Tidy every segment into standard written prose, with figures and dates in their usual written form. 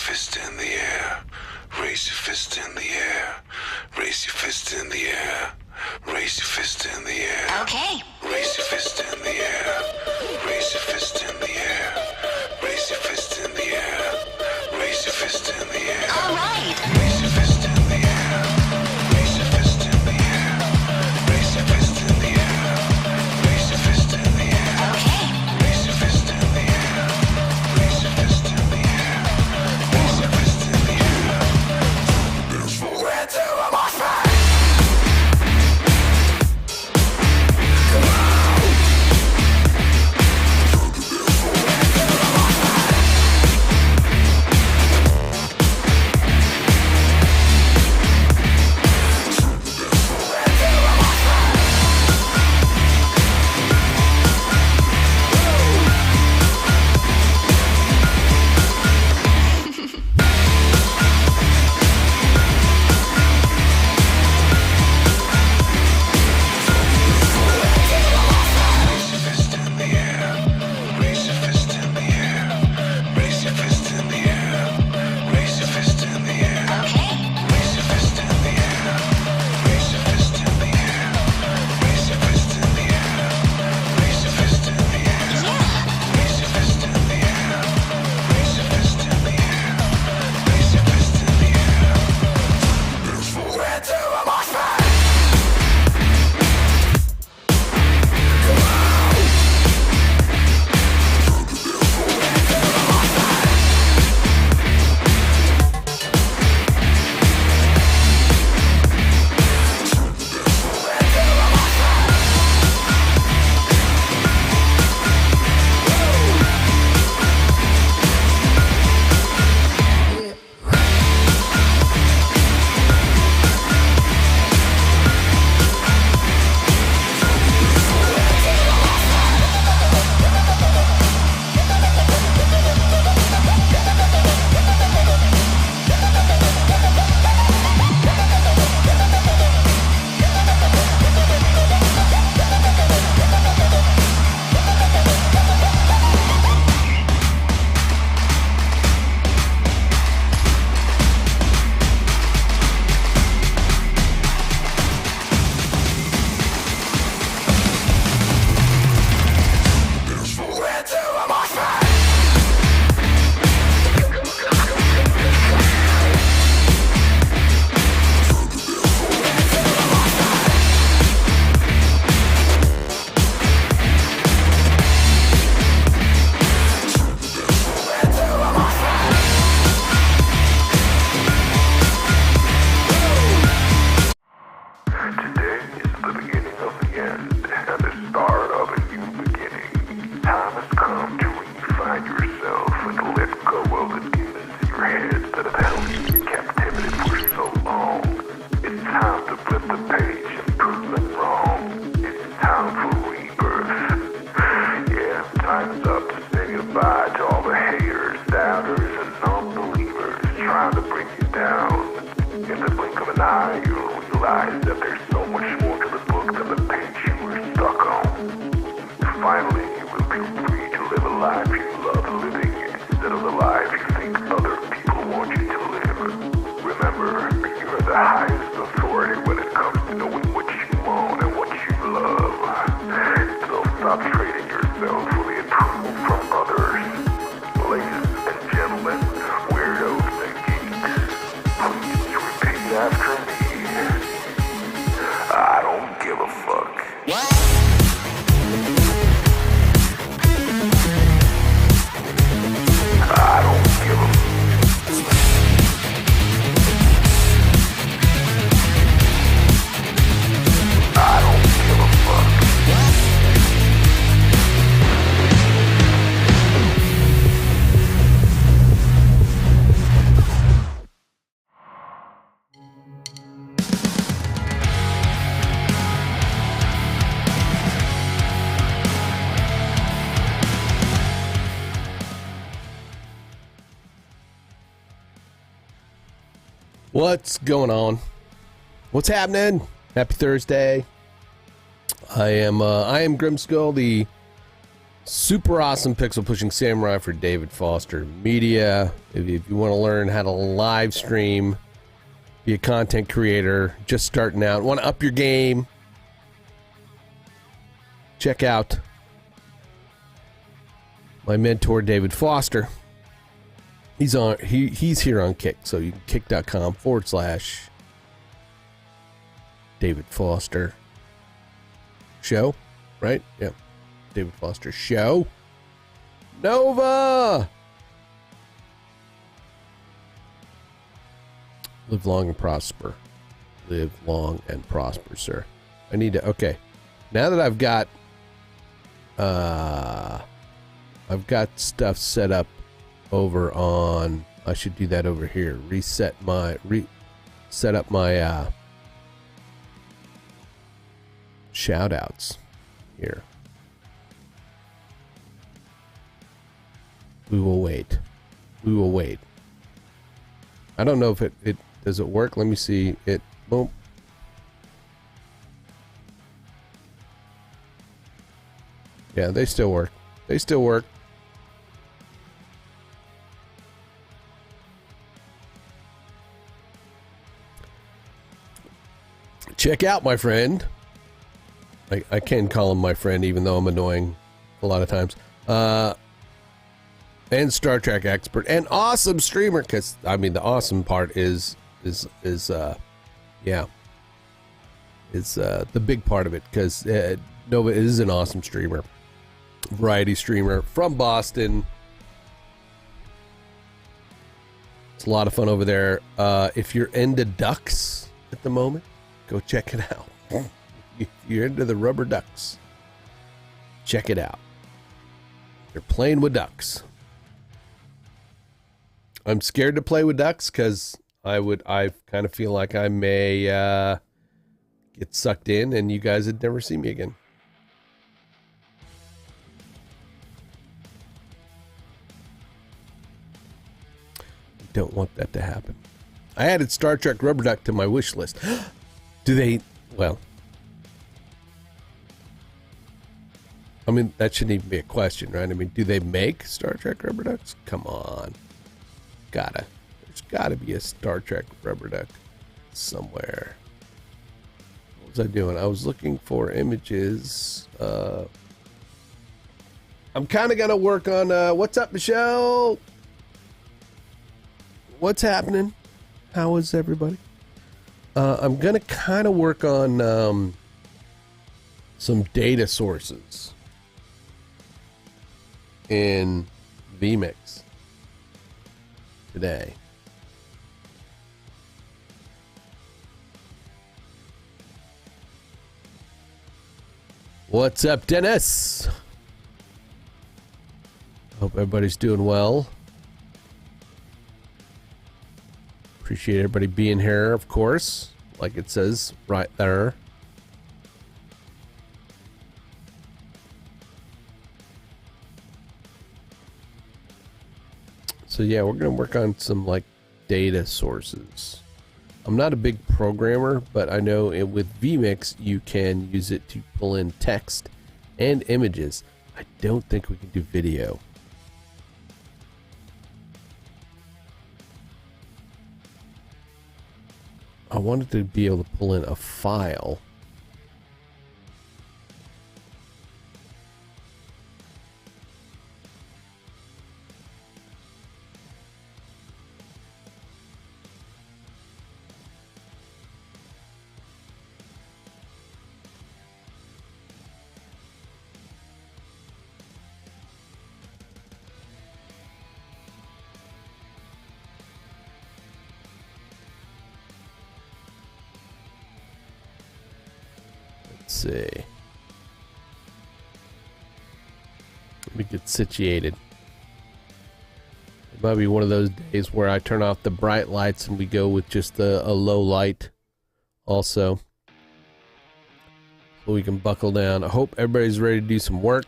fist in the air. Raise your fist in the air. Raise your fist in the air. Raise your fist in the air. Okay. Raise your fist in the air. Raise your fist in the air. Raise your fist in the air. Raise your fist in the air. All right. Raise your fist in the air. Raise your fist in the air. Raise your fist in the air. Raise your fist in the air. Okay. Raise your fist in the air. Raise your fist in the air. Raise your fist in the air. We're to a mosh pit. What's going on? What's happening? Happy Thursday. I am Grimskull, the Super awesome pixel pushing samurai for David Foster Media. If you want to learn how to live stream, be a content creator, just starting out, want to up your game, check out my mentor David Foster. He's here on Kick, so you can kick.com/David Foster show, right? Yeah. David Foster show. Nova! Live long and prosper. Live long and prosper, sir. I need to, okay. Now that I've got stuff set up over on, I should do that over here. Set up my shout outs here. We will wait. We will wait. I don't know if it does it work. Let me see it. Boom. Yeah, they still work. They still work. Check out my friend. I can call him my friend, even though I'm annoying a lot of times. And Star Trek expert and awesome streamer, because I mean the awesome part is the big part of it, because Nova is an awesome streamer, variety streamer from Boston. It's a lot of fun over there. If you're into ducks at the moment, go check it out. If you're into the rubber ducks, check it out. You're playing with ducks. I'm scared to play with ducks because I kind of feel like I may get sucked in and you guys would never see me again. Don't want that to happen. I added Star Trek Rubber Duck to my wish list. Do they? Well, I mean, that shouldn't even be a question, right? I mean, do they make Star Trek Rubber Ducks? Come on. There's gotta be a Star Trek Rubber Duck somewhere. What was I doing? I was looking for images. I'm kind of gonna work on what's up, Michelle? What's happening? How is everybody? I'm gonna kind of work on some data sources in vMix today. What's up, Dennis? Hope everybody's doing well. Appreciate everybody being here, of course, like it says right there. So yeah, we're gonna work on some like data sources. I'm not a big programmer, but I know with vMix you can use it to pull in text and images. I don't think we can do video. I wanted to be able to pull in a file. Let's see. Let me get situated. It might be one of those days where I turn off the bright lights and we go with just a low light also. So we can buckle down. I hope everybody's ready to do some work.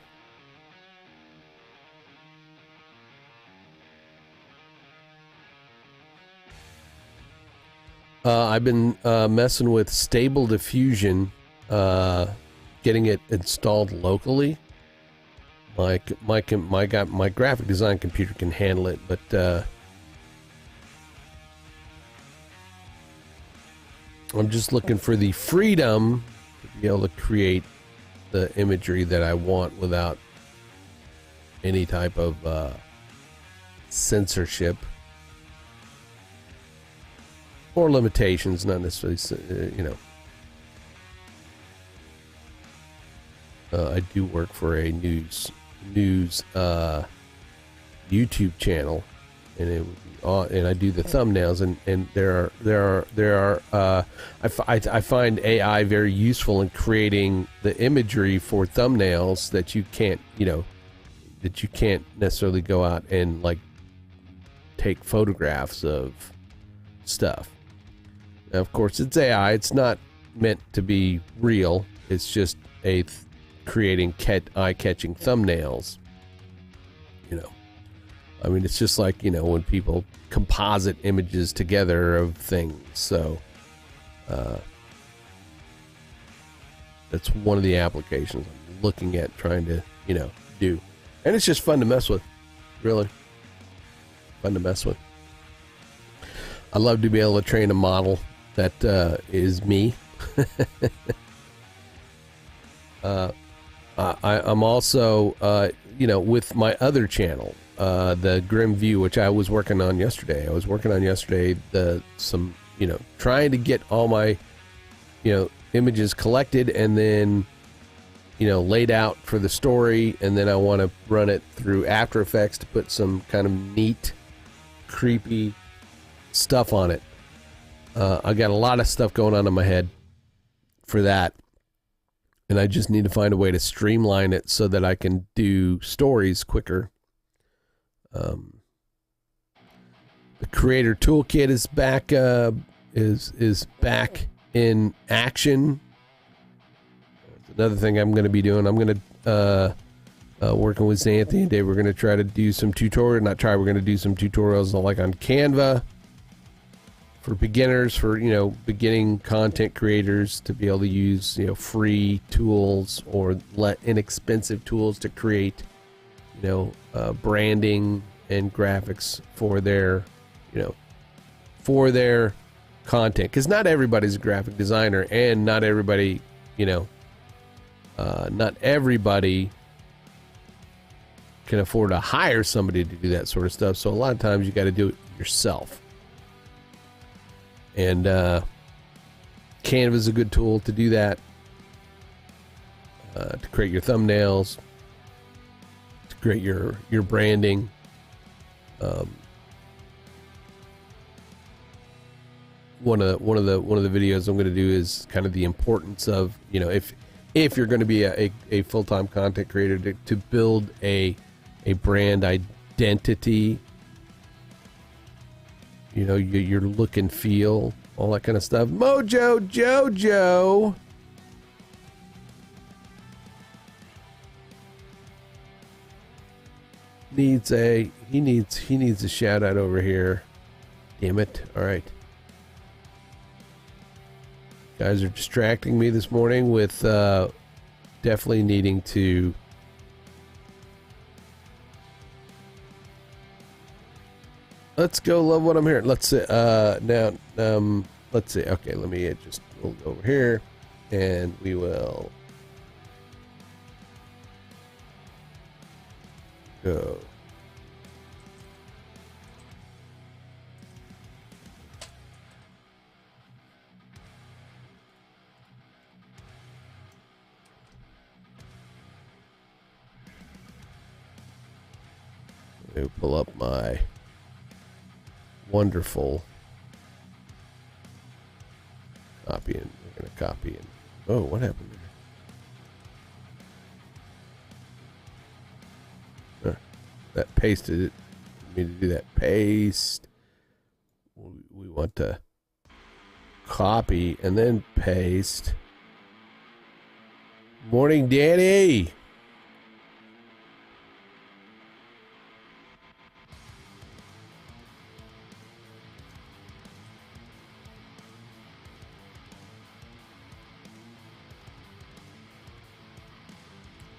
I've been messing with Stable Diffusion, getting it installed locally. my graphic design computer can handle it, but I'm just looking for the freedom to be able to create the imagery that I want without any type of censorship or limitations, not necessarily, I do work for a news YouTube channel, and it would be and I do the thumbnails, and there are I find AI very useful in creating the imagery for thumbnails that you can't necessarily go out and like take photographs of stuff. Now, of course, it's AI. It's not meant to be real. It's just creating eye-catching thumbnails. I mean, it's just like, when people composite images together of things. So that's one of the applications I'm looking at trying to, do. And it's just fun to mess with. Really fun to mess with. I love to be able to train a model that is me. I'm also, with my other channel, the Grim View, which I was working on yesterday. Trying to get all my, images collected and then, laid out for the story. And then I want to run it through After Effects to put some kind of neat, creepy stuff on it. I got a lot of stuff going on in my head for that. And I just need to find a way to streamline it so that I can do stories quicker. The Creator Toolkit is back. Is back in action. That's another thing I'm going to be doing. I'm going to working with Xanthi and Dave. We're going to try to do some tutorial. We're going to do some tutorials like on Canva for beginners, for beginning content creators to be able to use free tools or inexpensive tools to create branding and graphics for their content, because not everybody's a graphic designer, and not everybody can afford to hire somebody to do that sort of stuff. So a lot of times you got to do it yourself. And Canva is a good tool to do that, to create your thumbnails, to create your branding. One of the videos I'm going to do is kind of the importance of if you're going to be a full-time content creator to build a brand identity. Your look and feel, all that kind of stuff. Mojo Jojo needs a shout out over here. Damn it. All right. Guys are distracting me this morning with definitely needing to let's go. Love what I'm hearing. Let's see. Let's see. Okay, let me just we'll go over here, and we will go. Let me pull up my wonderful copy, and we're going to copy and oh, what happened there? That pasted it. We need to do that paste. We want to copy and then paste. Morning, Danny.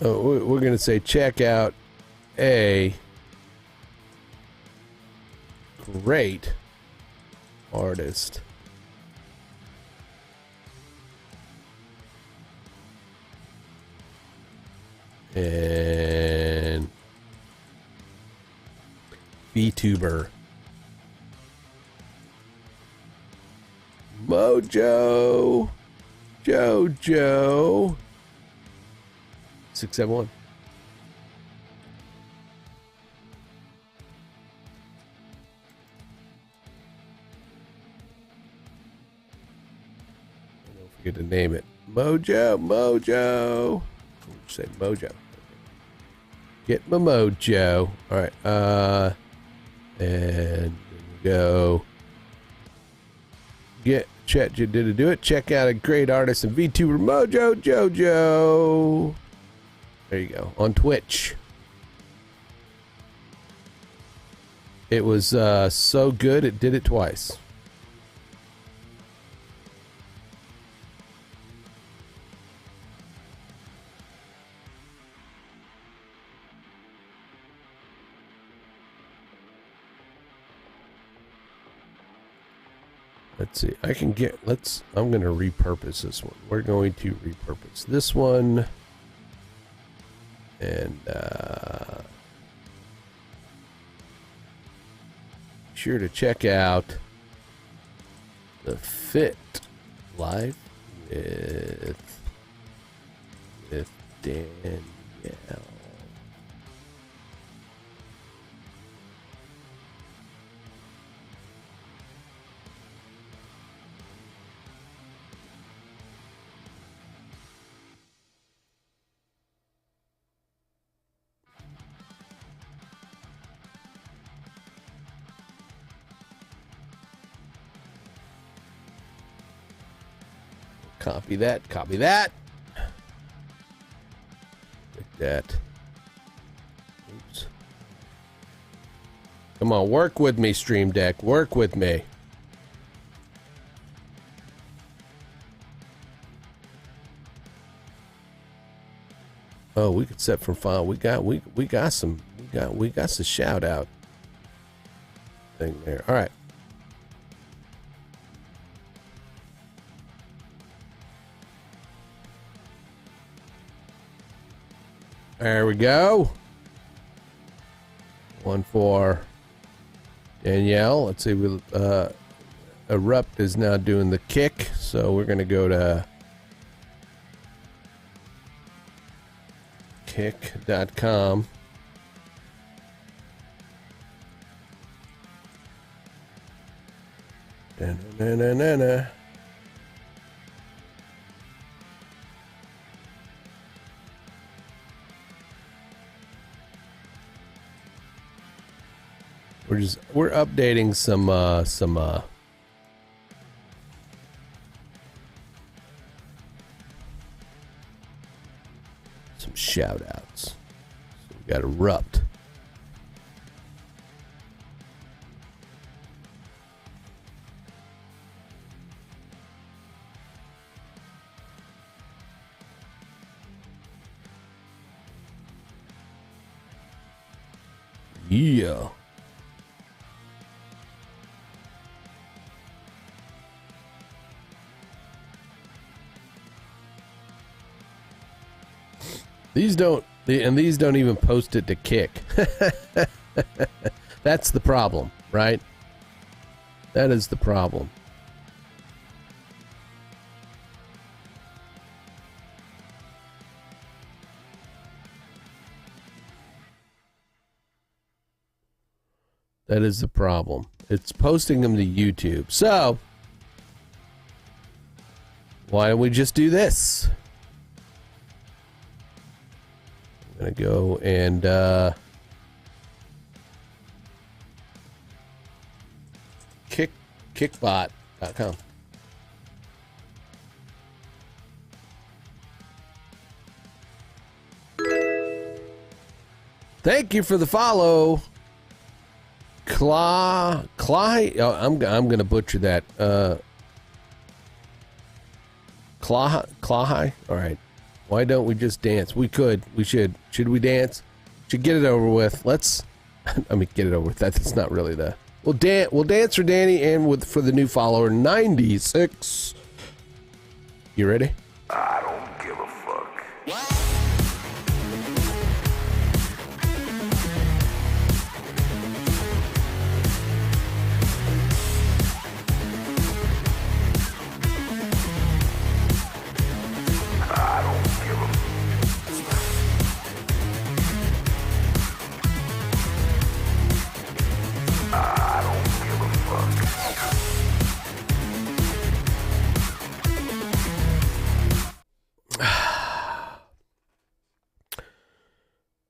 Oh, we're going to say check out a great artist. And VTuber. Mojo. Jojo. 671. Don't forget to name it. Mojo. Say Mojo. Get my mojo. All right. And go. Get chat. Did it do it? Check out a great artist and VTuber Mojo Jojo. There you go. On Twitch. It was so good it did it twice. Let's see. I'm going to repurpose this one. We're going to repurpose this one. And sure to check out the Fit Life with Danielle. Copy that. Like that. Oops. Come on, work with me, Stream Deck. Work with me. Oh, we could set from file. We got some shout out thing there. All right. There we go. One for Danielle. Let's see. Erupt is now doing the kick, so we're going to go to kick.com. Da-na-na-na-na. We're updating some shout outs. So we got Erupt. Yeah. These don't even post it to Kick. That's the problem, right? That is the problem. That is the problem. It's posting them to YouTube. So, why don't we just do this? I'm going to go and kickbot.com. Thank you for the follow. I'm gonna butcher that. Clahi. All right. Why don't we just dance? We could. We should. Should we dance? Should get it over with. Let's. I mean, get it over with. That's not really the. We'll dance. We'll dance for Danny and for the new follower 96. You ready? I don't give a fuck. I don't give a I don't give a fuck.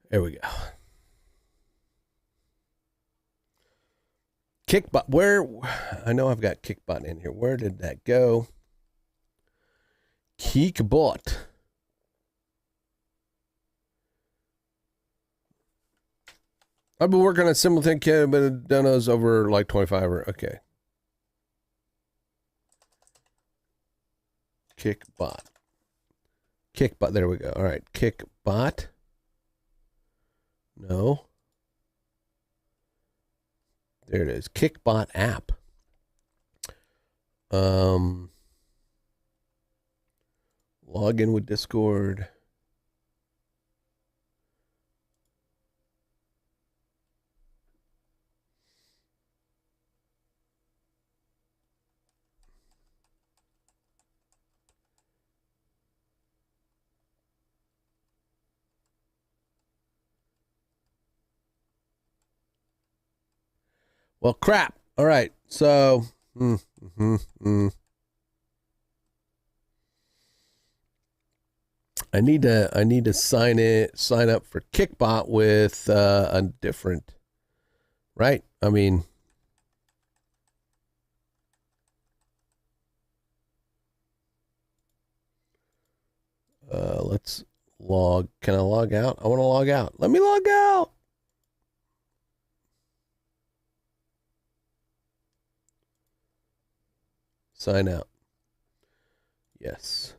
There we go. Kickbot. Where? I know I've got Kickbot in here. Where did that go? Kickbot. I've been working on simultaneous, but done those over like 25 or okay. Kickbot. Kickbot. There we go. All right. Kickbot. No. There it is. Kickbot app. Log in with Discord. Well, crap. All right. So, I need to sign up for Kickbot with a different, right? I mean, let's log. Can I log out? I want to log out. Let me log out. Sign out. Yes.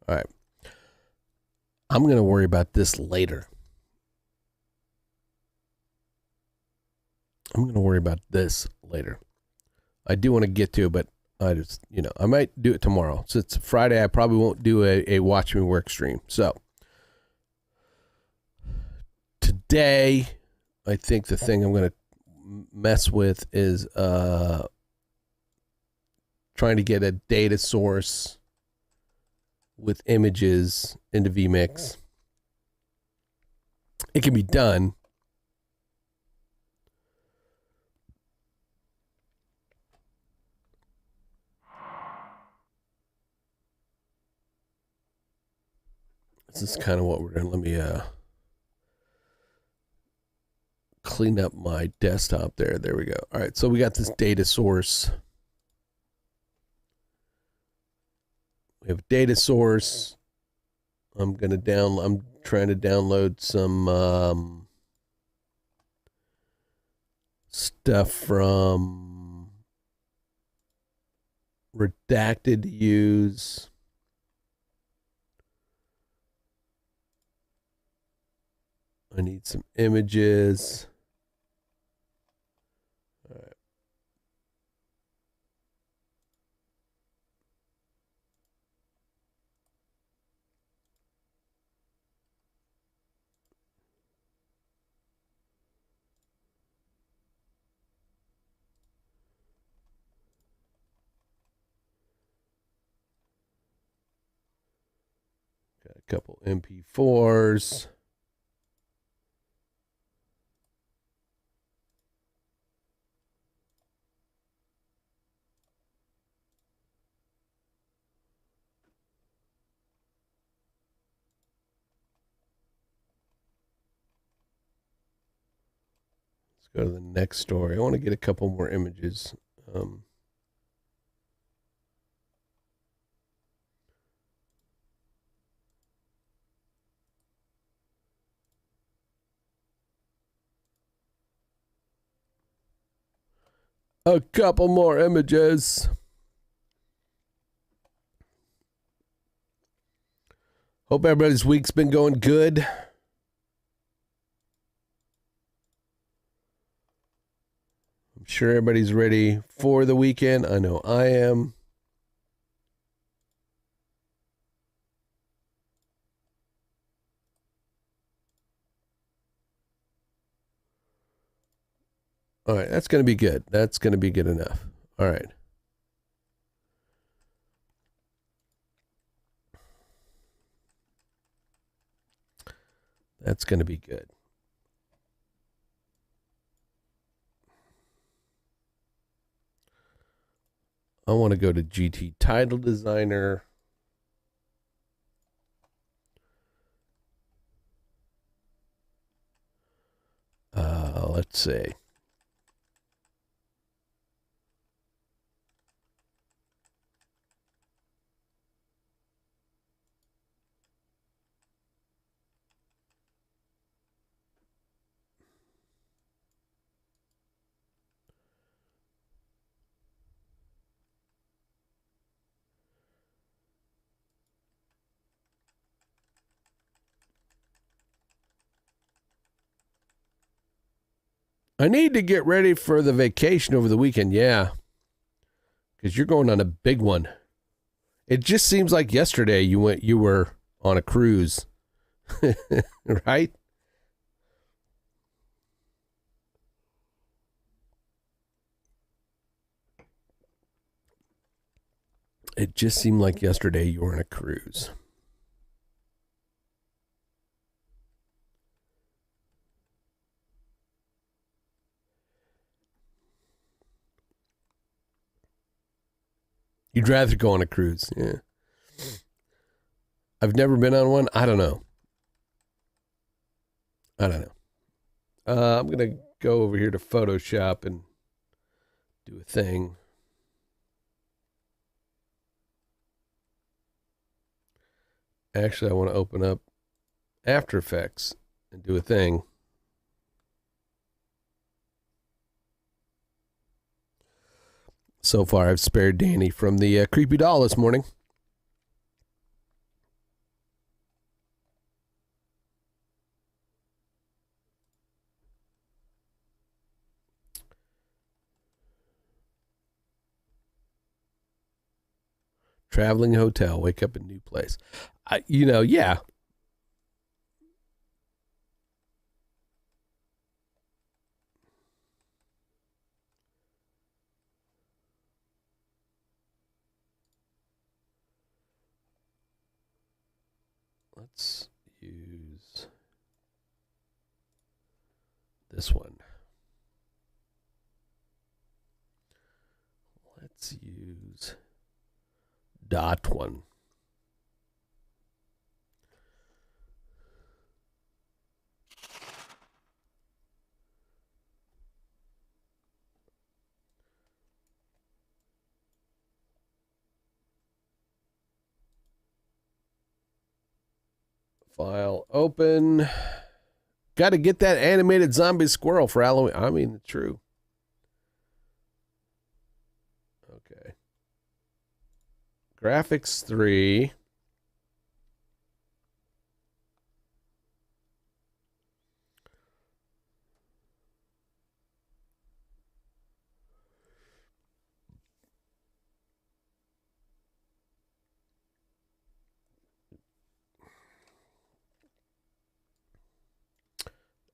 All right. I'm going to worry about this later. I'm going to worry about this later. I do want to get to it, but I just, I might do it tomorrow. Since it's Friday, I probably won't do a Watch Me Work stream. So today, I think the thing I'm going to mess with is trying to get a data source with images into vMix. It can be done. This is kind of what we're doing. Let me clean up my desktop there. There we go. All right, so we got this data source. We have a data source. I'm trying to download some stuff from Redacted to use. I need some images. All right. Got a couple MP4s. Go to the next story. I want to get a couple more images. A couple more images. Hope everybody's week's been going good. I'm sure everybody's ready for the weekend. I know I am. All right, that's going to be good. That's going to be good enough. All right. That's going to be good. I want to go to GT Title Designer. Let's see. I need to get ready for the vacation over the weekend. Yeah. Because you're going on a big one. It just seems like yesterday you were on a cruise. Right? It just seemed like yesterday you were on a cruise. You'd rather go on a cruise. Yeah. I've never been on one. I don't know. I'm going to go over here to Photoshop and do a thing. Actually, I want to open up After Effects and do a thing. So far, I've spared Danny from the creepy doll this morning. Traveling hotel, wake up in new place. Yeah. Let's use this one. Let's use dot one. File open. Got to get that animated zombie squirrel for Halloween. I mean, true. Okay. Graphics 3.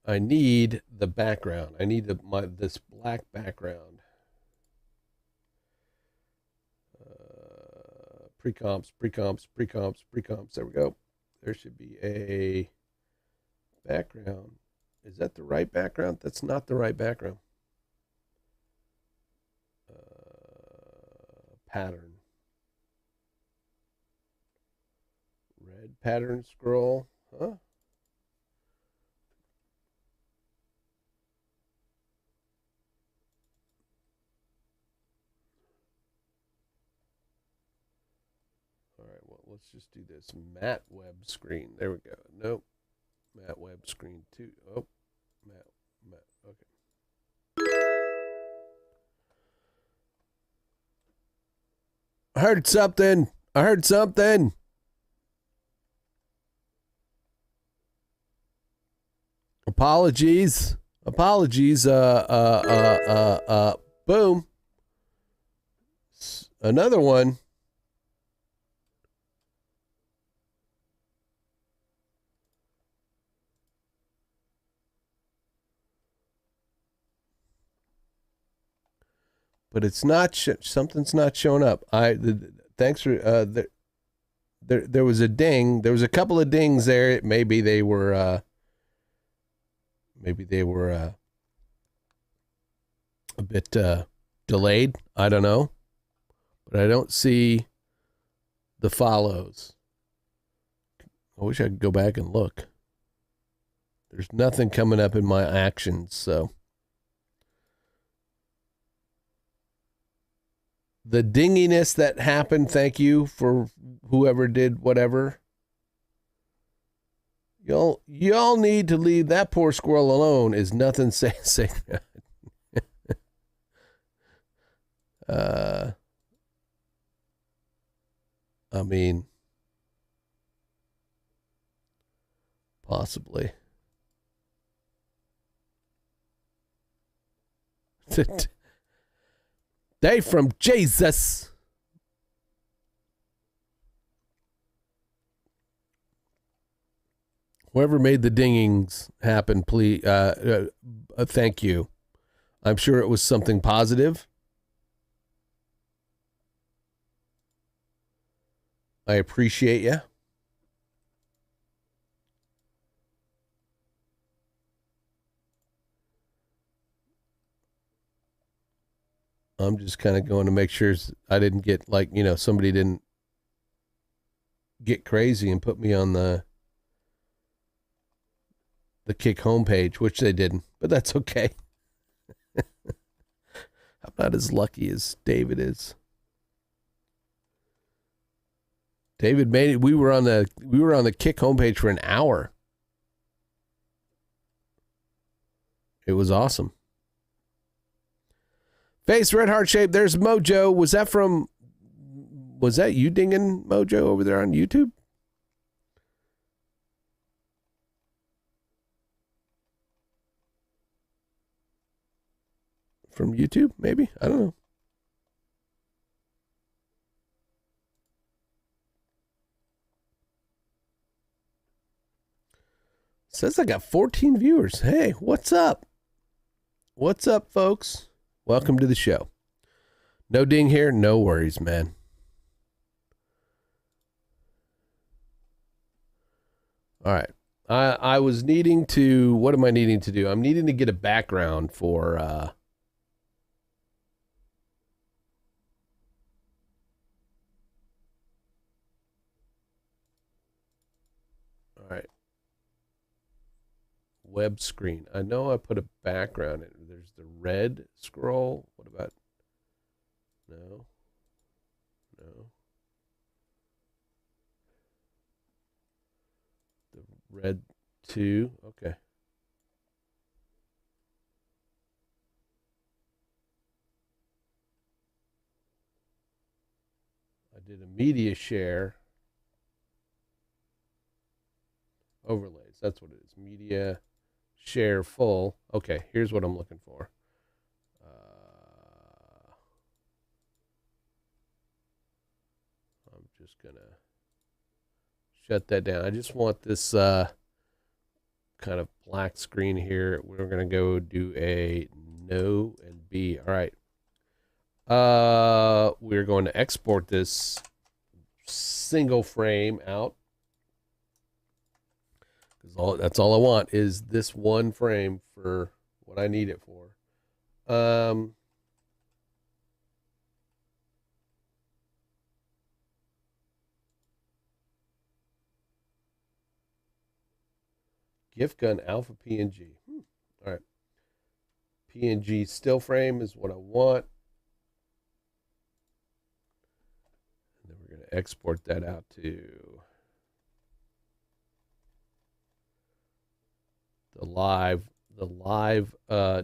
I need the background. I need this black background. Pre-comps. There we go. There should be a background. Is that the right background? That's not the right background. Pattern. Red pattern scroll. Huh? All right, well, let's just do this. Matte web screen. There we go. Nope. Matte web screen 2. Oh, matte. Okay. I heard something. I heard something. Apologies. Apologies. Boom. Another one. But it's not something's not showing up. Thanks for there was a ding. There was a couple of dings there. Maybe they were a bit delayed. I don't know. But I don't see the follows. I wish I could go back and look. There's nothing coming up in my actions, so the dinginess that happened, thank you for whoever did whatever. Y'all need to leave that poor squirrel alone is nothing say. I mean, possibly. Day from Jesus. Whoever made the dingings happen, please. Thank you. I'm sure it was something positive. I appreciate you. I'm just kind of going to make sure I didn't get somebody didn't get crazy and put me on the Kick homepage, which they didn't, but that's okay. I'm not as lucky as David is. David made it. We were on the Kick homepage for an hour. It was awesome. Face red heart shape. There's Mojo. Was that you dinging Mojo over there on YouTube? From YouTube, maybe? I don't know. Says I got 14 viewers. Hey, what's up? What's up, folks? Welcome to the show. No ding here. No worries, man. All right. I was needing to... What am I needing to do? I'm needing to get a background for... All right. Web screen. I know I put a background in. There's the red scroll. What about... No. The red 2. Okay. I did a media share. Overlays. That's what it is. Media share full. Okay, here's what I'm looking for. I'm just going to shut that down. I just want this kind of black screen here. We're going to go do a no and B. All right. We're going to export this single frame out. That's all I want is this one frame for what I need it for. GIF gun alpha PNG. All right. PNG still frame is what I want. And then we're going to export that out to the live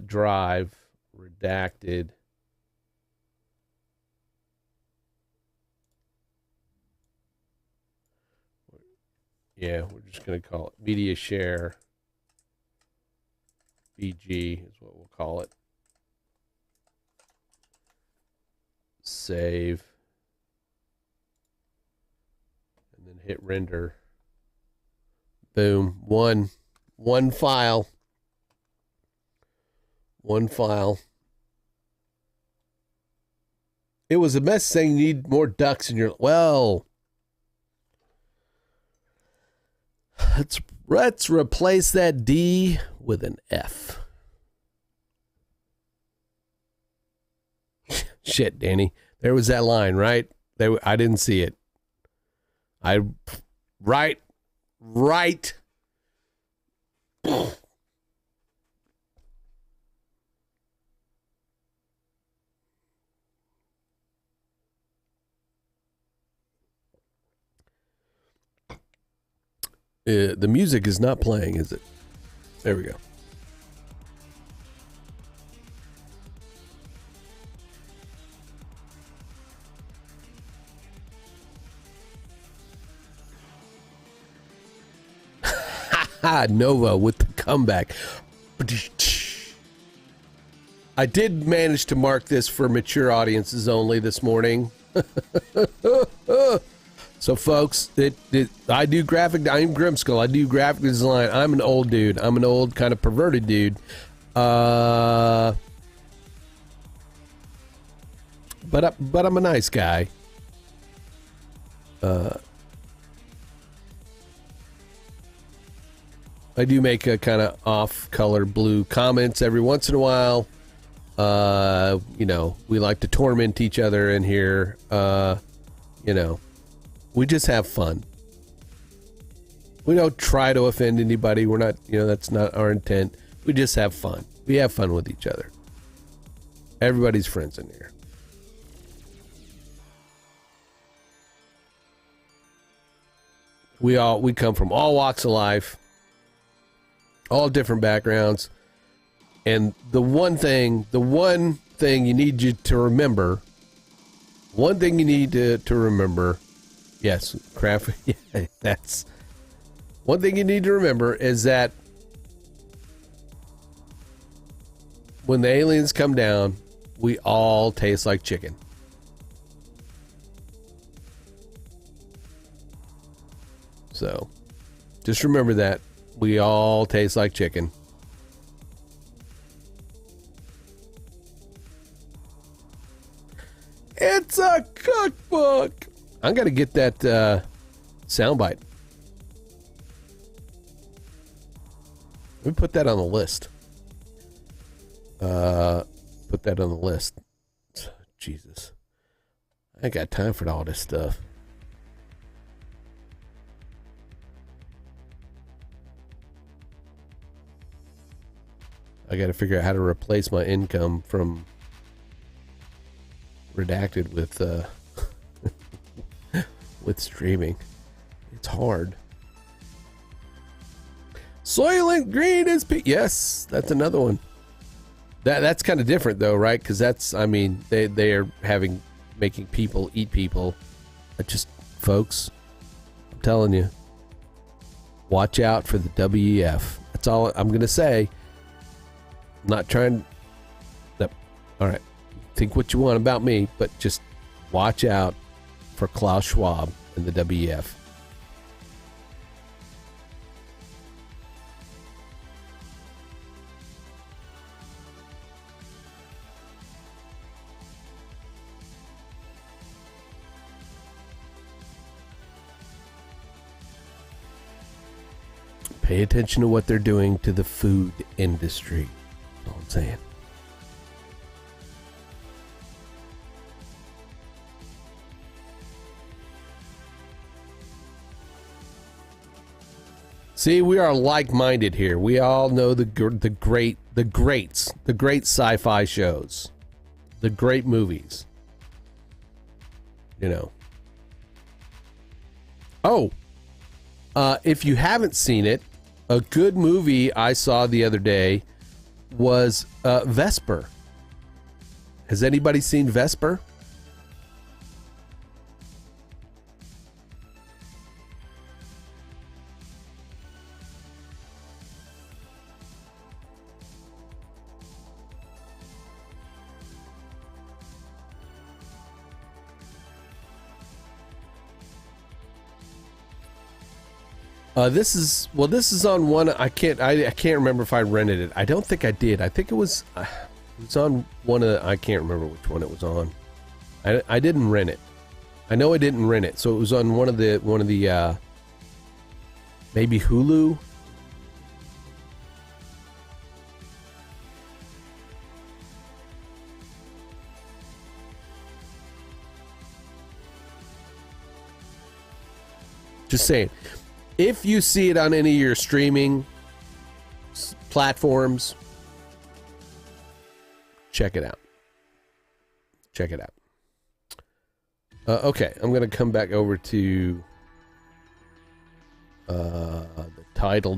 drive redacted. Yeah, we're just going to call it media share. BG is what we'll call it. Save. And then hit render. Boom. One file. One file. It was a mess saying you need more ducks in your... Well, let's replace that D with an F. Shit, Danny. There was that line, right? I didn't see it. Right. The music is not playing, is it? There we go. Nova with the comeback. I did manage to mark this for mature audiences only this morning. So, folks, I do graphic. I'm Grimskull. I do graphic design. I'm an old dude. I'm an old kind of perverted dude. But I'm a nice guy. I do make a kind of off-color blue comments every once in a while. We like to torment each other in here. We just have fun. We don't try to offend anybody. We're not, that's not our intent. We just have fun. We have fun with each other. Everybody's friends in here. We come from all walks of life. All different backgrounds. And the one thing you need to remember, yes, craft, yeah, that's one thing you need to remember is that when the aliens come down, we all taste like chicken. So, just remember that. We all taste like chicken. It's a cookbook. I'm going to get that soundbite. Let me put that on the list. Jesus. I ain't got time for all this stuff. I got to figure out how to replace my income from redacted with with streaming. It's hard. Soylent Green is yes, that's another one. That's kind of different though, right? Because they are making people eat people. Folks, I'm telling you, watch out for the WEF. That's all I'm gonna say. I'm not trying. No. All right. Think what you want about me, but just watch out for Klaus Schwab and the WEF. Pay attention to what they're doing to the food industry. That's all I'm saying. See, we are like-minded here. We all know the great sci-fi shows, the great movies. If you haven't seen it, a good movie I saw the other day was Vesper. Has anybody seen Vesper? This is on one. I can't remember if I rented it. I don't think I did. I think it was on one of the, I can't remember which one it was on. I didn't rent it. I know I didn't rent it. So it was on one of the maybe Hulu. Just saying. If you see it on any of your streaming platforms, check it out. Check it out. Okay, I'm going to come back over to the title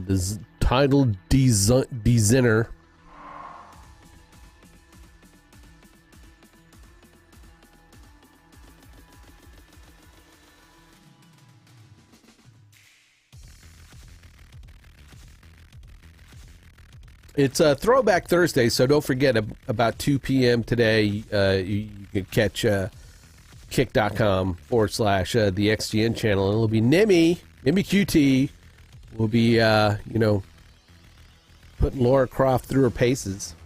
designer. It's a Throwback Thursday, so don't forget about 2 p.m. today. You can catch kick.com / the XGN channel, and it'll be Nimmy QT will be, putting Laura Croft through her paces.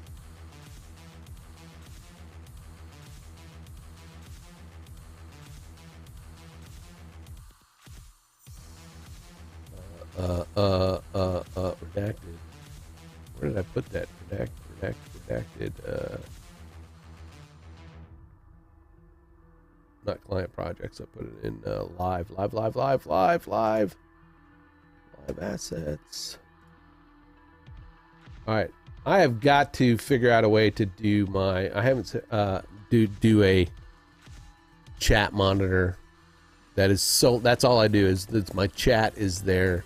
Redacted. Where did I put that? Redacted. Not client projects. I put it in live assets. All right. I have got to figure out a way to do my. I haven't do a chat monitor. That's all I do is my chat is there.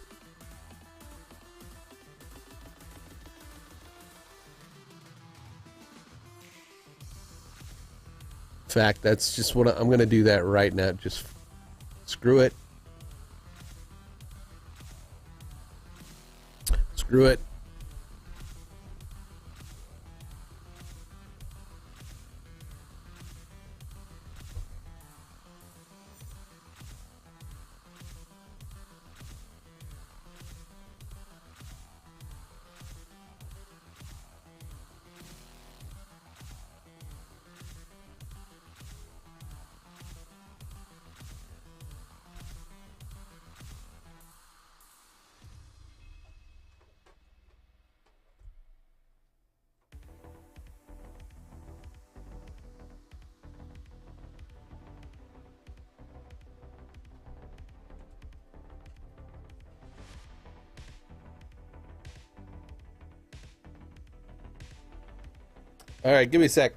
In fact, that's just what I'm going to do that right now. Just screw it. Screw it. All right, give me a sec.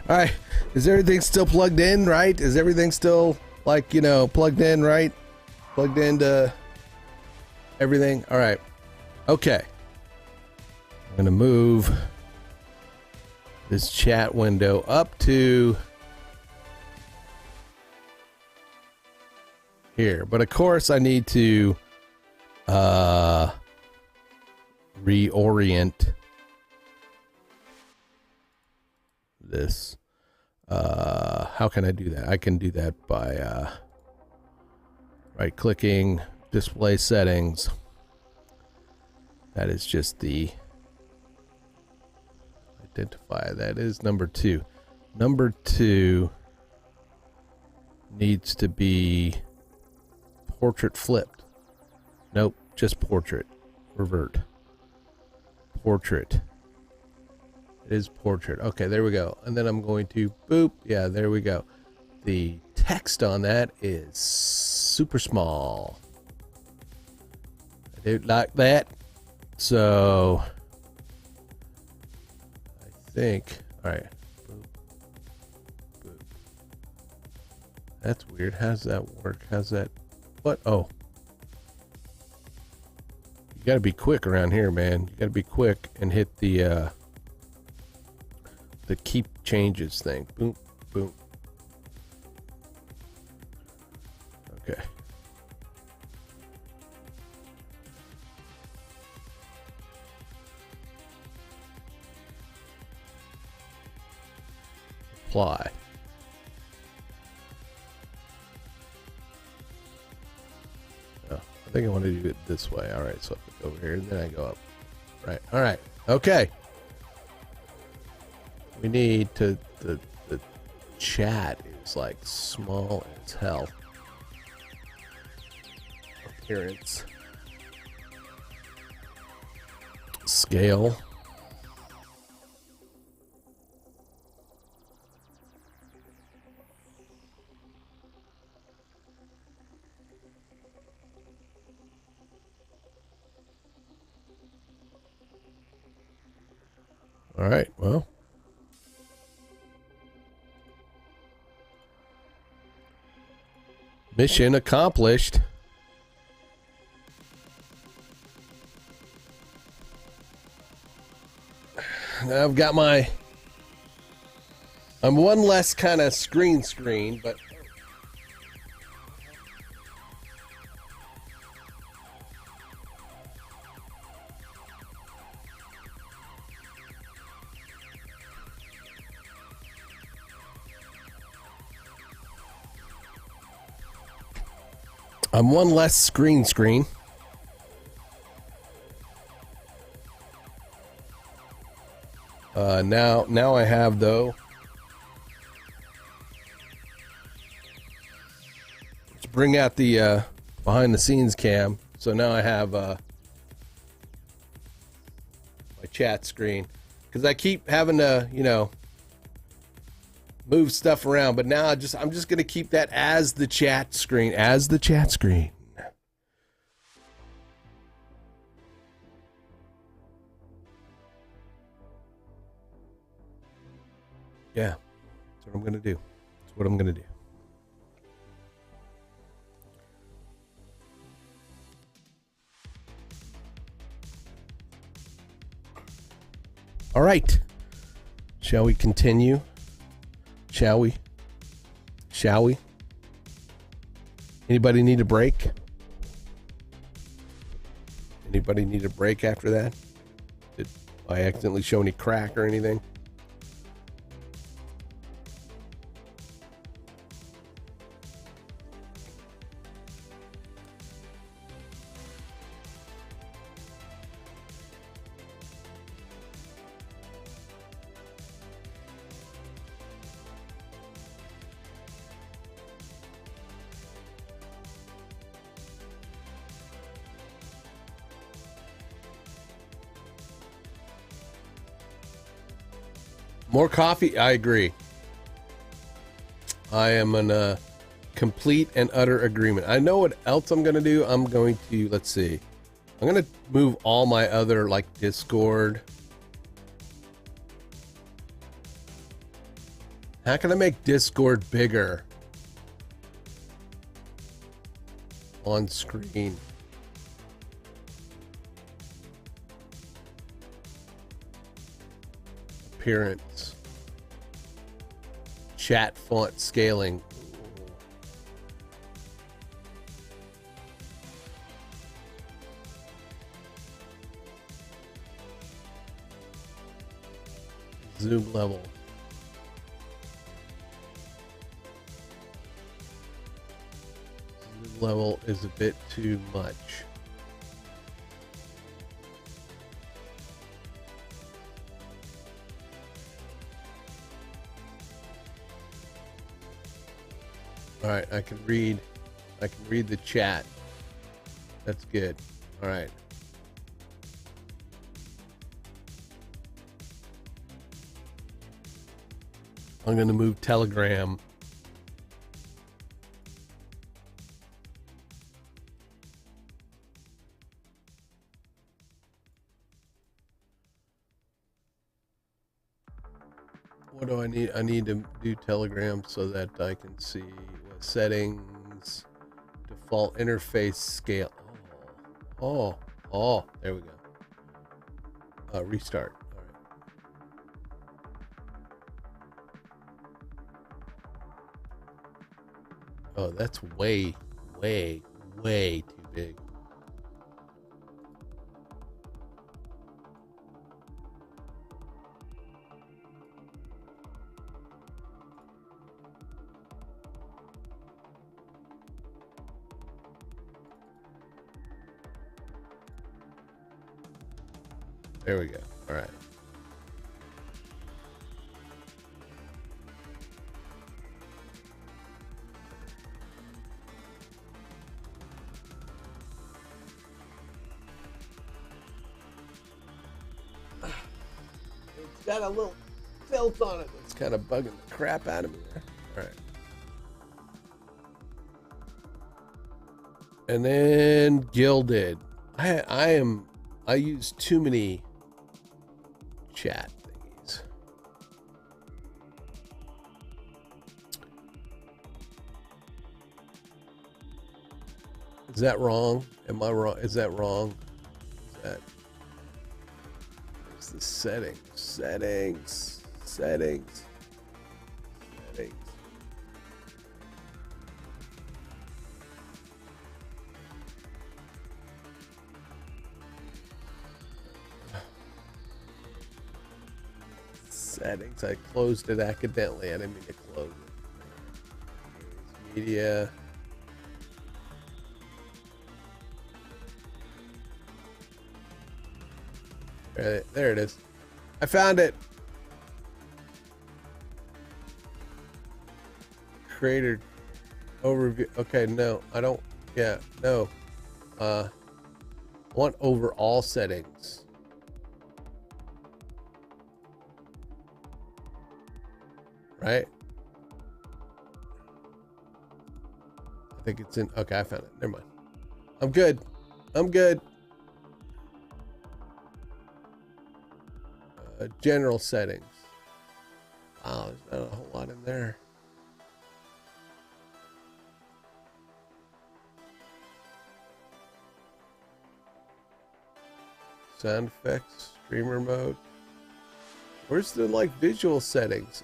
All right. Is everything still plugged in, right? Is everything still like, you know, plugged in, right? Plugged into everything. All right. Okay. I'm going to move this chat window up to here. But of course I need to reorient this. How can I do that? I can do that by right clicking, display settings. That is just the identify. That is number 2. Number 2 needs to be portrait flipped. Nope, just portrait. Revert. Portrait. It is portrait. Okay, there we go. And then I'm going to boop. Yeah, there we go. The text on that is super small. I don't like that. So I think, all right. Boop, boop. That's weird. How's that work? How's that? What? Oh. You got to be quick around here, man. You got to be quick and hit the keep changes thing. Boom, boom. Okay. Apply. Oh, I think I want to do it this way. All right, so I click over here and then I go up. Right. All right. Okay. We need to the chat is like small as hell. Appearance. Scale. All right, well. Mission accomplished. Now I've got my... I'm one less kind of screen, but... I'm one less screen. Now I have though. Let's bring out the behind the scenes cam. So now I have my chat screen because I keep having to, you know, move stuff around, but now I'm just gonna keep that as the chat screen, Yeah, that's what I'm gonna do. That's what I'm gonna do. All right, shall we continue? Shall we? Anybody need a break? Anybody need a break after that? Did I accidentally show any crack or anything? More coffee? I agree. I am in a complete and utter agreement. I know what else I'm going to do. I'm going to, let's see. I'm going to move all my other, like, Discord. How can I make Discord bigger? on screen. Appearance. Chat font scaling. Zoom level. Zoom level is a bit too much. All right, I can read the chat. That's good. All right. I'm going to move Telegram. What do I need? I need to do Telegram so that I can see settings, default interface scale. Oh, there we go. Restart. All right. Oh, that's way too big. There we go. All right. It's got a little felt on it that's kind of bugging the crap out of me there. All right. And then Gilded. I use too many chat thingies. Is that wrong? Am I wrong? Is that wrong? Is that? Where's the settings? Settings. Settings. I closed it accidentally. I didn't mean to close it. Media. There it is. I found it. Creator overview. Okay, no, I don't. Yeah, no. I want overall settings. Right? I think it's in. Okay, I found it. Never mind. I'm good. General settings. Wow, there's not a whole lot in there. Sound effects, streamer mode. Where's the visual settings?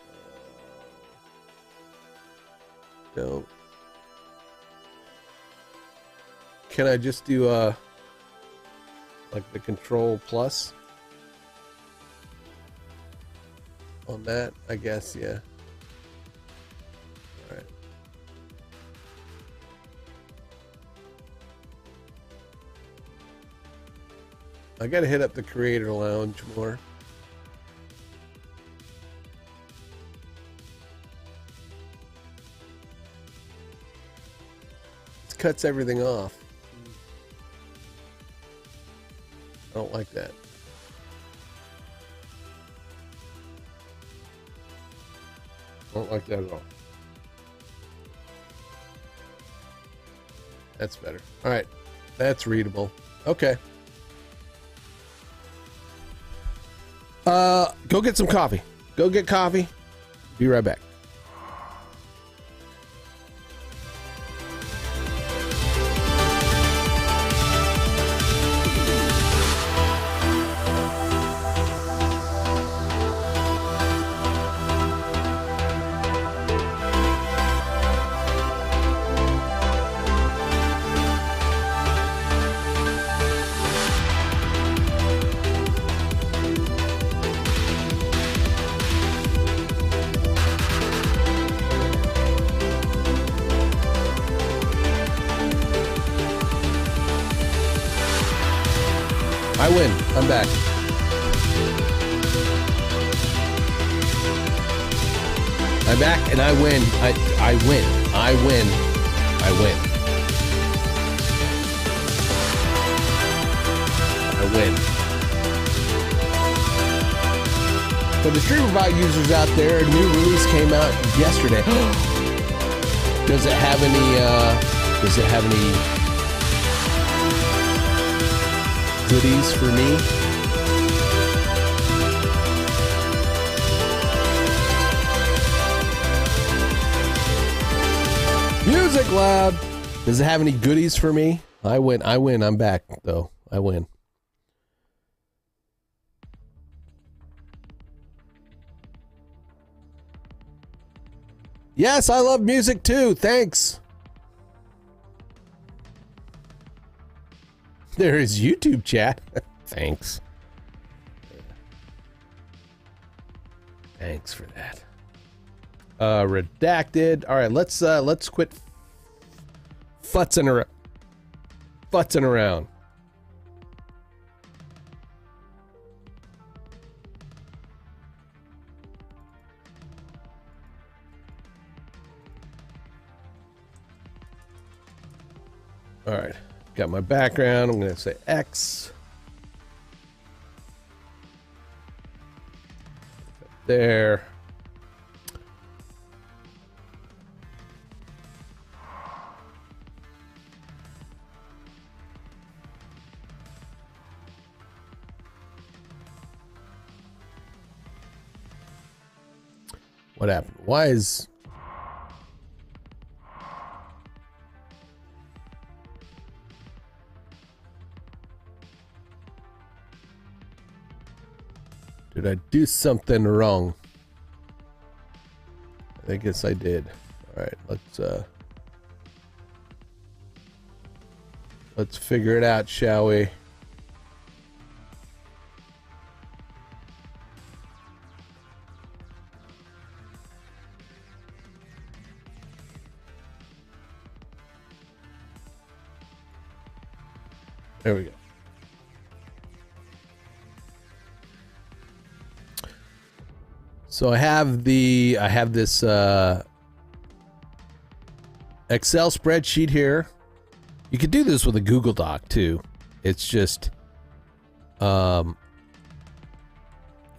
No. Can I just do the control plus on that? I guess, yeah. All right. I gotta hit up the creator lounge more. This cuts everything off. I don't like that. I don't like that at all. That's better. All right. That's readable. Okay. Go get some coffee. Go get coffee. Be right back. win. I'm back. I'm back and I win. I win. I win. I win. I win. For the StreamerBot users out there, a new release came out yesterday. Does it have any goodies for me? Music loud. Does it have any goodies for me? I win. I win. I'm back though. I win. Yes, I love music too. Thanks. There is YouTube chat. Thanks. Thanks for that. Redacted. All right, let's quit futzing around. All right, got my background. I'm going to say X. There. What happened? Why is... Did I do something wrong? I guess I did. All right, let's figure it out, shall we? There we go. So I have this Excel spreadsheet here. You could do this with a Google Doc too. It's just, you know,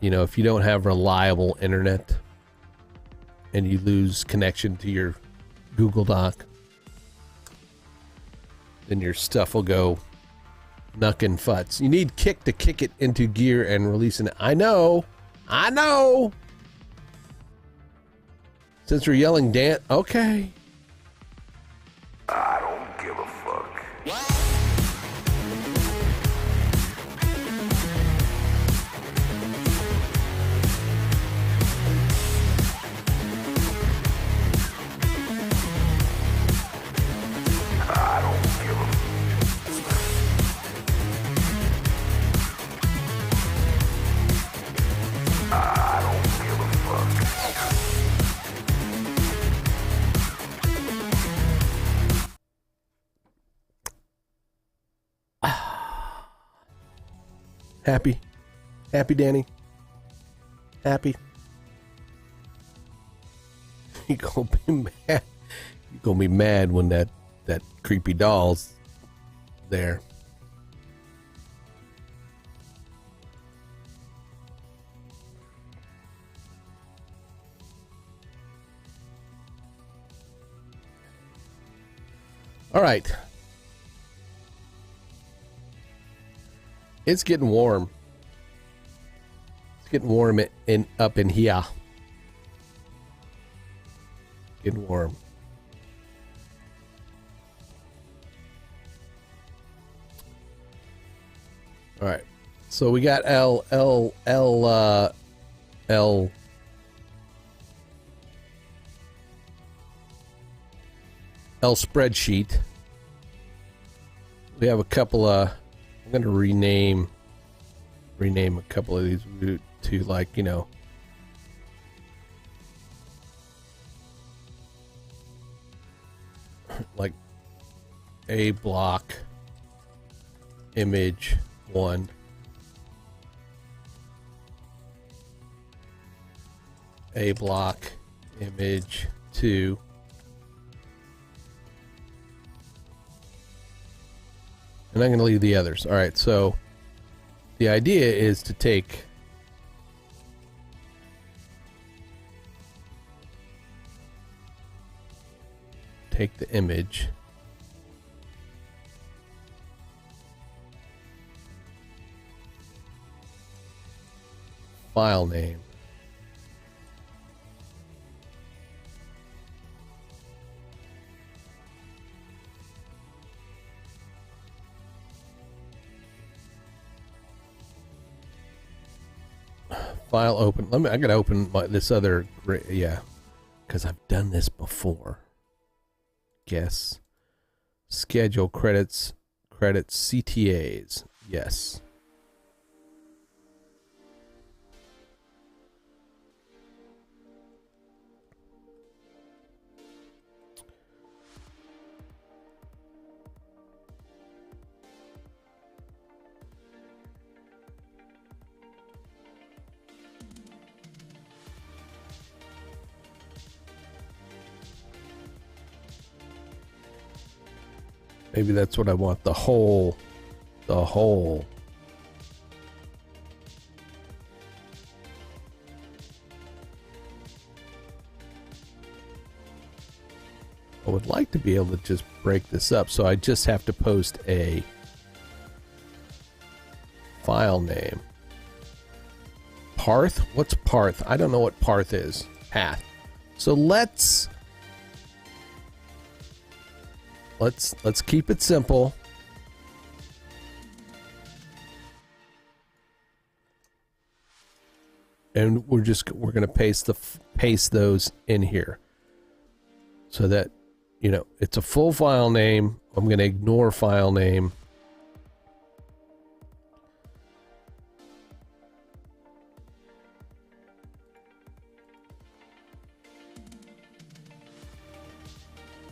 if you don't have reliable internet and you lose connection to your Google Doc, then your stuff will go nuck and futz. You need kick to kick it into gear and release it. I know. Since we're yelling Dan, okay. I don't give a fuck. I don't give a I don't give a fuck. Happy, Danny. Happy. You gonna be mad. You gonna be mad when that creepy doll's there. All right. It's getting warm. It's getting warm up in here. Getting warm. All right. So we got L spreadsheet. We have a couple of... I'm going to rename a couple of these to, like, you know, like A block image 1 A block image 2. And I'm going to leave the others. All right, so the idea is to take the image, file name, file open. I gotta open this other, yeah, because I've done this before. Guess. Schedule credits CTAs. Yes. Maybe that's what I want. The whole. I would like to be able to just break this up, so I just have to post a file name. Parth? What's parth? I don't know what parth is. Path. So let's keep it simple. And we're going to paste those in here so that, you know, it's a full file name. I'm going to ignore file name.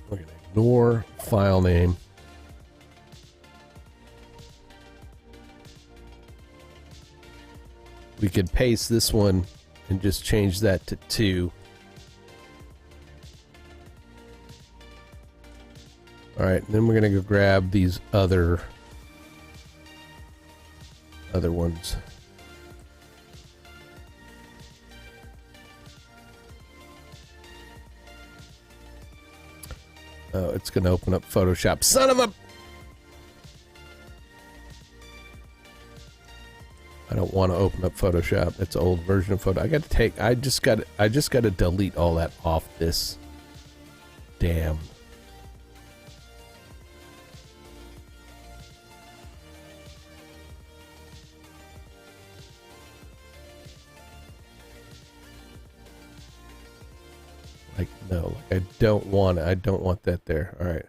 We're going to ignore file name. We could paste this one and just change that to 2. All right, and then we're going to go grab these other ones. Oh, it's going to open up Photoshop. Son of a... I don't want to open up Photoshop. It's an old version of Photoshop. I just got to delete all that off this damn. Like, no, like, I don't want that there. All right.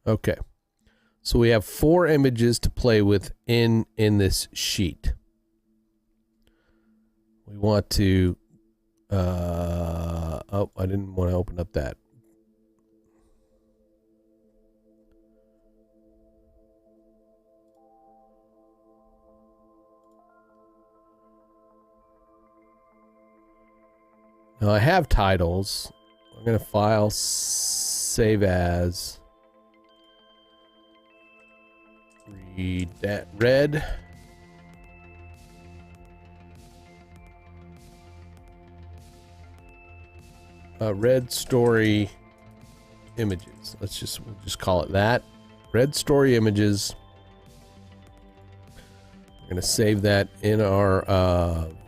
Okay. So we have 4 images to play with in this sheet. We want to, oh, I didn't want to open up that. Now I have titles. I'm going to file, save as, read that, red story images. We'll just call it that. Red story images. We're going to save that in our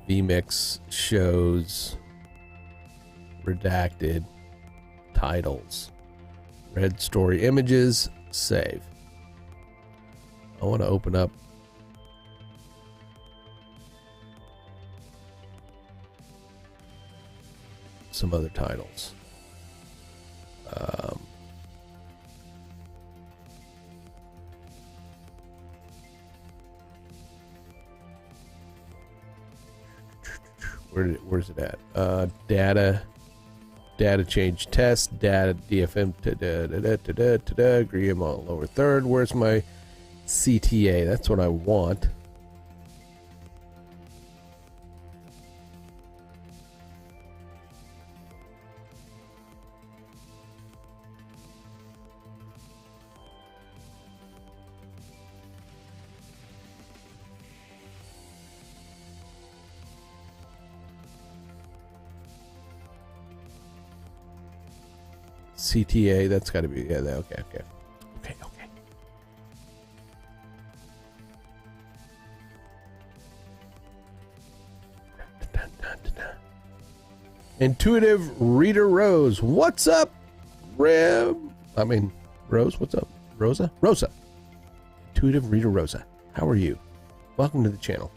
vMix shows redacted titles. Red story images, save. I want to open up some other titles. Where's it at? Data change test, data DFM, agree I'm on lower third. Where's my CTA? That's what I want. CTA, that's got to be, yeah, okay. Dun, dun, dun, dun. Intuitive Reader Rose, what's up, Rose, what's up? Rosa. Intuitive Reader Rosa, how are you? Welcome to the channel.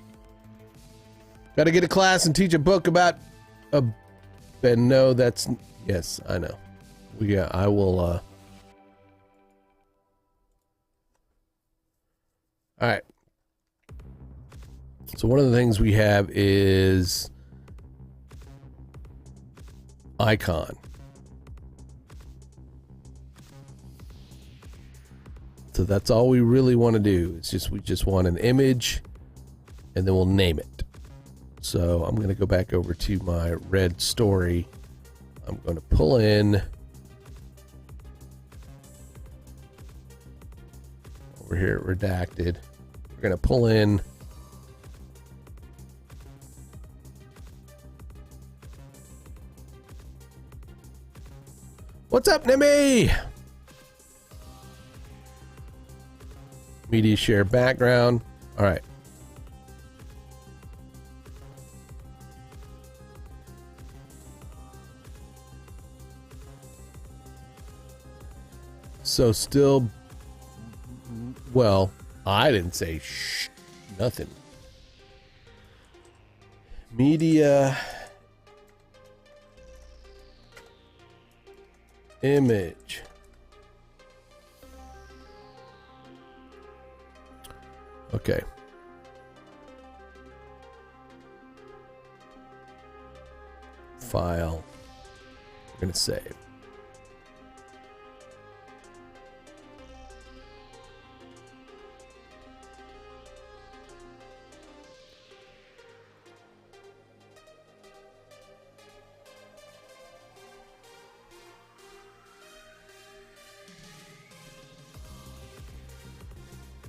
Got to get a class and teach a book about a... And no, that's... Yes, I know. Yeah, I will... All right. So one of the things we have is... icon. So that's all we really want to do. It's just, we just want an image and then we'll name it. So I'm going to go back over to my red story. I'm going to pull in over here at redacted. We're going to pull in what's up, Nimi? Media share background. All right. So still, well, I didn't say shh, nothing. Media image. Okay. File. We're going to save.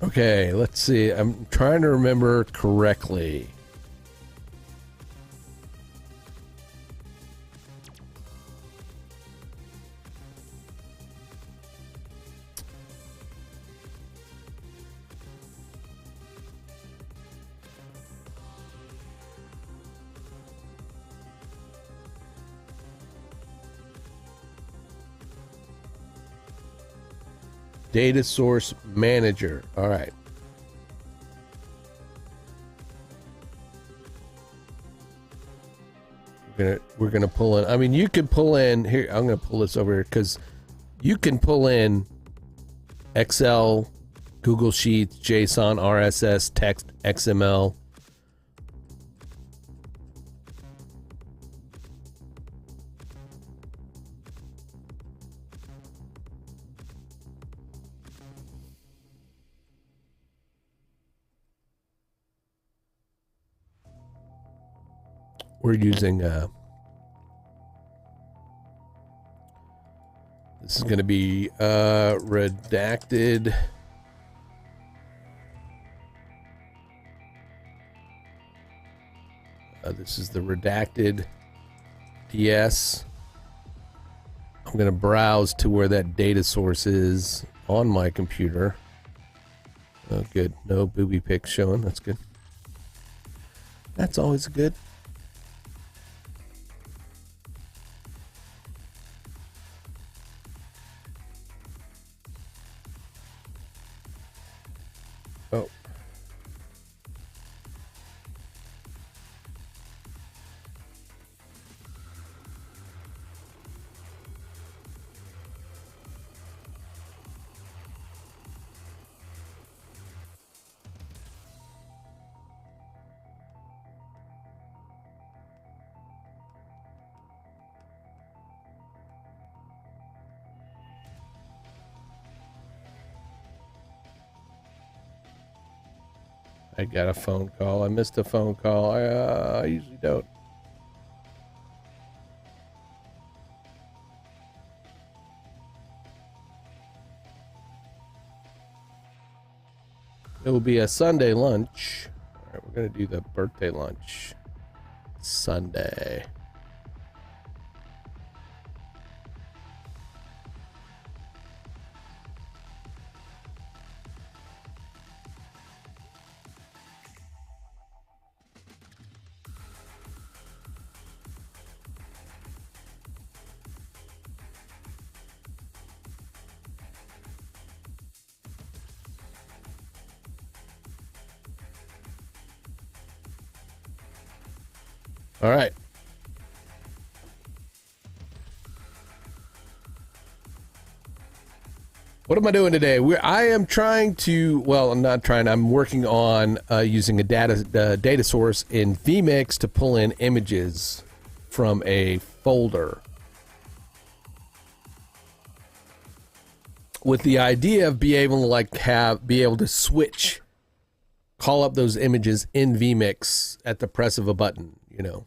Okay, let's see. I'm trying to remember correctly. Data source manager. All right. We're gonna pull in. I mean, you could pull in here. I'm gonna pull this over here because you can pull in Excel, Google Sheets, JSON, RSS, text, XML. We're using this is going to be redacted. This is the redacted DS. I'm going to browse to where that data source is on my computer. Oh, good. No booby pics showing. That's good. That's always good. Oh. I got a phone call. I missed a phone call. I usually don't. It will be a Sunday lunch. All right, we're going to do the birthday lunch. Sunday. All right. What am I doing today? I am trying to, well, I'm not trying, I'm working on using a data source in vMix to pull in images from a folder. With the idea of be able to switch, call up those images in vMix at the press of a button, you know.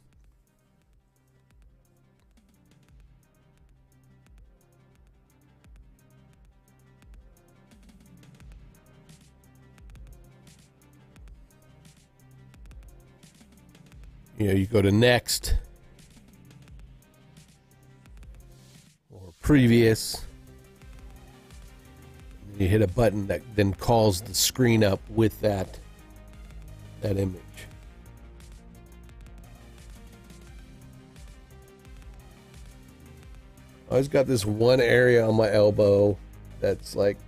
You go to next or previous. You hit a button that then calls the screen up with that image. I always got this one area on my elbow that's like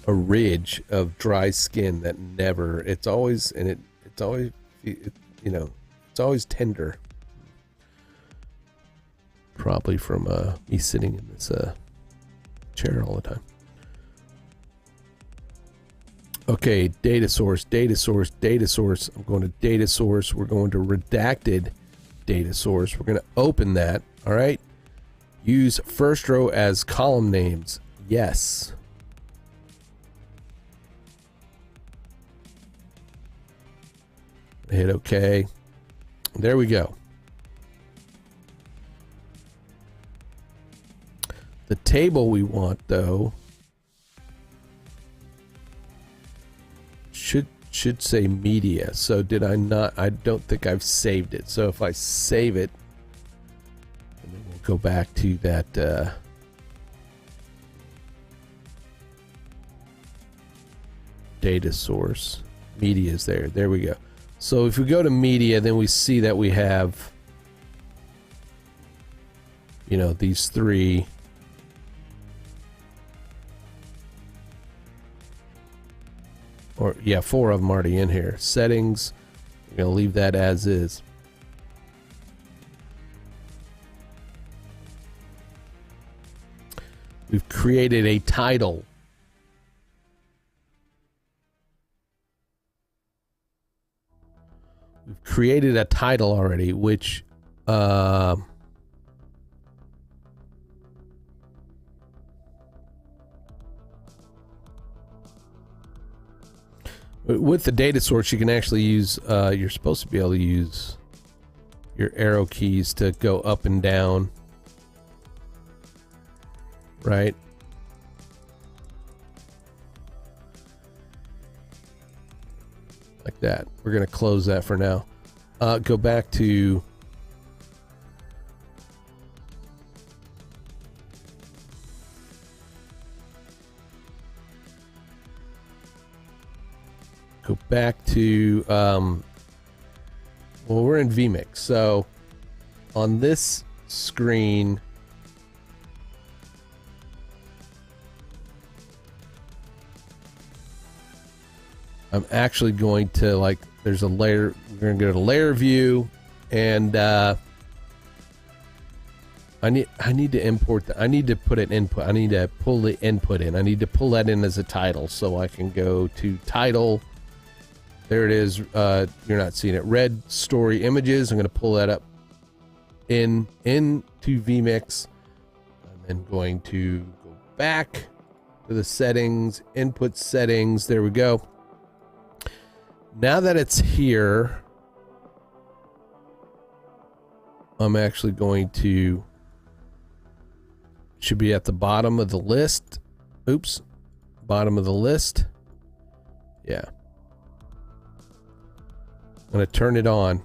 a ridge of dry skin that never, it's always tender. Probably from me sitting in this chair all the time. Okay, data source. I'm going to data source. We're going to redacted data source. We're going to open that. All right. Use first row as column names. Yes. Hit OK. There we go. The table we want, though, should say media. So did I not? I don't think I've saved it. So if I save it, and then we'll go back to that data source. Media is there. There we go. So if we go to media, then we see that we have, these three. Or, yeah, 4 of them already in here. Settings, we're going to leave that as is. We've created a title. We've created a title already, which with the data source, you can actually use, you're supposed to be able to use your arrow keys to go up and down, right? Like that. We're going to close that for now. Go back to well, we're in vMix. So on this screen, I'm actually going to, there's a layer, we're going to go to layer view, and I need to import I need to put an input. I need to pull the input in. I need to pull that in as a title, so I can go to title. There it is. You're not seeing it. Red story images. I'm going to pull that up into vMix. I'm then going to go back to the settings, input settings. There we go. Now that it's here, I'm actually going to, should be at the bottom of the list. Oops. Bottom of the list. Yeah. I'm going to turn it on.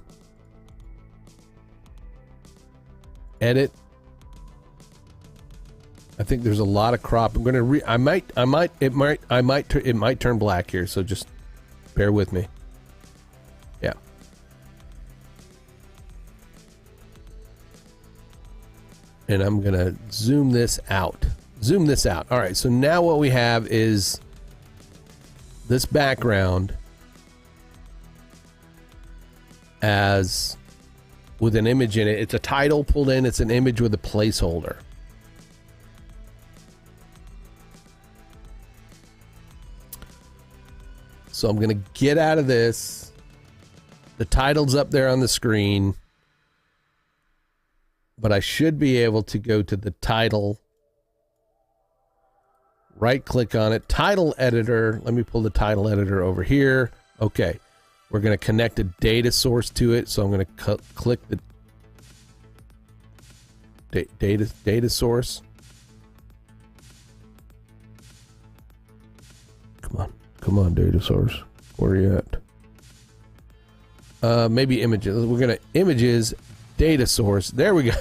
Edit. I think there's a lot of crop. I'm going to it might turn black here, so just bear with me. Yeah. And I'm going to zoom this out. All right, so now what we have is this background as with an image in it. It's a title pulled in. It's an image with a placeholder. So I'm going to get out of this. The title's up there on the screen. But I should be able to go to the title. Right click on it. Title editor. Let me pull the title editor over here. Okay. We're going to connect a data source to it. So I'm going to click the data source. Come on, data source. Where are you at? Maybe images. We're going to images, data source. There we go.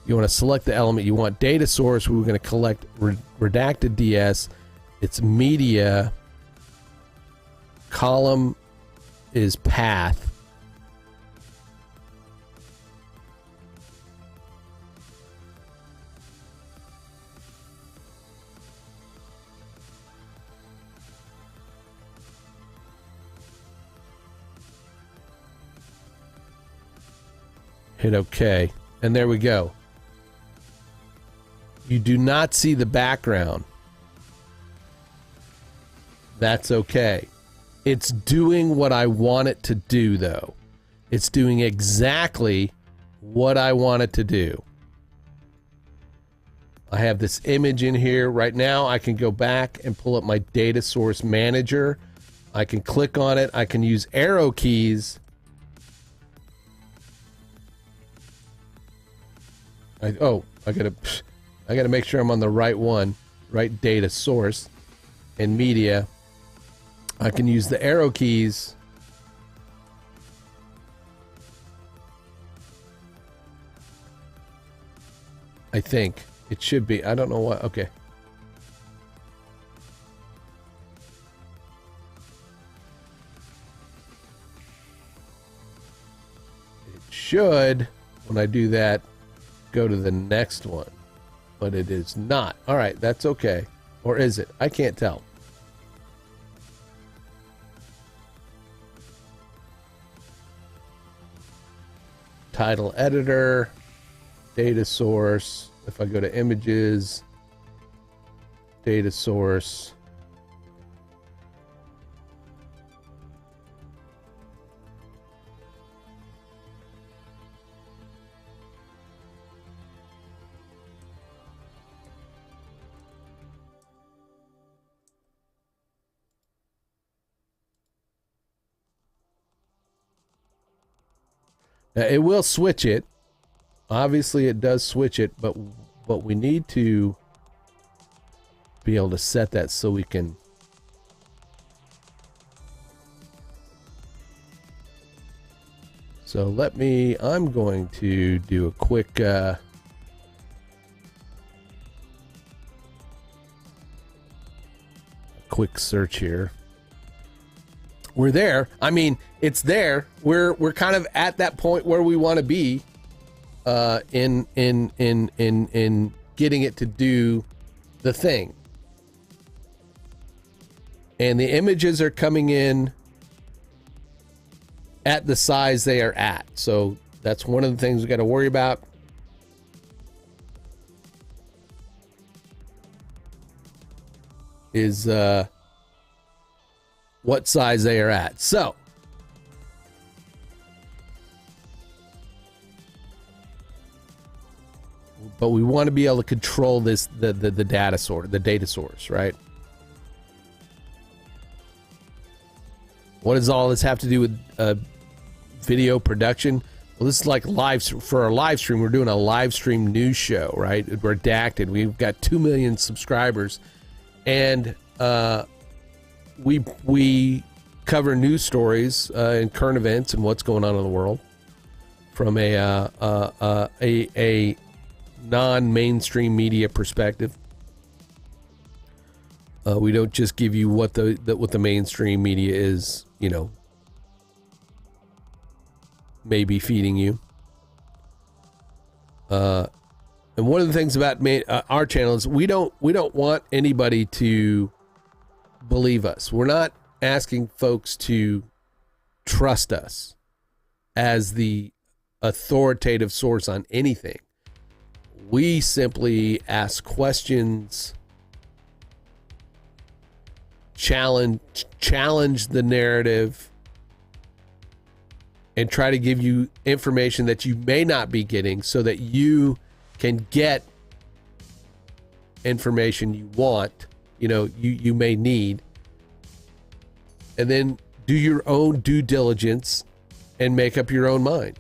You want to select the element. You want data source. We're going to collect redacted DS. It's media. Column is path. Hit OK. And there we go. You do not see the background. That's okay. It's doing what I want it to do, though. It's doing exactly what I want it to do. I have this image in here. Right now, I can go back and pull up my data source manager. I can click on it. I can use arrow keys. I gotta make sure I'm on the right one, right data source and media. I can use the arrow keys. I think it should be. I don't know what. Okay. It should, when I do that, go to the next one, but it is not. All right, that's okay. Or is it? I can't tell. Title editor, data source. If I go to images, data source. Now, it will switch it. Obviously, it does switch it, but we need to be able to set that so we can. So I'm going to do a quick search here. We're there. I mean, it's there. We're kind of at that point where we want to be in getting it to do the thing. And the images are coming in at the size they are at. So that's one of the things we got to worry about. Is what size they are at. So but we want to be able to control this the data source, right? What does all this have to do with video production? Well, this is like for our live stream. We're doing a live stream news show, right? Redacted. We've got 2 million subscribers, and we cover news stories and current events and what's going on in the world from a non-mainstream media perspective. We don't just give you what the mainstream media is, maybe feeding you. And one of the things about our channel is we don't want anybody to believe us. We're not asking folks to trust us. as the authoritative source on anything. We simply ask questions, challenge the narrative, and try to give you information that you may not be getting so that you can get information you want, you may need, and then do your own due diligence and make up your own mind.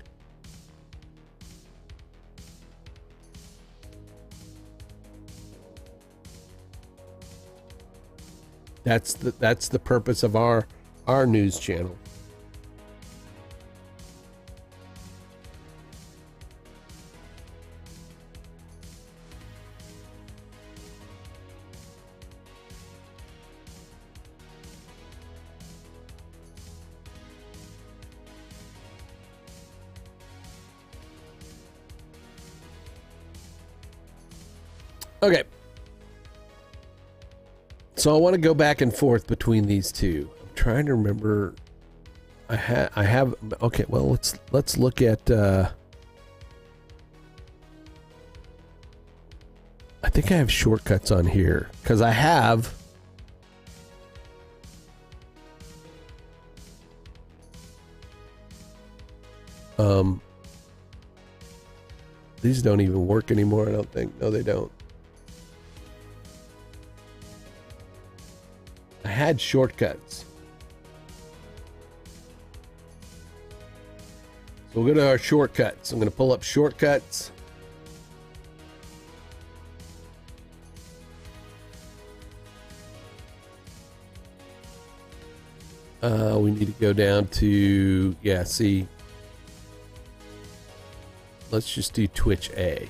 That's the purpose of our news channel. Okay. So I want to go back and forth between these two. I'm trying to remember. I have. Okay. Well, let's look at. I think I have shortcuts on here because I have. These don't even work anymore. I don't think. No, they don't. I had shortcuts. So we'll go to our shortcuts. I'm going to pull up shortcuts. We need to go down to, see. Let's just do Twitch A.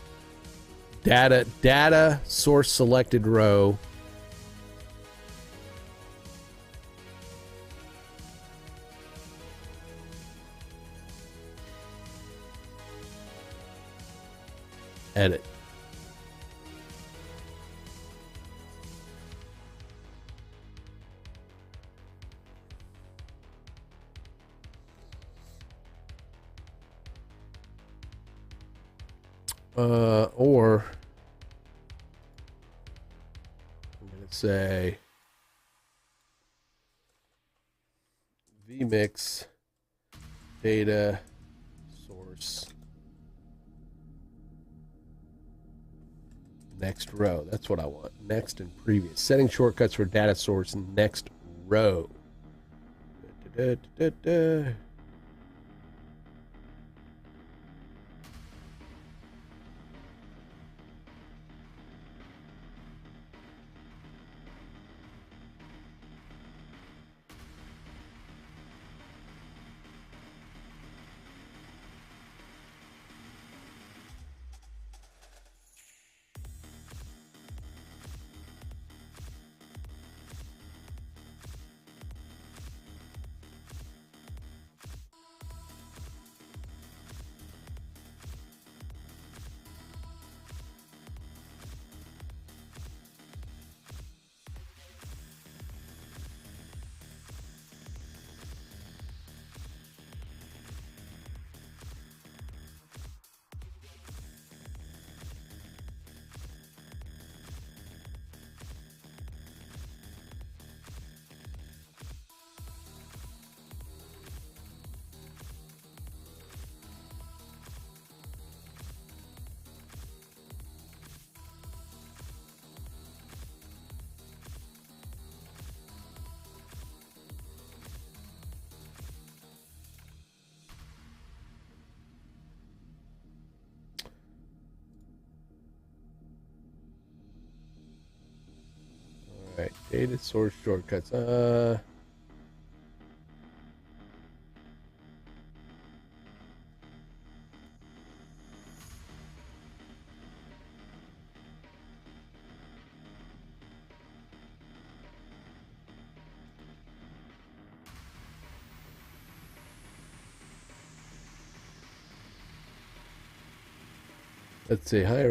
Data, source selected row. Edit. Or I'm going to say vMix data source next row. That's what I want. Next and previous. Setting shortcuts for data source next row. All right, data source shortcuts. Let's see. Hi.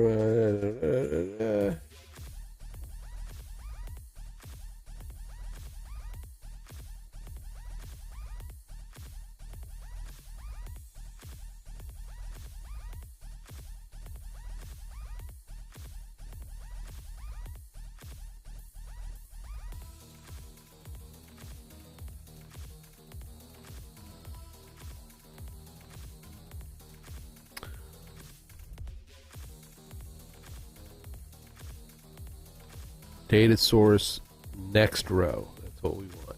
Data source next row. That's what we want.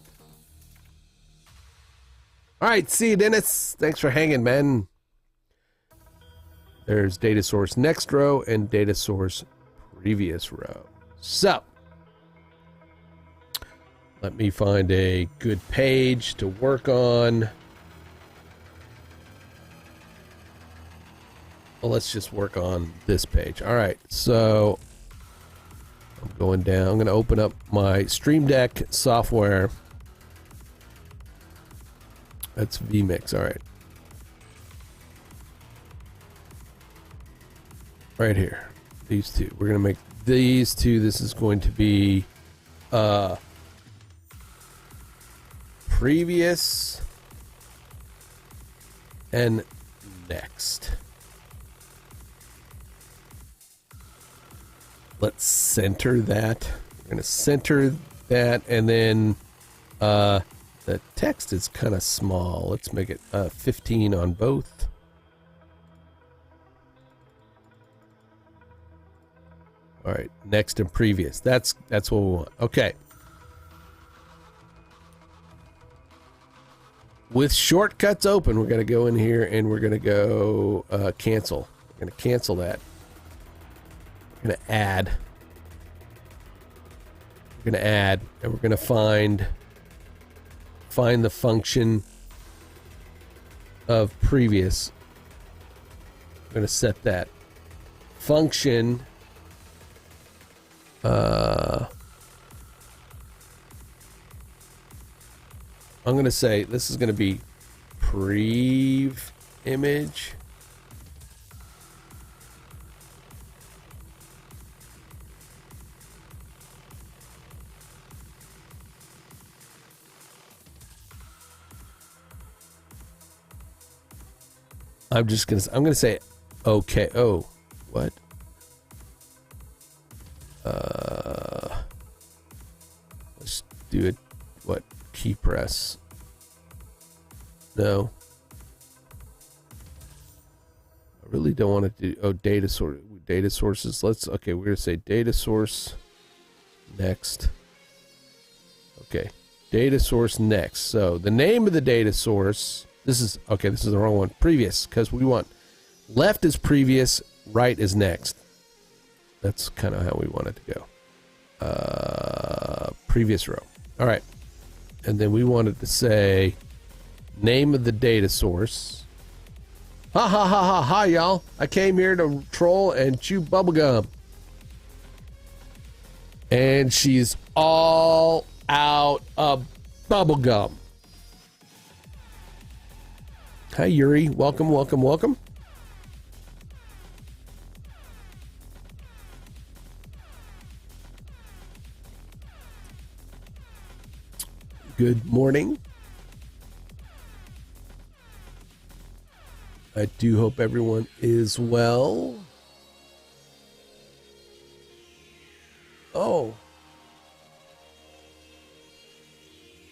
All right, see you, Dennis. Thanks for hanging, man. There's data source next row and data source previous row. So, let me find a good page to work on. Well, let's just work on this page. All right, so I'm going down. I'm going to open up my Stream Deck software. That's vMix. All right. Right here. These two. We're going to make these two. This is going to be previous and next. Let's center that. We're going to center that, and then the text is kind of small. Let's make it 15 on both. All right, next and previous. That's what we want. Okay. With shortcuts open, we're going to go in here and we're going to go cancel. We're going to cancel that. We're going to add. We're going to add, and we're going to find the function of previous. We're going to set that function. I'm going to say this is going to be prev image. I'm going to say okay. Oh, what? Let's do it. What? Key press. No. I really don't want to do, data sources. Okay, we're going to say data source next. Okay. Data source next. So the name of the data source, this is the wrong one. Previous, because we want left is previous, right is next. That's kind of how we want it to go. Previous row. All right. And then we wanted to say name of the data source. Ha ha ha ha ha, y'all. I came here to troll and chew bubblegum. And she's all out of bubblegum. Hi, Yuri. Welcome, welcome, welcome. Good morning. I do hope everyone is well. Oh.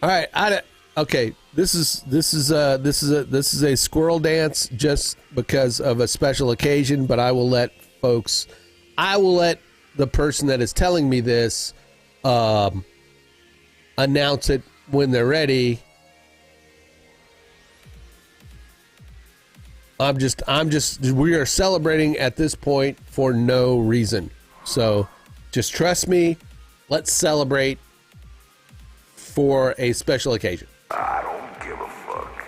All right. Okay. This is a squirrel dance just because of a special occasion, but I will let the person that is telling me this announce it when they're ready. We are celebrating at this point for no reason. So just trust me. Let's celebrate for a special occasion. I don't give a fuck.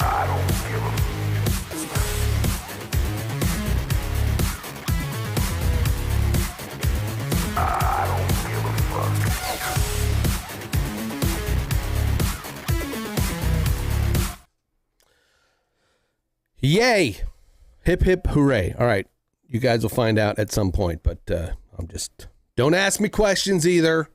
I don't give a I don't give a fuck. Yay! Hip hip hooray. All right. You guys will find out at some point, but don't ask me questions either.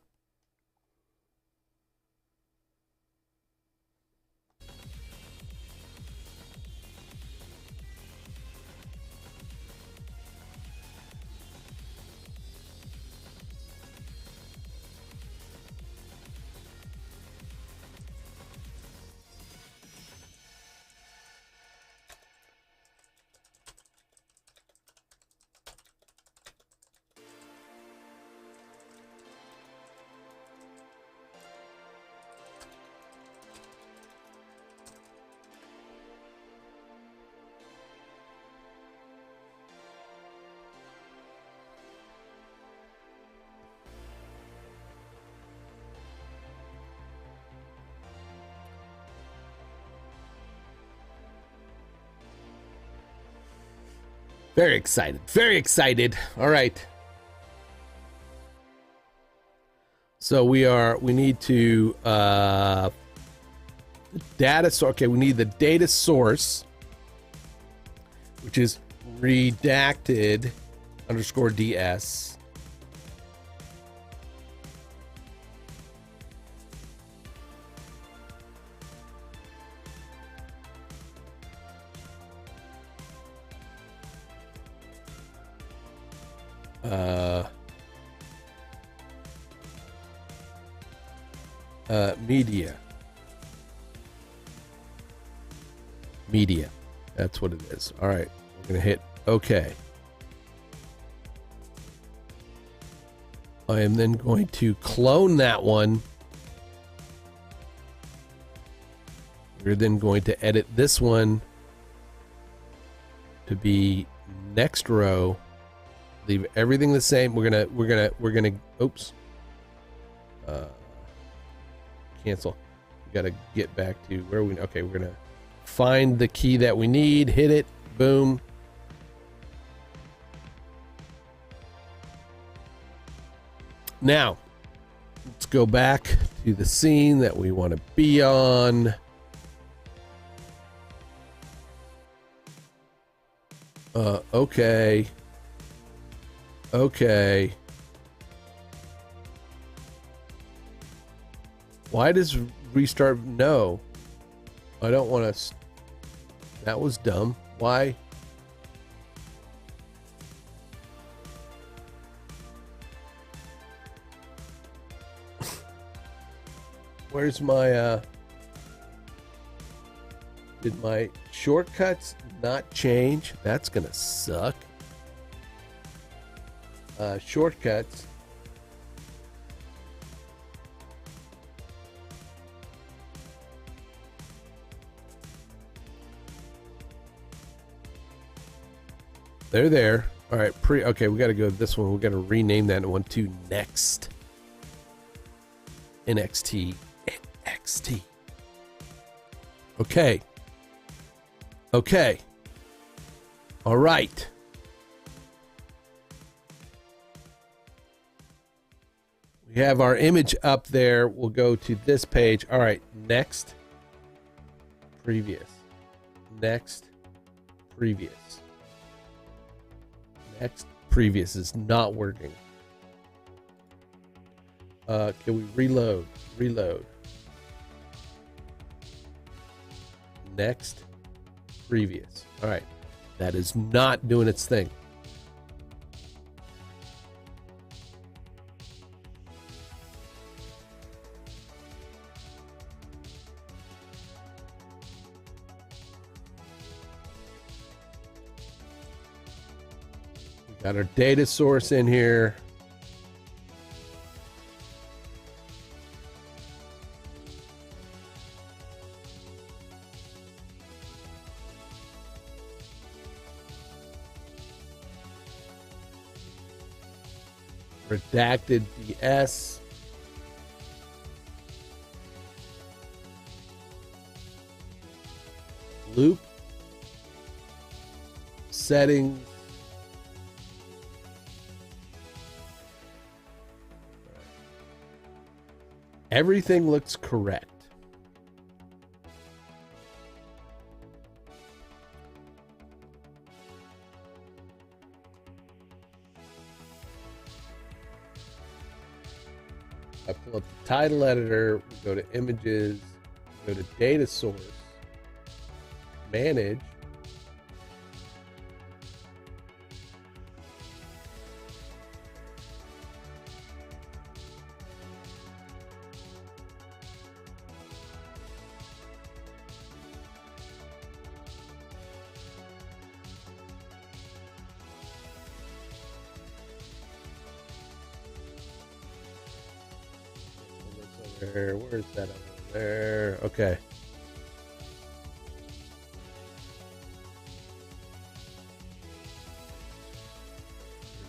Very excited. Very excited. All right. So we need to data source. Okay, we need the data source, which is redacted _ds. Media. That's what it is. All right. We're going to hit OK. I am then going to clone that one. We're then going to edit this one to be next row. Leave everything the same. We're gonna oops. Cancel. We gotta get back to where we okay, we're gonna find the key that we need, hit it, boom. Now, let's go back to the scene that we want to be on. Okay. Okay. Why does restart? No. I don't want to. That was dumb. Why? Where's my, did my shortcuts not change? That's gonna suck. Shortcuts. They're there. All right, okay, we got to go to this one. We got to rename that one to Next. NXT. NXT. Okay. Okay. All right. We have our image up there. We'll go to this page. All right, next. Previous. Next. Previous. Next. Previous is not working. Can we reload? Reload. Next. Previous. All right. That is not doing its thing. We got our data source in here. Redacted DS. Loop. Settings. Everything looks correct. I pull up the title editor, we go to images, go to data source, manage. Where's that over there? Okay.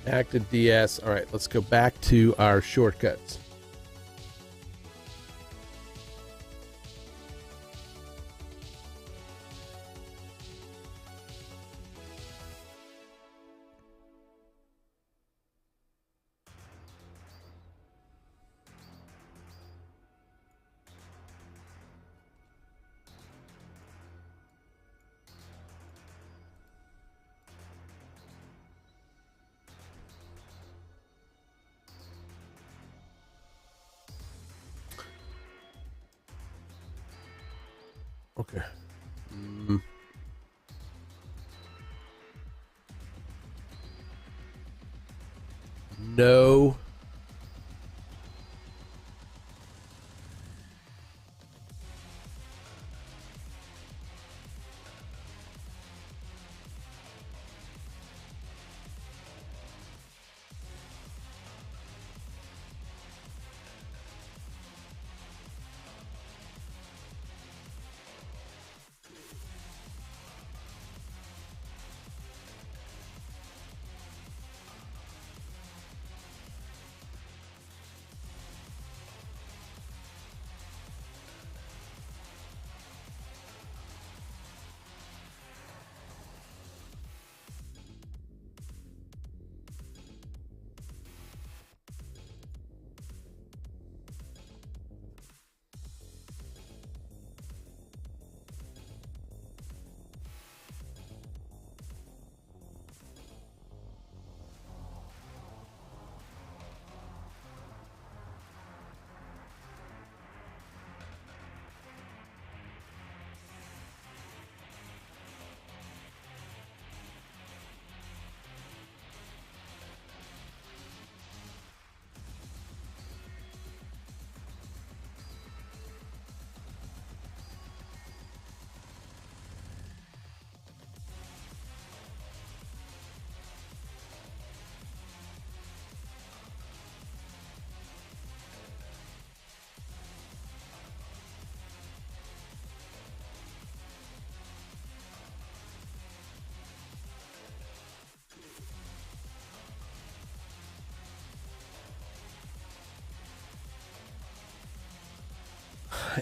Active DS. All right, let's go back to our shortcuts. Okay. No.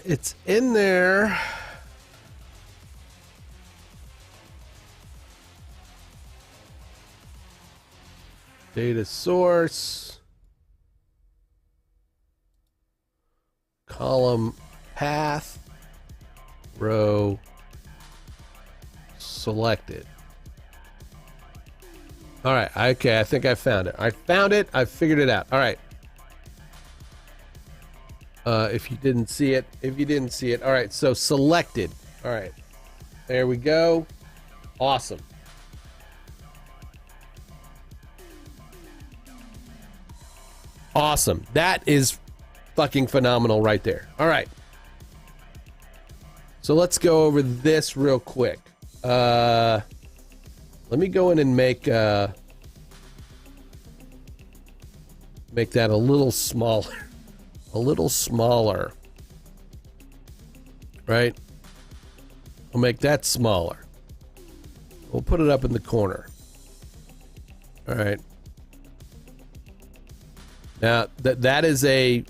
It's in there. Data source. Column path. Row selected. All right. Okay. I think I found it. I found it. I figured it out. All right. If you didn't see it. All right. So selected. All right. There we go. Awesome. Awesome. That is fucking phenomenal right there. All right. So let's go over this real quick. Let me go in and make that a little smaller. A little smaller. Right? We'll make that smaller. We'll put it up in the corner. All right. Now, that is a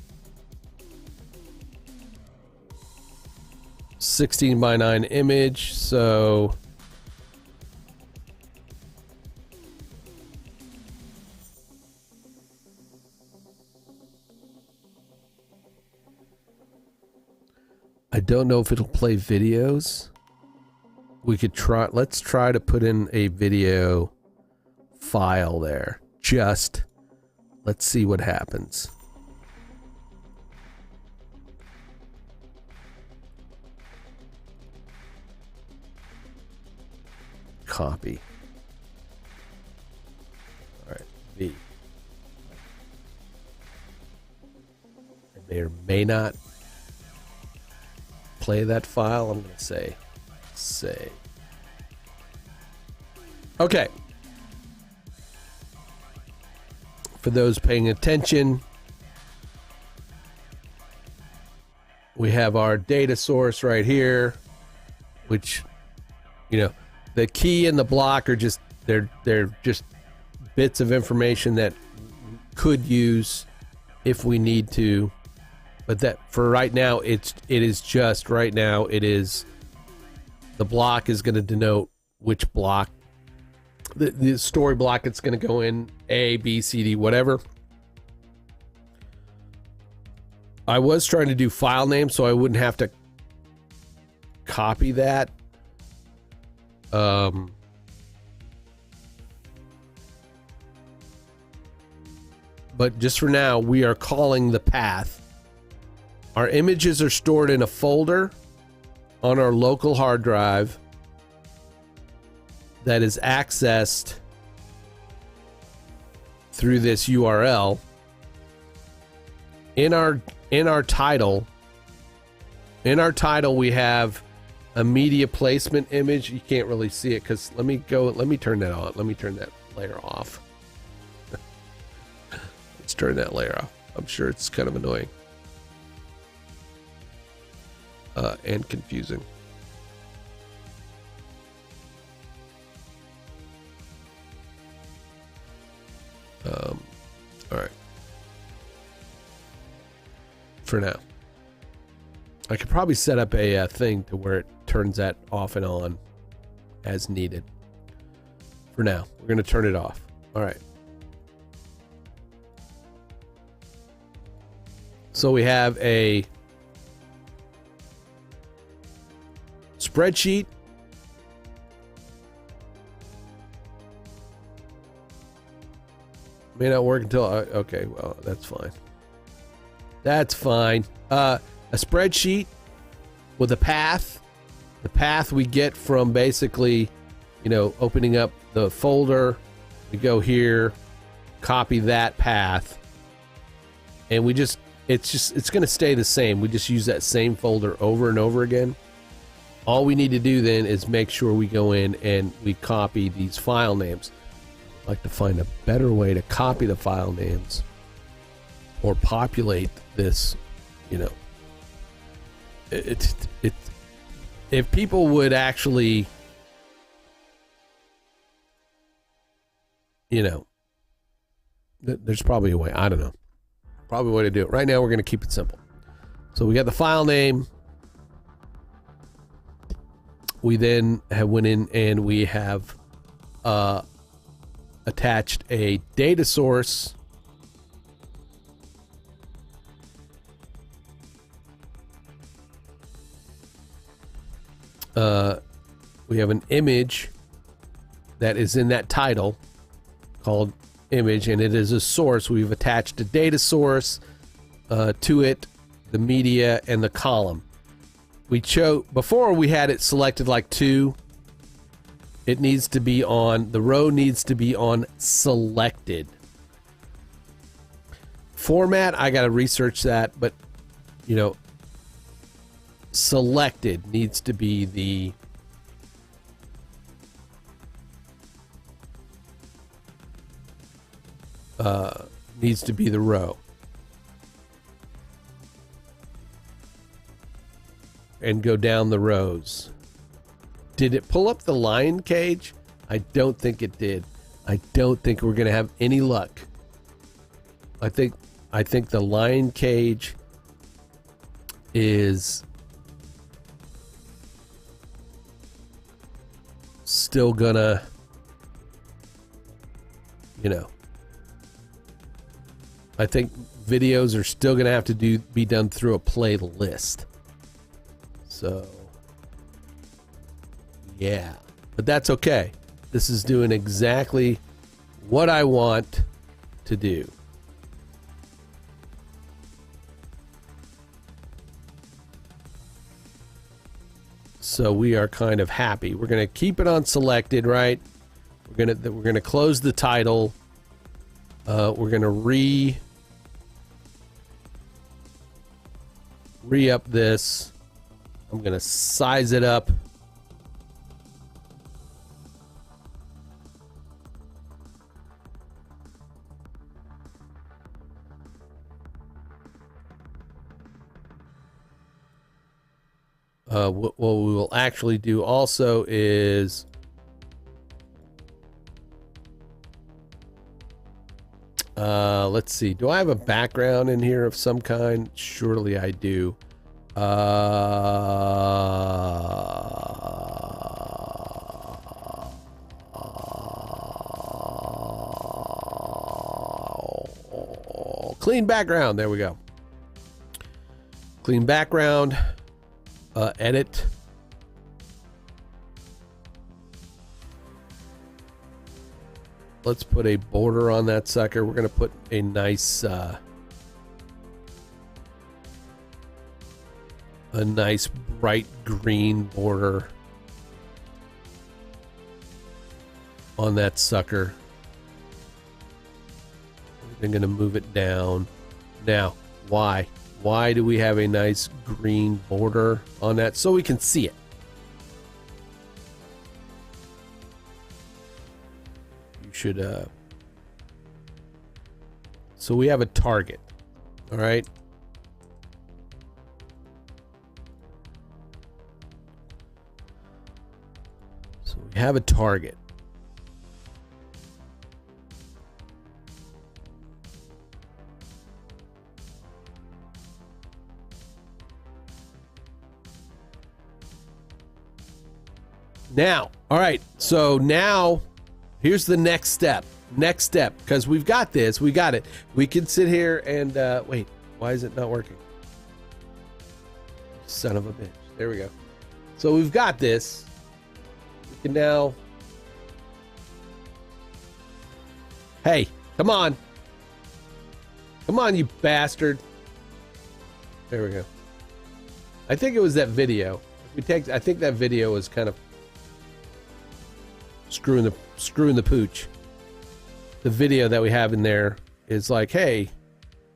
16:9 image, so I don't know if it'll play videos. We could try, let's try to put in a video file there. Just let's see what happens. Copy. All right, V. I may or may not play that file. I'm going to say save. Okay. For those paying attention, we have our data source right here, which, you know, the key and the block are just they're just bits of information that could use if we need to, but that for right now it is just right now it is the block is going to denote which block the story block it's going to go in, A, B, C, D, whatever. I was trying to do file name so I wouldn't have to copy that. But just for now, we are calling the path. Our images are stored in a folder on our local hard drive that is accessed through this URL. In our title, we have a media placement image. You can't really see it because let me turn that on. Let me turn that layer off. Let's turn that layer off. I'm sure it's kind of annoying and confusing. All right. For now, I could probably set up a thing to where it turns that off and on as needed. For now, we're going to turn it off. All right. So we have a spreadsheet. May not work until... okay, well, that's fine. That's fine. A spreadsheet with a path. The path we get from basically, opening up the folder. We go here, copy that path, and it's going to stay the same. We just use that same folder over and over again. All we need to do then is make sure we go in and we copy these file names. I'd like to find a better way to copy the file names or populate this, if people would actually, there's probably a way. I don't know. Probably a way to do it. Right now, we're going to keep it simple. So we got the file name. We then went in and we have attached a data source. We have an image that is in that title called image, and it is a source. We've attached a data source to it, the media, and the column. We chose, before we had it selected like 2. It needs to be on, the row needs to be on selected. Format, I got to research that, but, selected needs to be the row. And go down the rows. Did it pull up the lion cage? I don't think it did. I don't think we're going to have any luck. I think the lion cage is still gonna, I think videos are still gonna have to be done through a playlist. So, yeah, but that's okay. This is doing exactly what I want to do. So we are kind of happy. We're going to keep it on selected, right? We're going to close the title. We're going to re-up this. I'm going to size it up. What we will actually do also is let's see. Do I have a background in here of some kind? Surely I do. Clean background. There we go. Clean background. Edit. Let's put a border on that sucker. We're going to put a nice a nice bright green border on that sucker. We're going to move it down. Now, why? Why do we have a nice green border on that? So we can see it. You should, so we have a target. All right. So we have a target. Now, all right, so now here's the next step. Next step, because we've got this, we got it. We can sit here and, wait, why is it not working? Son of a bitch. There we go. So we've got this. We can now, hey, come on. Come on, you bastard. There we go. I think it was that video. I think that video was kind of screwing the pooch. The video that we have in there is like, hey,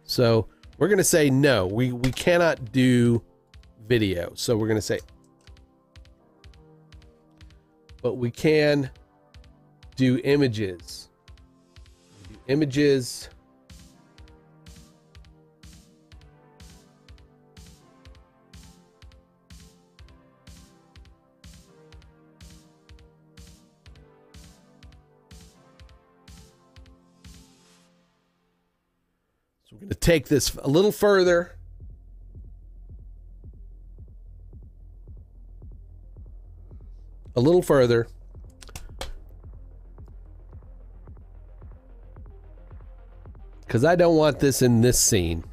so we're gonna say no, we cannot do video. So we're gonna say, but we can do images. Images. So we're going to take this a little further. A little further. Because I don't want this in this scene.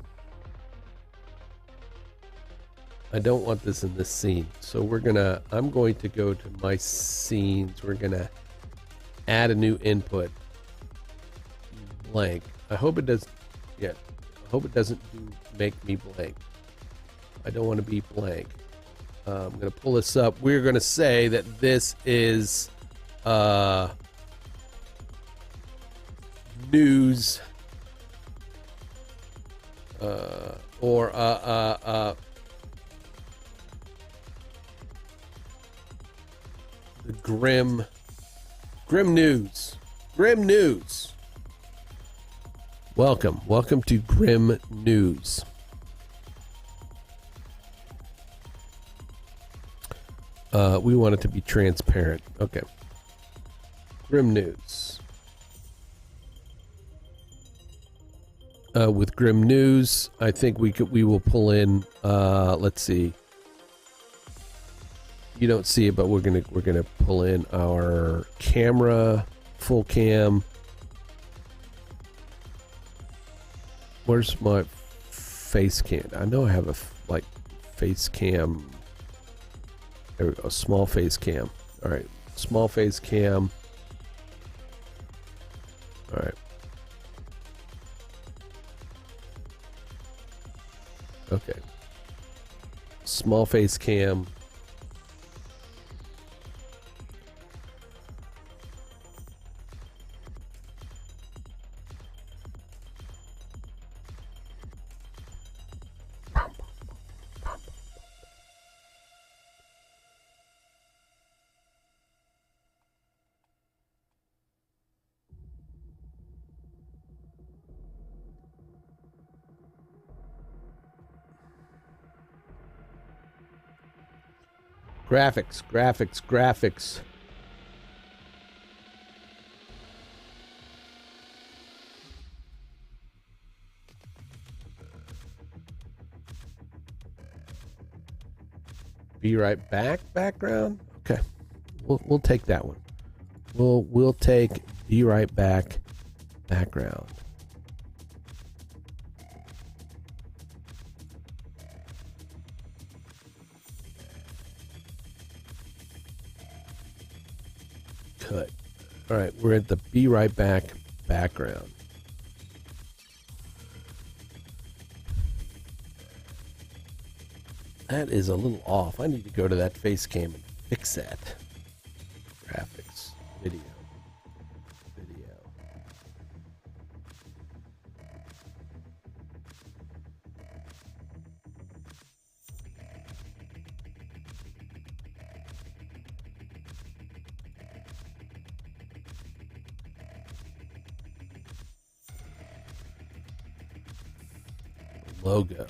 I don't want this in this scene. So I'm going to go to my scenes. We're going to add a new input. Blank. I hope it does. Yeah, I hope it doesn't make me blank. I don't want to be blank. I'm going to pull this up. We're going to say that this is news or the grim news. Grim news. Welcome to Grim News. We want it to be transparent. Okay. Grim News. With Grim News, I think we will pull in. Let's see. You don't see it, but we're gonna pull in our camera, full cam. Where's my face cam? I know I have a face cam. There we go. Small face cam. All right. Small face cam. All right. Okay. Small face cam. Graphics. Be right back. Background. Okay, we'll take that one. We'll take be right back. Background. Cut. All right, we're at the be right back background. That is a little off. I need to go to that face cam and fix that. Graphics, video. Logo.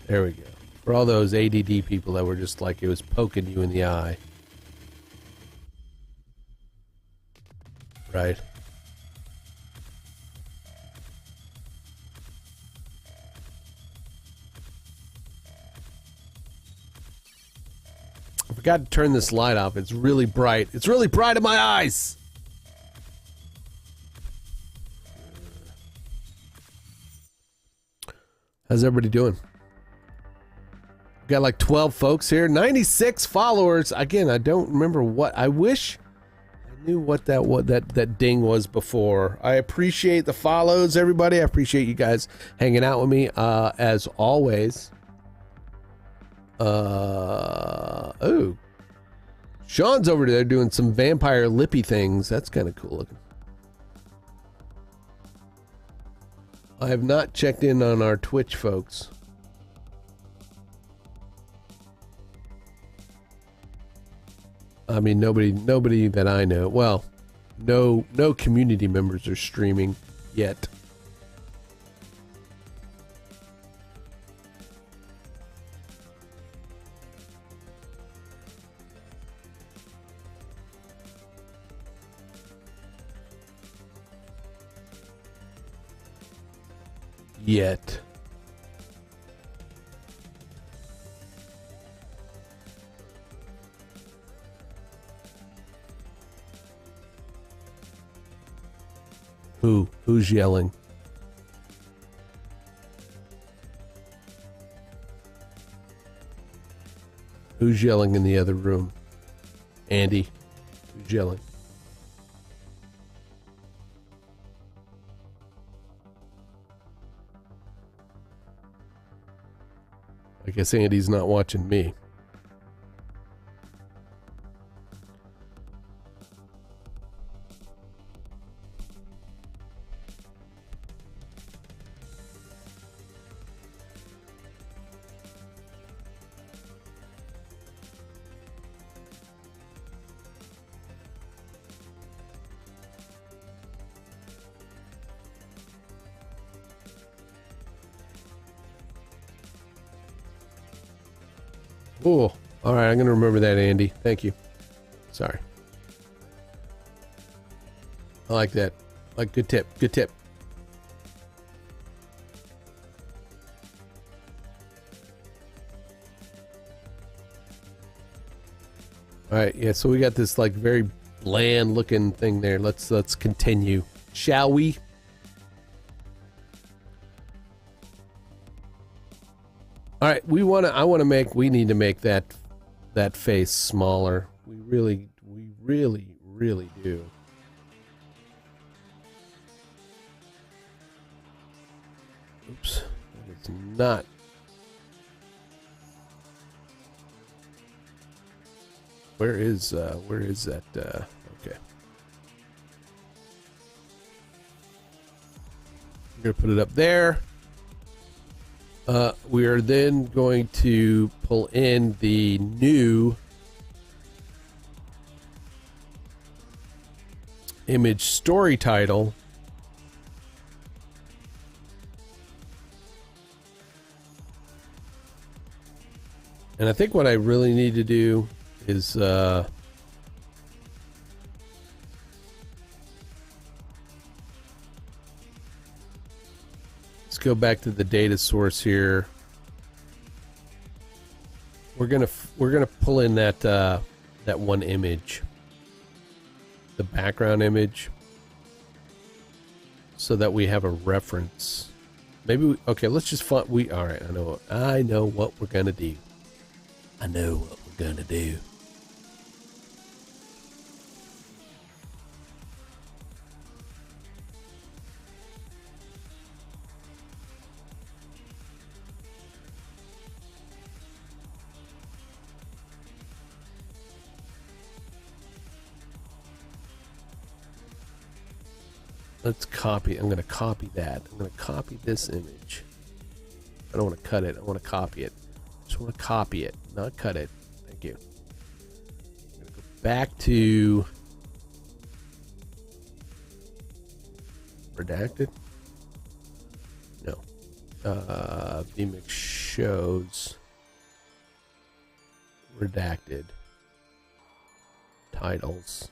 There we go. For all those ADD people that were just like it was poking you in the eye. Right. I forgot to turn this light off. It's really bright. It's really bright in my eyes. How's everybody doing? Got like 12 folks here, 96 followers. Again, I don't remember what. I wish I knew what that ding was before. I appreciate the follows, everybody. I appreciate you guys hanging out with me as always. Oh, Sean's over there doing some vampire lippy things. That's kind of cool looking. I have not checked in on our Twitch folks. I mean, nobody that I know. Well, no community members are streaming yet. Yet. Who's yelling? Who's yelling in the other room? Andy, who's yelling? I guess Andy's not watching me. Oh, all right. I'm going to remember that, Andy. Thank you. Sorry. I like that. Like, good tip. Good tip. All right. Yeah. So we got this like very bland looking thing there. Let's continue. Shall we? All right, we need to make that face smaller. We really do. Oops, it's not. Where is that? Okay. I'm gonna put it up there. We are then going to pull in the new image story title. And I think what I really need to do is go back to the data source here. We're gonna pull in that one image, the background image, so that we have a reference. Maybe okay. Let's just find. All right. I know what we're gonna do. I know what we're gonna do. let's copy. I'm going to copy that. I'm going to copy this image. I don't want to cut it. I want to copy it. Just want to copy it, not cut it. Thank you. I'm going to go back to redacted. No. vMix shows redacted titles.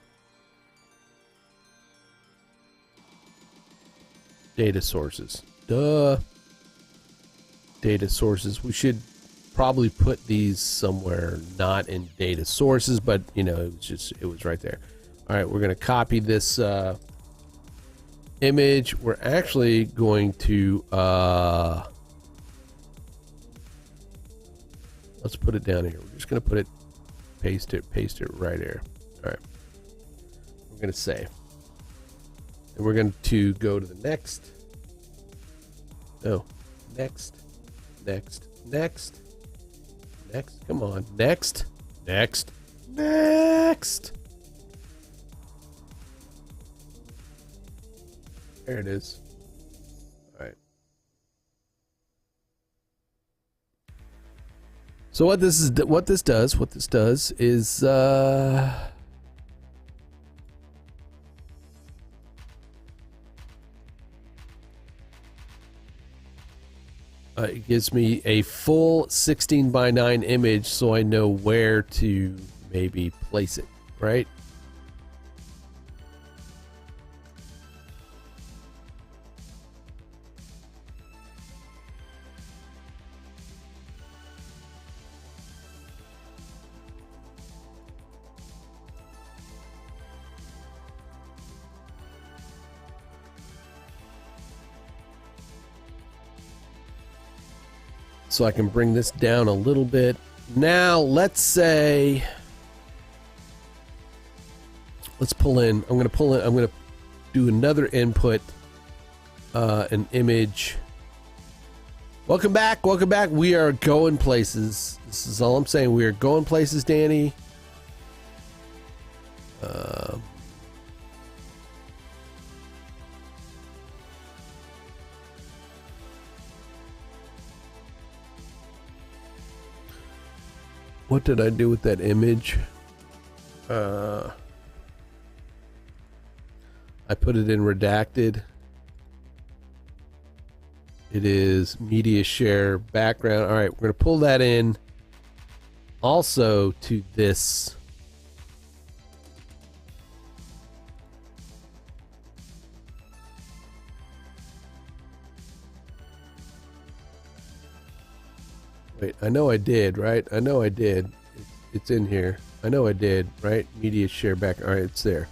Data sources. Duh. Data sources. We should probably put these somewhere not in data sources, but you know, it was right there. All right, we're going to copy this image. We're actually going to let's put it down here. We're just going to put it, paste it right here. All right. We're going to save. And we're going to go to the next. Oh, next. Come on. Next. There it is. All right. So what this does is it gives me a full 16 by 9 image, so I know where to maybe place it, right? So I can bring this down a little bit. Now, let's say, let's pull in. I'm going to do another input, an image. Welcome back. We are going places. This is all I'm saying. We are going places, Danny. What did I do with that image? I put it in redacted. It is media share background. All right, we're going to pull that in also to this. Wait, I know I did, right? I know I did. It's in here. I know I did, right? Media share back. All right, it's there.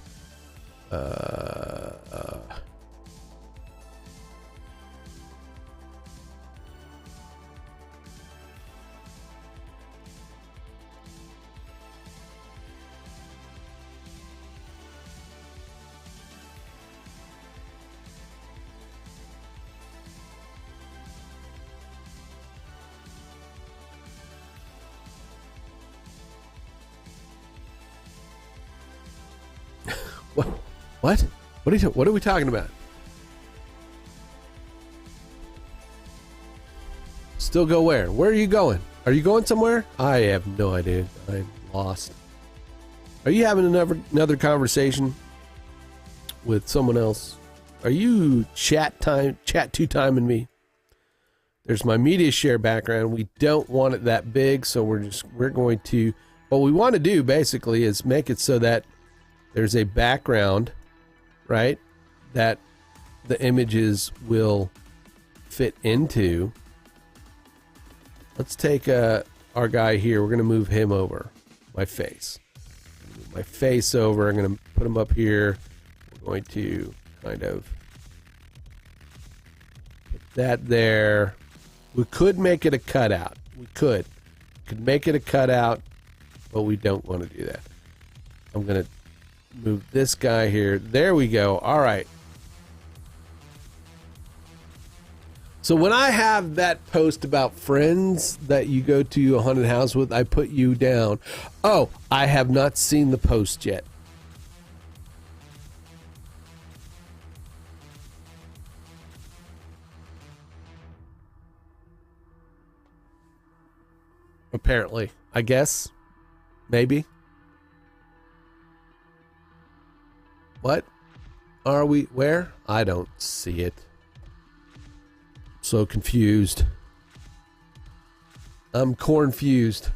What? What are we talking about? Still go where? Where are you going? Are you going somewhere? I have no idea. I'm lost. Are you having another conversation with someone else? Are you chat two timing me? There's my media share background. We don't want it that big, so we're going to, what we want to do basically is make it so that there's a background, right, that the images will fit into. Let's take our guy here. We're going to move him over. My face. Move my face over. I'm going to put him up here. We're going to kind of put that there. We could make it a cutout. We could make it a cutout, but we don't want to do that. I'm going to move this guy here. There we go. All right. So when I have that post about friends that you go to a haunted house with, I put you down. Oh, I have not seen the post yet. Apparently. I guess. Maybe. What? Are we? Where? I don't see it. So confused. I'm cornfused.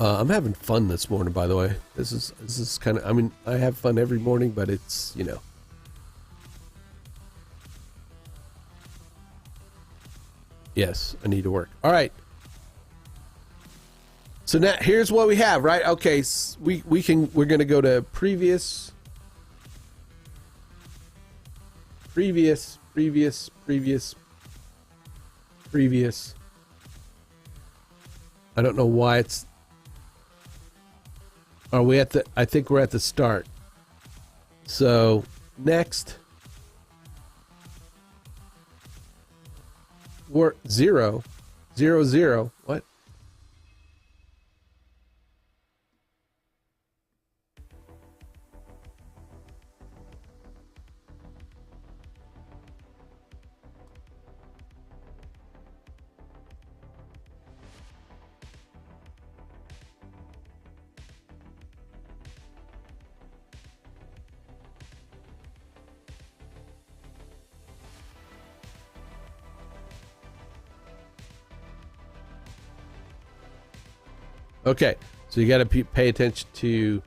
I'm having fun this morning, by the way. This is kind of, I mean, I have fun every morning, but it's, you know. Yes, I need to work. All right. So now here's what we have, right? Okay, so we're going to go to previous. I don't know why it's. Are we at the? I think we're at the start. So next, we're 0, 0, 0. What? Okay, so you got to pay attention to.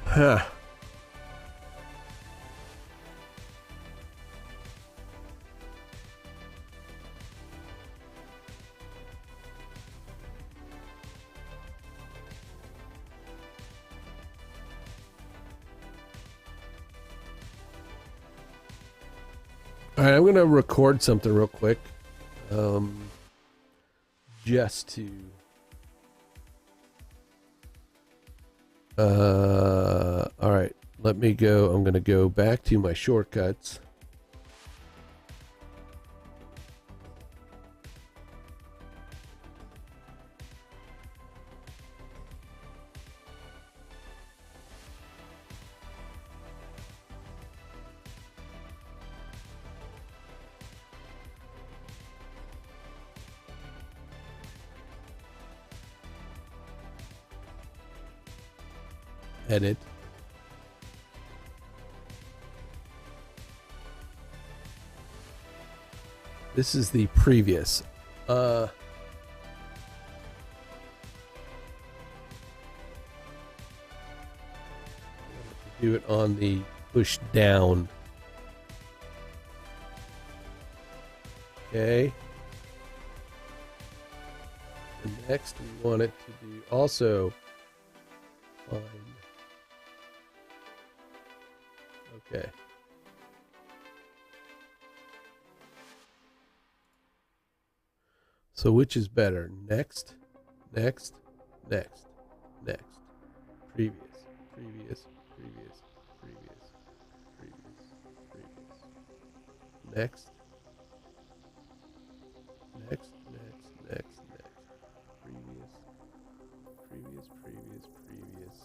Huh. All right, I'm going to record something real quick. Just to. All right, let me go. I'm going to go back to my shortcuts. Edit. This is the previous. Do it on the push down. Okay. And next we want it to do also find. Okay. So which is better? Next, next, next, next. Previous, previous, previous, previous, previous, previous. Next, next, next, next, next. Previous, previous, previous, previous,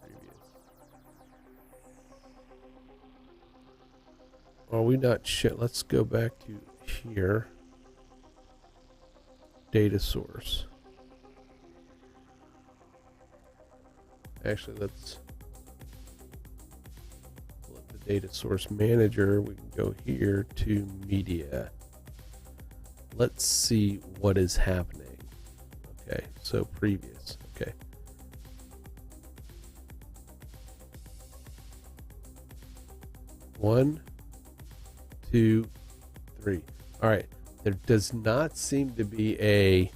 previous. Are we not shit? Let's go back to here. Data source. Actually, let's let the data source manager. We can go here to media. Let's see what is happening. Okay, so previous. Okay. One, 2, 3. All right. There does not seem to be a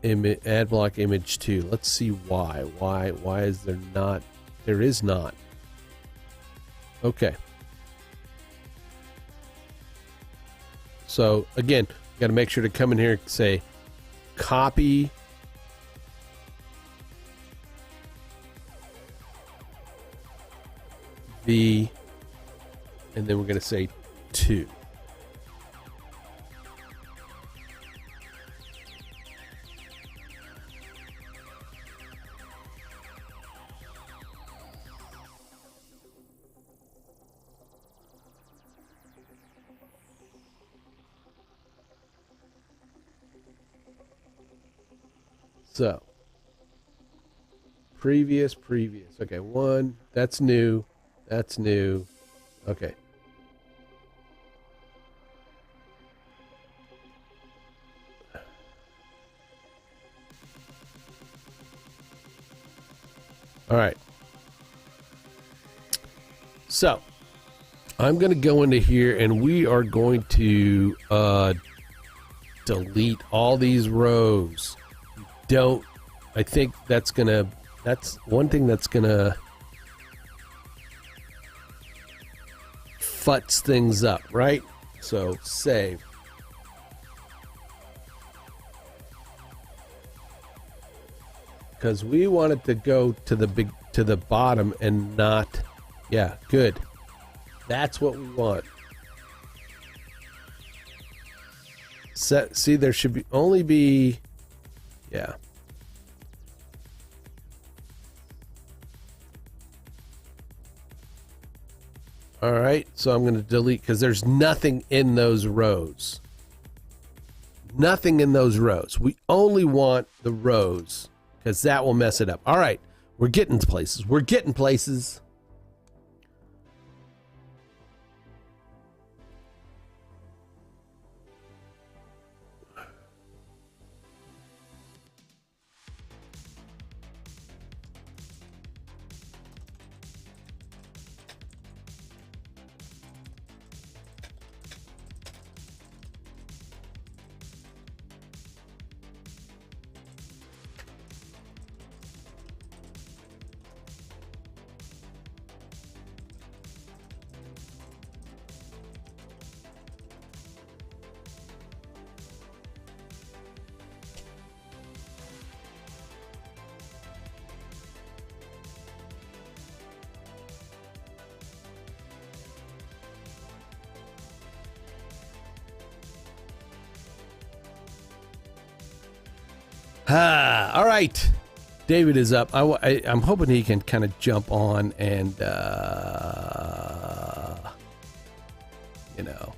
ad block image 2. Let's see why. Why is there not? There is not. Okay. So again, you got to make sure to come in here and say copy the, and then we're going to say 2. So, previous. Okay, 1. That's new. That's new. Okay. All right. So, I'm going to go into here and we are going to delete all these rows. I think that's one thing that's gonna futz things up, right? So save. Because we want it to go to the bottom and not, yeah, good. That's what we want. See, there should only be, yeah. All right, so I'm going to delete because there's nothing in those rows. Nothing in those rows. We only want the rows because that will mess it up. All right, we're getting places. We're getting places. All right. David is up. I'm hoping he can kind of jump on and, you know.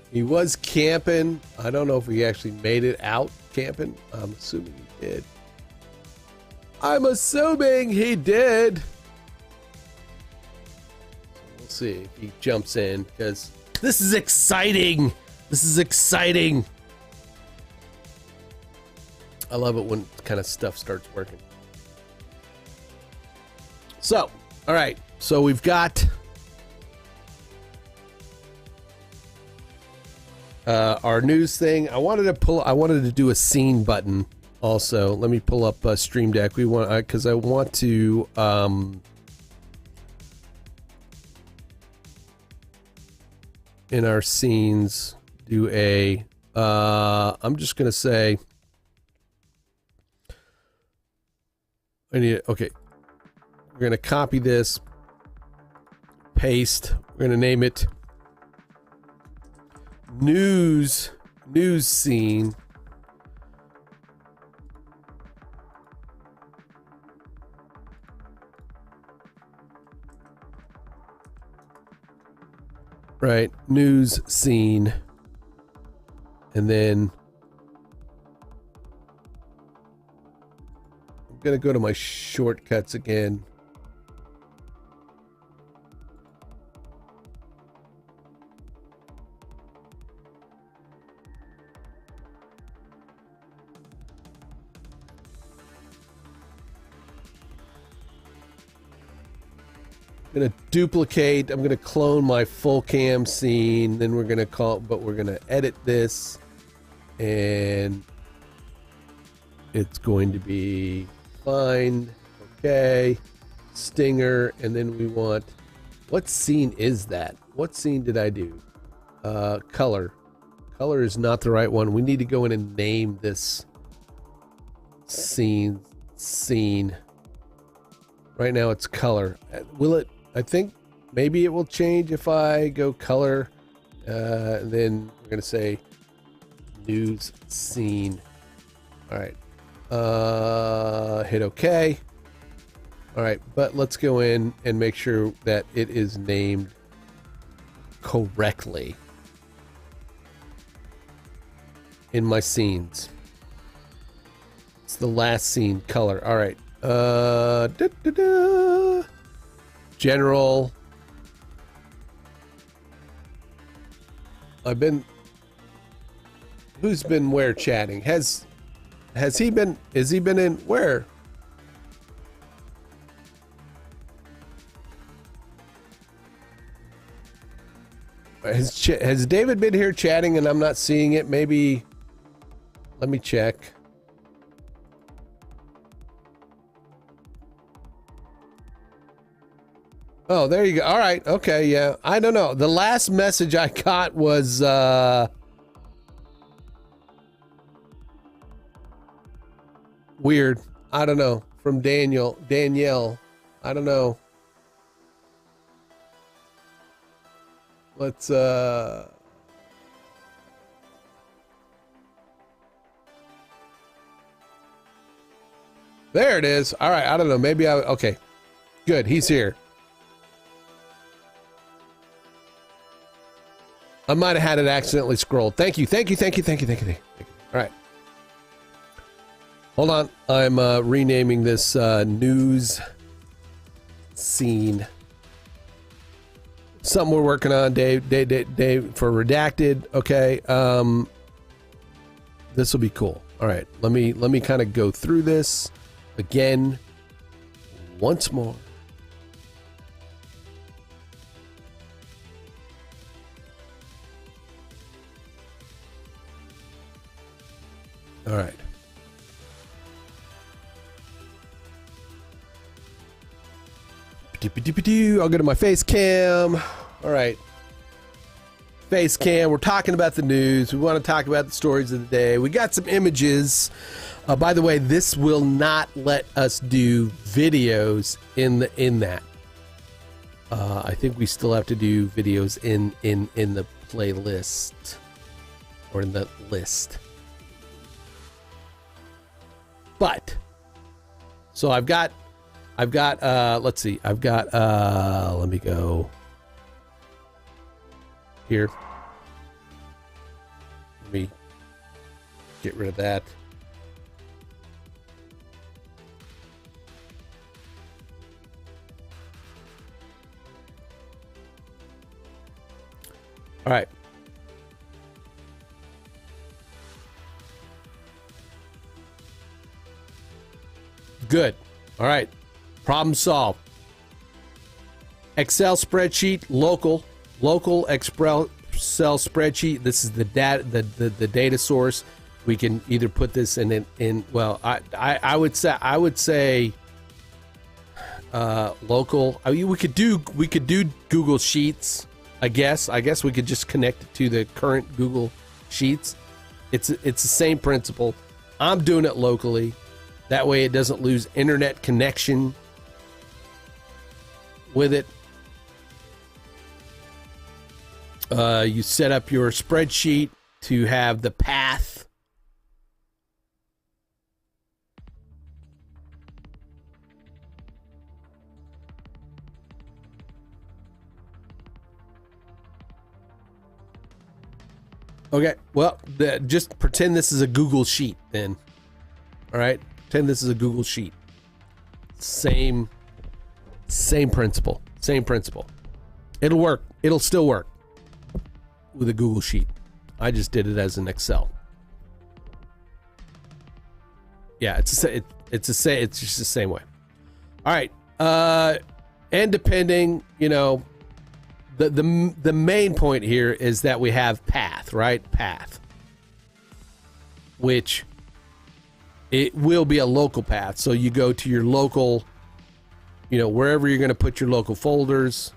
He was camping. I don't know if he actually made it out camping. I'm assuming he did. I'm assuming he did. We'll see if he jumps in because this is exciting. This is exciting. I love it when kind of stuff starts working. So, all right. So we've got our news thing. I wanted to do a scene button also. Let me pull up Stream Deck. We want because I want to in our scenes do a I'm just gonna say okay. We're gonna copy this, paste. We're gonna name it news scene. Right, news scene. And then I'm gonna go to my shortcuts again. duplicate. I'm going to clone my full cam scene. Then we're going to edit this. And it's going to be find. Okay. Stinger. And then we want, what scene is that? What scene did I do? Color. Color is not the right one. We need to go in and name this scene. Right now it's color. Will it? I think maybe it will change if I go color. And then we're gonna say news scene. All right. Hit OK. All right, but let's go in and make sure that it is named correctly in my scenes. It's the last scene, color. All right. General. Who's been where chatting? Is he been in where? Has David been here chatting and I'm not seeing it? Maybe, let me check. Oh, there you go. All right. Okay. Yeah. I don't know. The last message I got was, weird. I don't know. From Danielle. I don't know. Let's, there it is. All right. I don't know. Maybe okay. Good. He's here. I might have had it accidentally scrolled. Thank you. All right. Hold on. I'm renaming this news scene. Something we're working on, Dave, for redacted. Okay. This will be cool. All right. Let me kind of go through this again once more. All right. I'll go to my face cam. All right. Face cam. We're talking about the news. We want to talk about the stories of the day. We got some images. By the way, this will not let us do videos in that. I think we still have to do videos in the playlist or in the list. But so I've got let's see. I've got let me go here. Let me get rid of that. All right. Good. All right. Problem solved. Excel spreadsheet, local Excel spreadsheet. This is the data, the data source. We can either put this in. Well, I would say local. I mean, we could do Google Sheets. I guess we could just connect it to the current Google Sheets. It's the same principle. I'm doing it locally. That way it doesn't lose internet connection with it. You set up your spreadsheet to have the path. Okay, well, just pretend this is a Google Sheet then. All right? Pretend this is a Google Sheet. Same principle. Same principle. It'll work. It'll still work with a Google Sheet. I just did it as an Excel. Yeah, it's just the same way. All right. And depending, you know, the main point here is that we have path, right? Path, which it will be a local path. So you go to your local, you know, wherever you're going to put your local folders.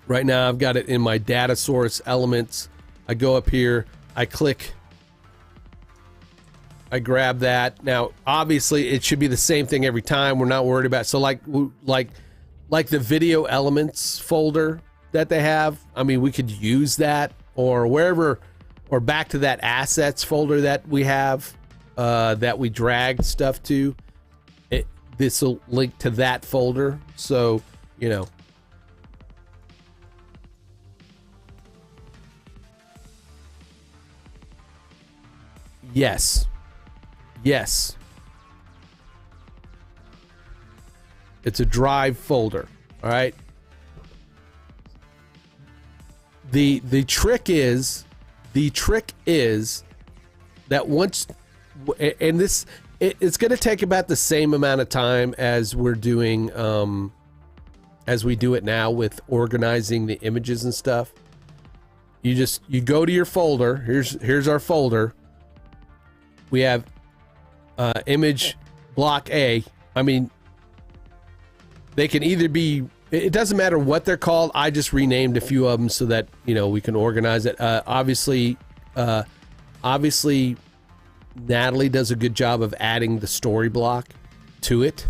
Right now I've got it in my data source elements. I go up here, I click, I grab that. Now, obviously it should be the same thing every time. We're not worried about it. So like the video elements folder that they have. I mean, we could use that or wherever, or back to that assets folder that we have, that we dragged stuff to. This will link to that folder. So, you know, yes. It's a drive folder. All right. The trick is that once, and this, it's going to take about the same amount of time as we're doing, as we do it now with organizing the images and stuff. You go to your folder. Here's our folder. We have image block A. I mean, they can either be, it doesn't matter what they're called. I just renamed a few of them so that, you know, we can organize it. Obviously, Natalie does a good job of adding the story block to it,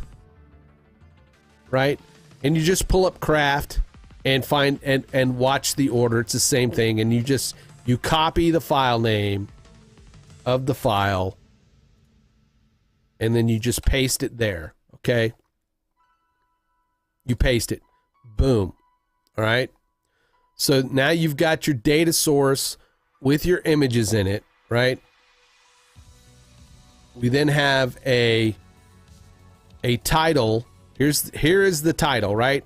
right? And you just pull up craft and find and watch the order. It's the same thing. And you copy the file name of the file and then you just paste it there. Okay. You paste it. Boom. All right. So now you've got your data source with your images in it, right? We then have a title. Here is the title, right?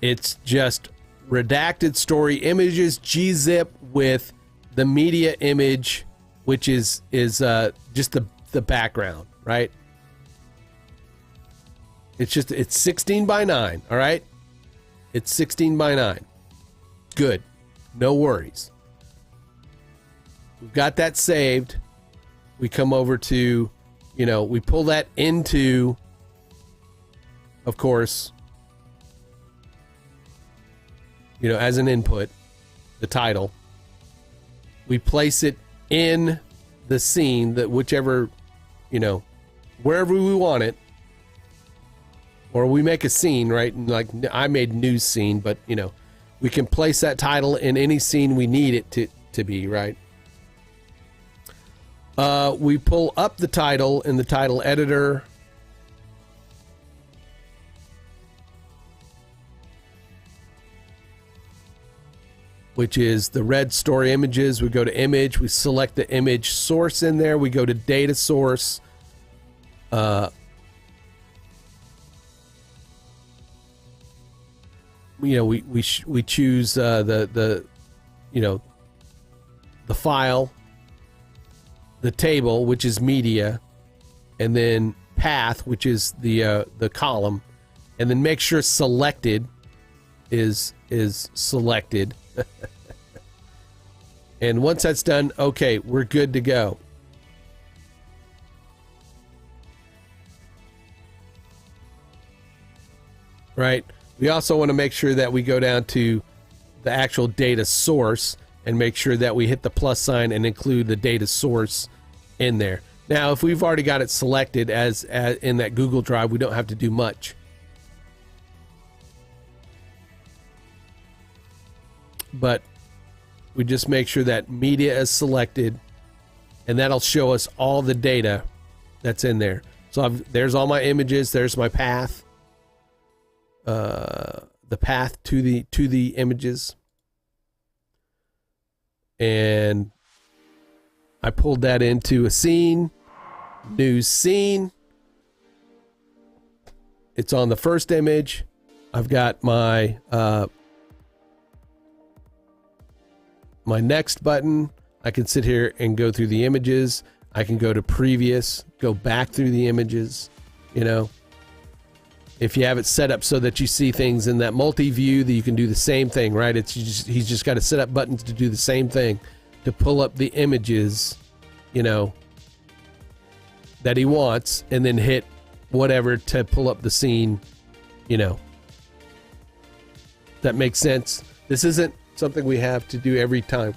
It's just redacted story images gzip with the media image, which is just the background, right? It's 16 by 9, all right? It's 16 by 9. Good. No worries. We've got that saved. We come over to, you know, we pull that into, of course, you know, as an input, the title. We place it in the scene, that whichever, you know, wherever we want it. Or we make a scene, right? And like I made news scene, but you know, we can place that title in any scene we need it to be, right? We pull up the title in the title editor. Which is the red story images. We go to image, we select the image source in there. We go to data source. You know, we choose the you know, the file, the table, which is media, and then path, which is the column, and then make sure selected is selected. And once that's done, okay, we're good to go. Right? We also want to make sure that we go down to the actual data source and make sure that we hit the plus sign and include the data source in there. Now, if we've already got it selected as in that Google Drive, we don't have to do much. But we just make sure that media is selected, and that'll show us all the data that's in there. So there's all my images. There's my path. The path to the images, and I pulled that into a scene, news scene. It's on the first image. I've got my my next button. I can sit here and go through the images. I can go to previous, go back through the images, you know. if you have it set up so that you see things in that multi-view, that you can do the same thing, right? He's just got to set up buttons to do the same thing, to pull up the images, that he wants, and then hit whatever to pull up the scene, That makes sense. This isn't something we have to do every time.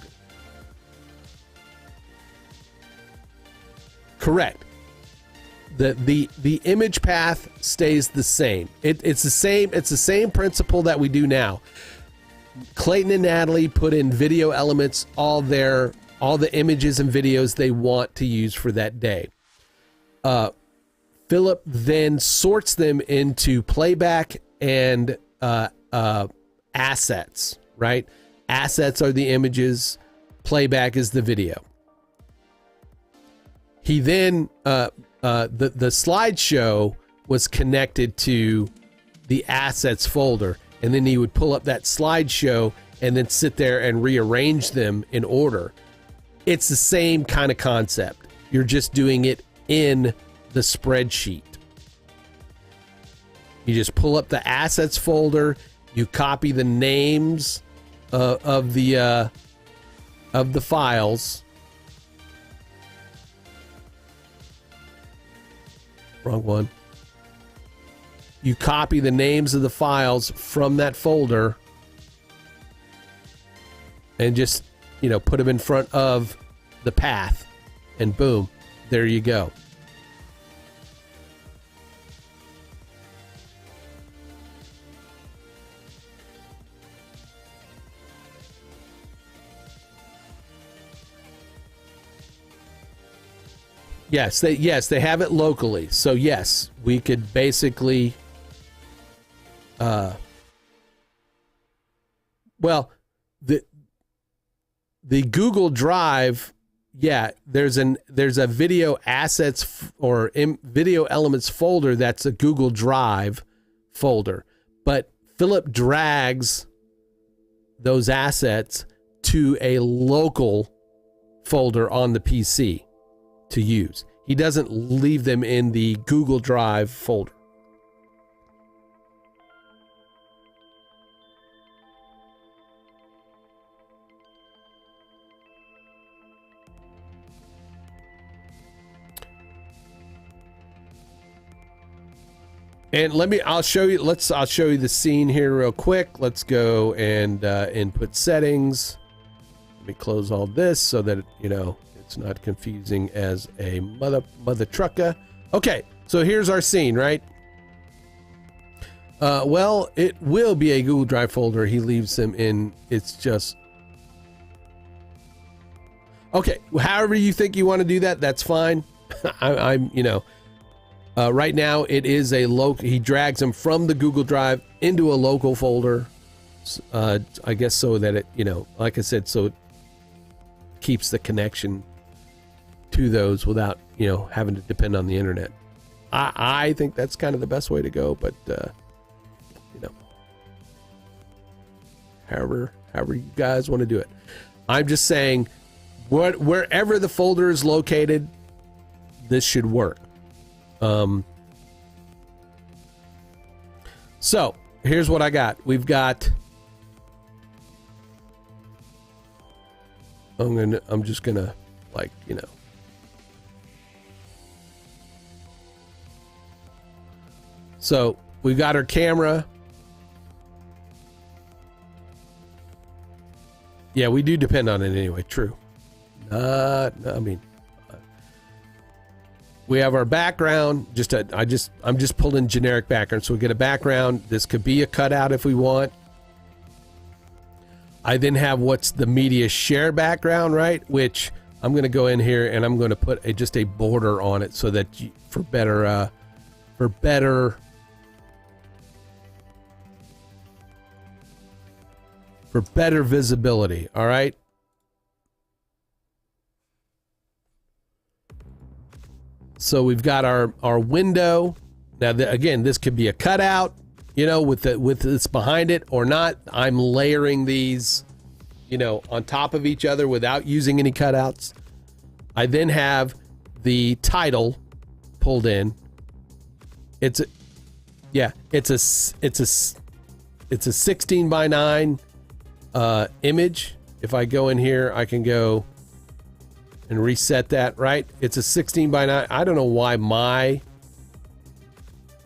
Correct. The image path stays the same. It's the same principle that we do now. Clayton and Natalie put in video elements, all the images and videos they want to use for that day. Philip then sorts them into playback and assets, right? Assets are the images, playback is the video. He then the slideshow was connected to the assets folder, and then he would pull up that slideshow and then sit there and rearrange them in order. It's the same kind of concept. You're just doing it in the spreadsheet. You just pull up the assets folder, you copy the names of the files. Wrong one. You copy the names of the files from that folder and just, put them in front of the path, and boom, there you go. Yes, they have it locally. So yes, we could basically the Google Drive, there's a video assets or video elements folder that's a Google Drive folder, but Philip drags those assets to a local folder on the PC to use. He doesn't leave them in the Google Drive folder. And I'll show you the scene here real quick. Let's go and input settings. Let me close all this so that it's not confusing as a mother trucker. Okay, so here's our scene, right? Well, it will be a Google Drive folder. He leaves them in. It's just okay. However you think you want to do that, that's fine. I'm right now it is a local. He drags them from the Google Drive into a local folder. I guess so that it, like I said, so it keeps the connection to those without having to depend on the internet. I think that's kind of the best way to go, but however you guys want to do it. I'm just saying wherever the folder is located, this should work. So here's what I got. We've got I'm just gonna so we've got our camera. Yeah, we do depend on it anyway. True. We have our background. I'm just pulling generic background. So we get a background. This could be a cutout if we want. I then have what's the media share background, right? Which I'm going to go in here and I'm going to put just a border on it so that for better visibility. All right. So we've got our window. Now, again, this could be a cutout, with this behind it or not. I'm layering these, on top of each other without using any cutouts. I then have the title pulled in. Yeah, it's a 16 by 9 image. If I go in here, I can go and reset that, right? It's a 16 by 9. I don't know why my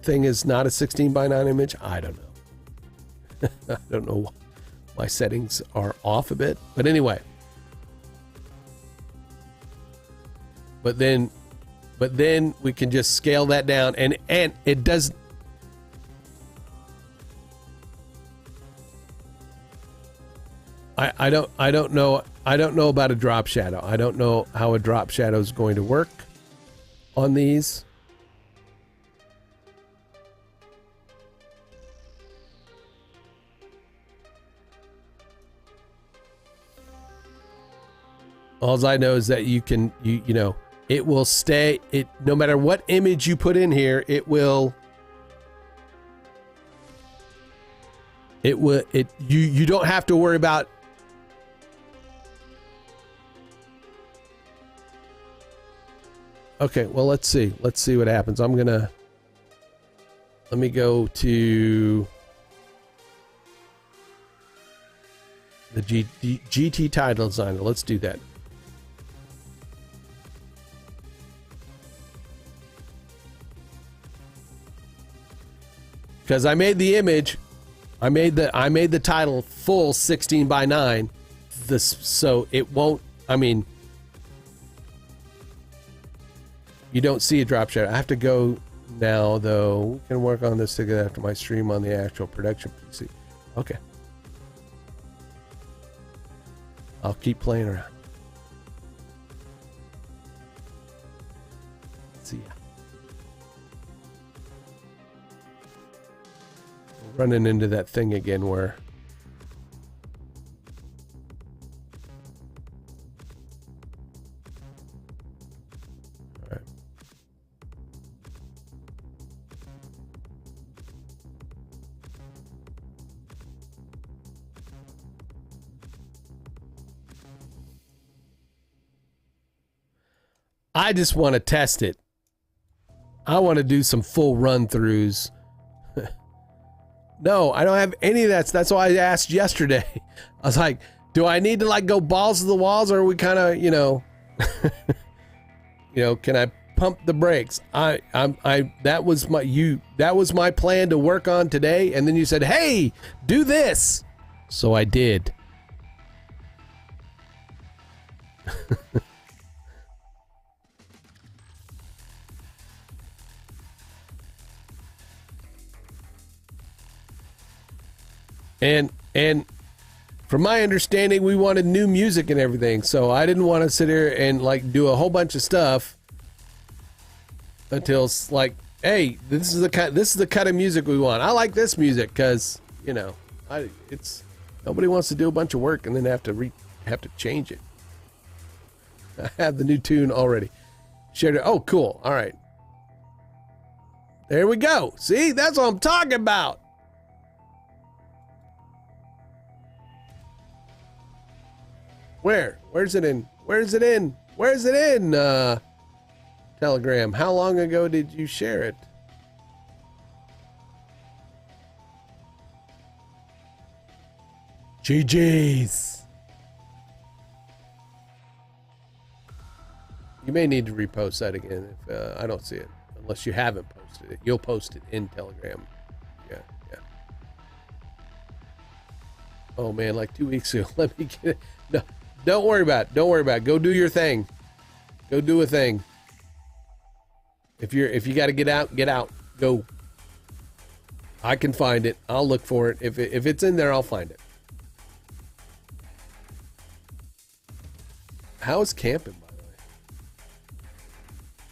thing is not a 16 by 9 image. I don't know. I don't know. My settings are off a bit. But anyway. But then we can just scale that down, and it does. I don't know about a drop shadow. I don't know how a drop shadow is going to work on these. All I know is that you know, it will stay, it no matter what image you put in here, you don't have to worry about. Okay, well, let's see what happens. Let me go to the GT title designer. Let's do that. Because I made the image, I made the title full 16 by 9. So it won't, I mean, you don't see a drop shadow. I have to go now, though. We can work on this together after my stream on the actual production PC. Okay. I'll keep playing around. See ya. Running into that thing again where I just want to test it. I want to do some full run-throughs. No, I don't have any of that. That's why I asked yesterday. I was like, do I need to like go balls to the walls, or are we kind of, you know, can I pump the brakes? That was my plan to work on today, and then you said, "Hey, do this." So I did. And from my understanding, we wanted new music and everything, so I didn't want to sit here and like do a whole bunch of stuff until it's like, hey, this is the kind of music we want. I like this music because, you know, nobody wants to do a bunch of work and then have to change it. I have the new tune already. Shared it. Oh, cool. All right. There we go. See, that's what I'm talking about. Where's it in? Telegram. How long ago did you share it? GG's. You may need to repost that again if I don't see it. Unless you haven't posted it. You'll post it in Telegram. Yeah. Oh man, like 2 weeks ago. Let me get it. No. Don't worry about it. Go do your thing. Go do a thing. If you got to get out. Go. I can find it. I'll look for it. If it's in there, I'll find it. How is camping, by the way?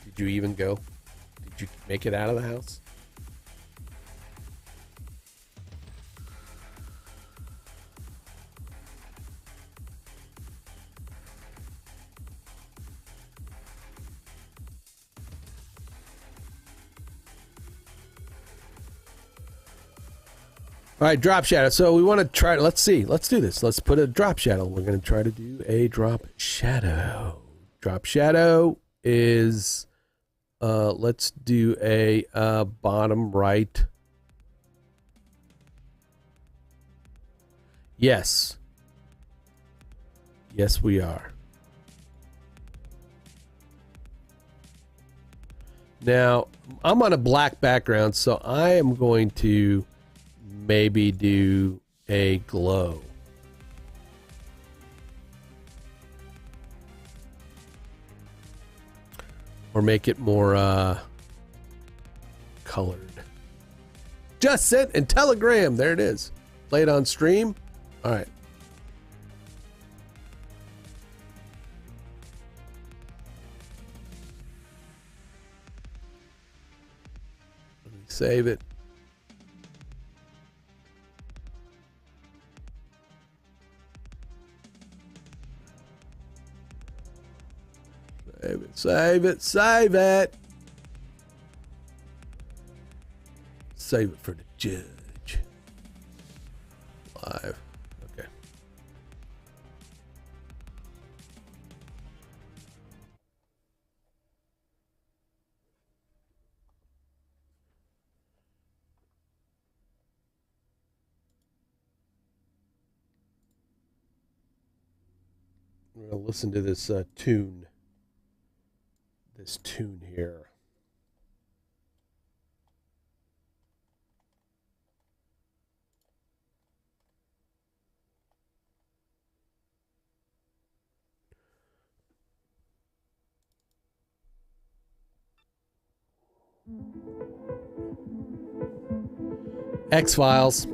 Did you even go? Did you make it out of the house? All right, drop shadow. So we want to try. Let's see. Let's do this. Let's put a drop shadow. We're going to try to do a drop shadow. Drop shadow is, let's do a bottom right Yes. Yes, we are. Now, I'm on a black background, so I am going to maybe do a glow. Or make it more colored. Just sent in Telegram. There it is. Play it on stream. All right. Let me save it. Save it, save it, save it. Save it for the judge. Live. Okay. We're going to listen to this tune. This tune here. X-Files.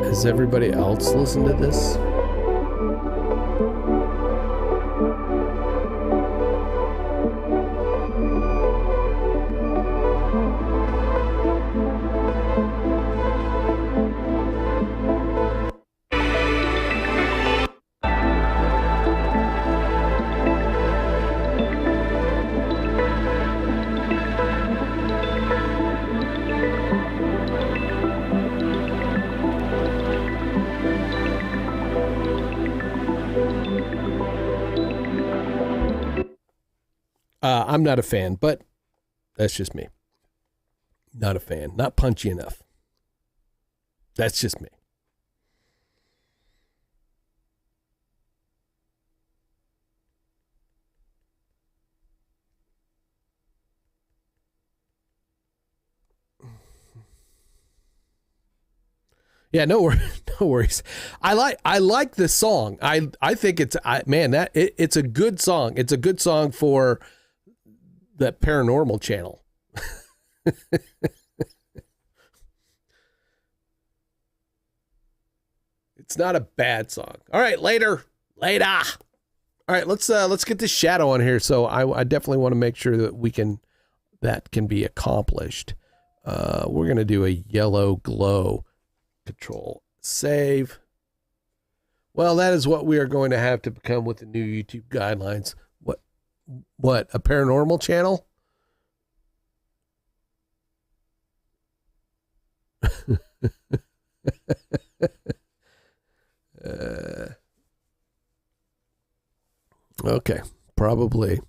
Has everybody else listened to this? I'm not a fan, but that's just me. Not a fan. Not punchy enough. That's just me. Yeah, no worries. I like this song. I think it's it's a good song. It's a good song for that paranormal channel. It's not a bad song. All right, later. All right, let's get this shadow on here. So I definitely want to make sure that that can be accomplished. We're gonna do a yellow glow. Control save. Well, that is what we are going to have to become with the new YouTube guidelines. What, a paranormal channel? Okay, probably.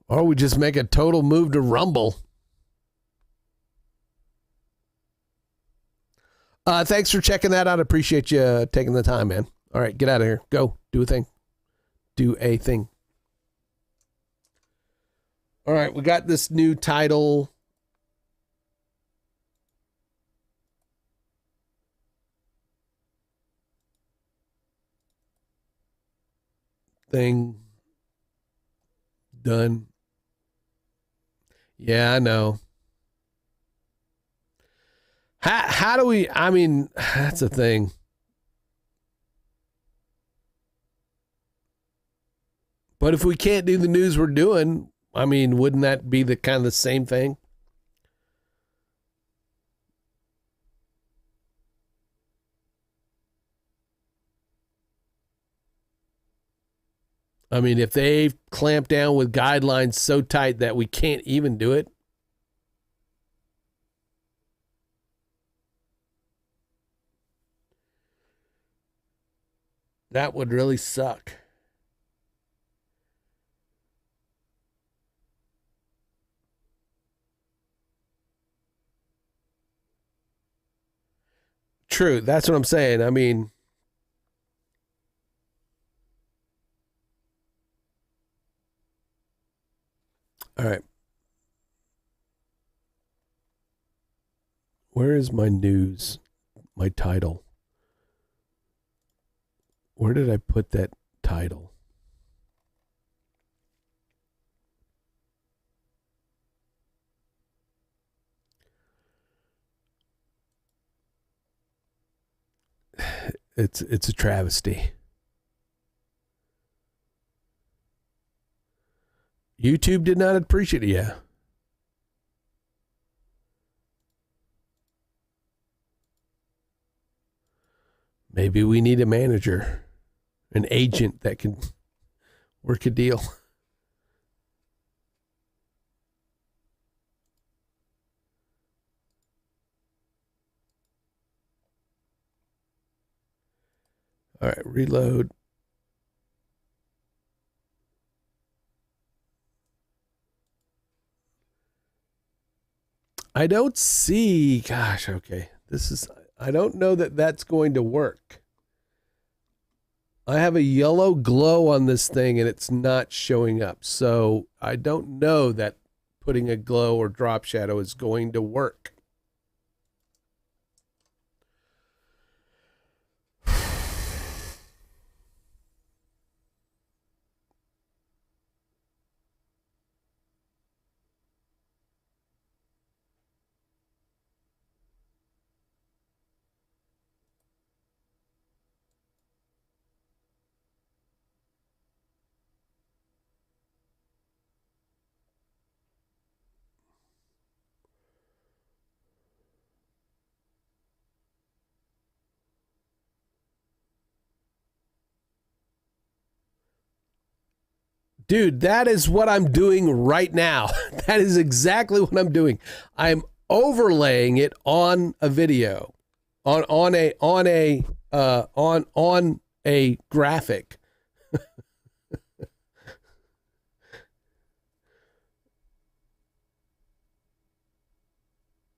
Or we just make a total move to Rumble. Thanks for checking that out. I appreciate you taking the time, man. All right, get out of here. Go. Do a thing. Do a thing. All right, we got this new title. Thing. Done. Yeah, I know. How do we, I mean, that's the thing. But if we can't do the news we're doing, I mean, wouldn't that be the kind of the same thing? I mean, if they clamp down with guidelines so tight that we can't even do it, that would really suck. True. That's what I'm saying. I mean, all right. Where is my news? My title? Where did I put that title? It's a travesty. YouTube did not appreciate it. Yeah. Maybe we need a manager, an agent that can work a deal. All right, reload. I don't see, gosh, okay. I don't know that that's going to work. I have a yellow glow on this thing and it's not showing up. So I don't know that putting a glow or drop shadow is going to work. Dude, that is what I'm doing right now. That is exactly what I'm doing. I'm overlaying it on a video, on a graphic.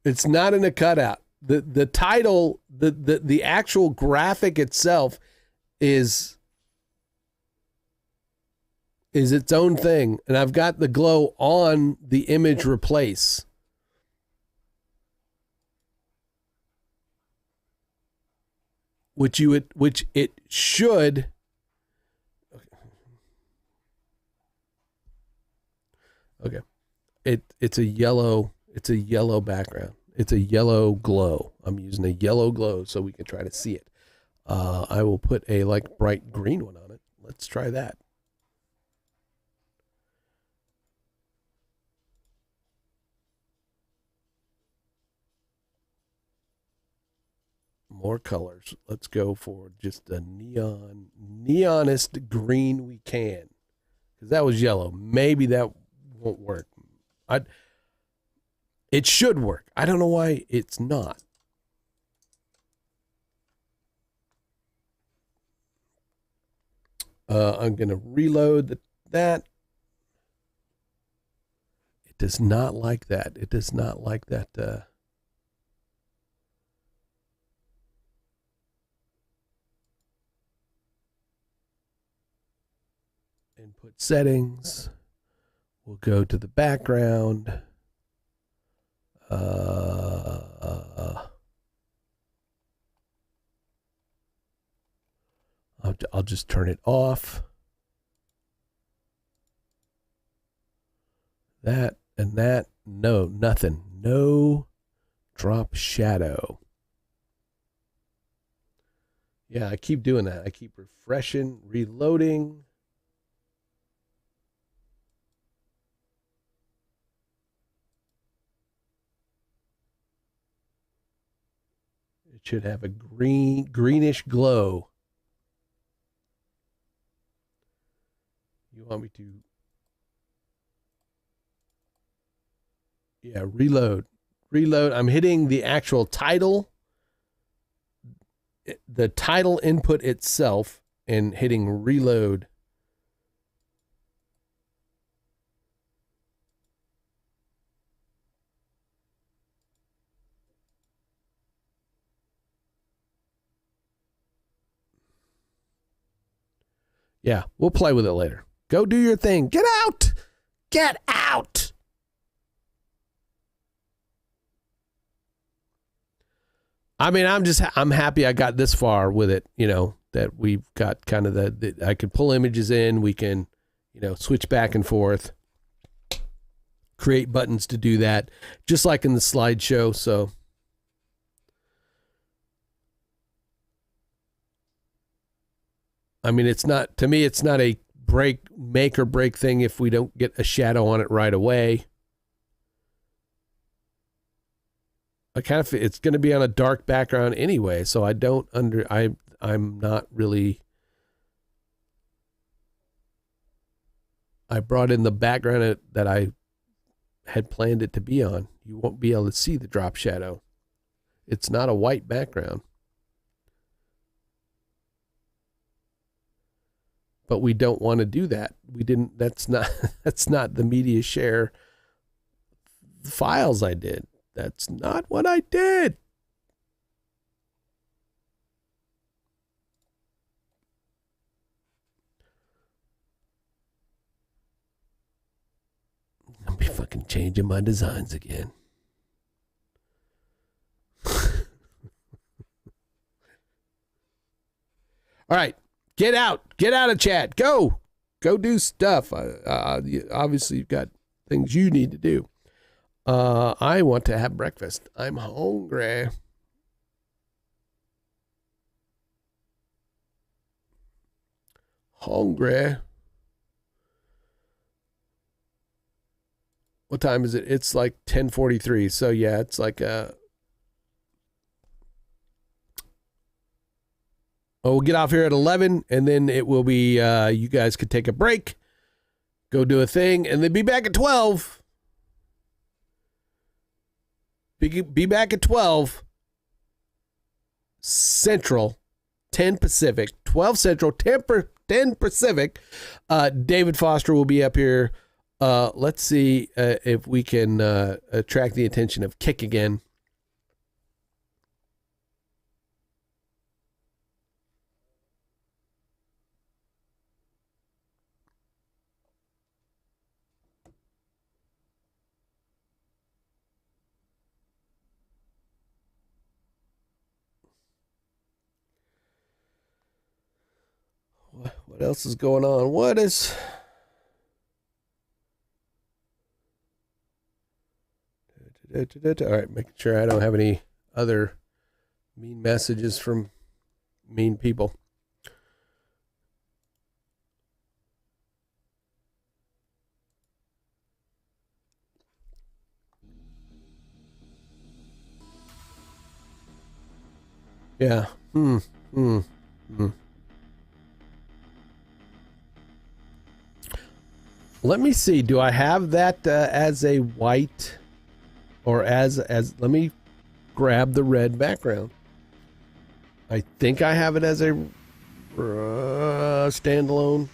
It's not in a cutout. The title, the actual graphic itself is its own thing, and I've got the glow on the image replace. Which it should. Okay. It's a yellow background. It's a yellow glow. I'm using a yellow glow so we can try to see it. I will put a like bright green one on it. Let's try that. More colors. Let's go for just a neonest green we can. Because that was yellow. Maybe that won't work. It should work. I don't know why it's not. I'm going to reload that. It does not like that. It does not like that. Input settings. We'll go to the background. I'll just turn it off. That and that. No, nothing. No drop shadow. Yeah, I keep doing that. I keep refreshing, reloading. It should have a greenish glow. You want me to? Yeah, reload. Reload. I'm hitting the actual title, the title input itself, and hitting reload. Yeah, we'll play with it later. Go do your thing. Get out! Get out! I mean, I'm happy I got this far with it, you know, that we've got kind of the I can pull images in, we can, you know, switch back and forth, create buttons to do that, just like in the slideshow, so. I mean, it's not, to me, it's not a make or break thing if we don't get a shadow on it right away. It's going to be on a dark background anyway, so I'm not really, I brought in the background that I had planned it to be on. You won't be able to see the drop shadow. It's not a white background. But we don't want to do that. That's not the media share files I did. That's not what I did. I'll be fucking changing my designs again. All right. Get out of chat. Go do stuff. Obviously, you've got things you need to do. I want to have breakfast. I'm hungry. What time is it? It's like 10:43. So yeah, it's like we'll get off here at 11, and then it will be, you guys could take a break, go do a thing, and then be back at 12. Be back at 12 Central, 10 Pacific, 12 Central, 10 Pacific. David Foster will be up here. Let's see if we can attract the attention of Kick again. What else is going on? All right, making sure I don't have any other mean messages from mean people. Yeah. Let me see. Do I have that as a white or as let me grab the red background. I think I have it as a standalone.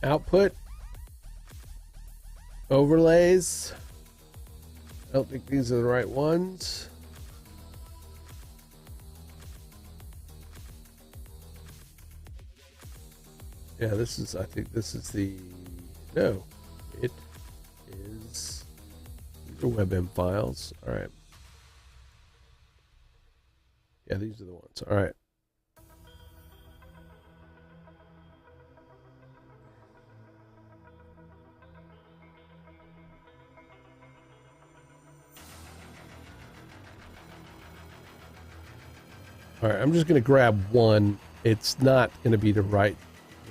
Output. Overlays. I don't think these are the right ones. Yeah, I think this is the, no, it is, these are WebM files. All right. Yeah, these are the ones. All right. All right, I'm just going to grab one. It's not going to be the right.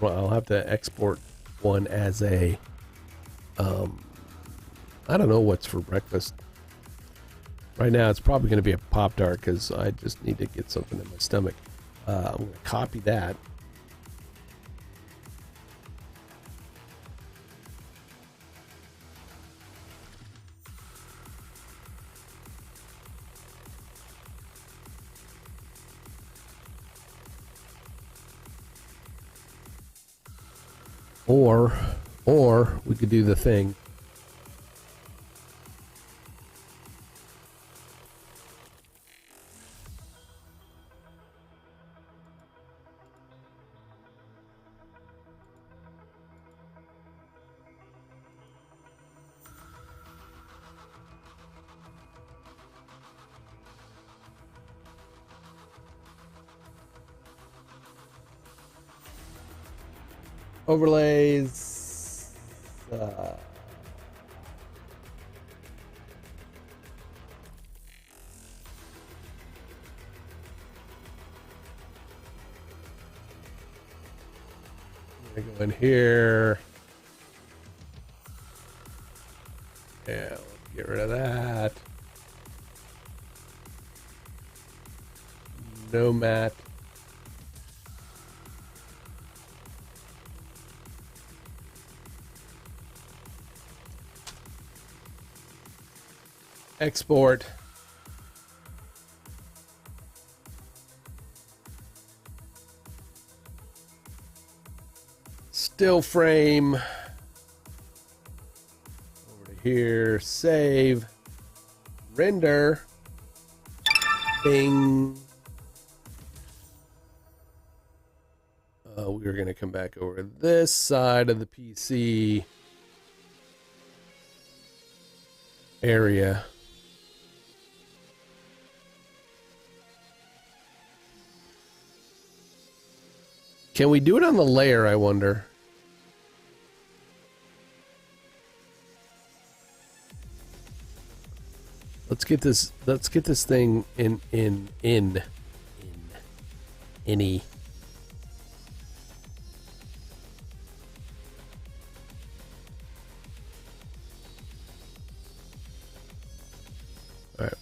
Well, I'll have to export one as a. I don't know what's for breakfast. Right now, it's probably going to be a Pop-Tart because I just need to get something in my stomach. I'm going to copy that. Or we could do the thing. Overlays. I'm gonna go in here. Yeah, let's get rid of that. No mat. Export. Still frame. Over to here. Save. Render. Bing. We're going to come back over this side of the PC area. Can we do it on the layer, I wonder? Let's get this thing in any. All right.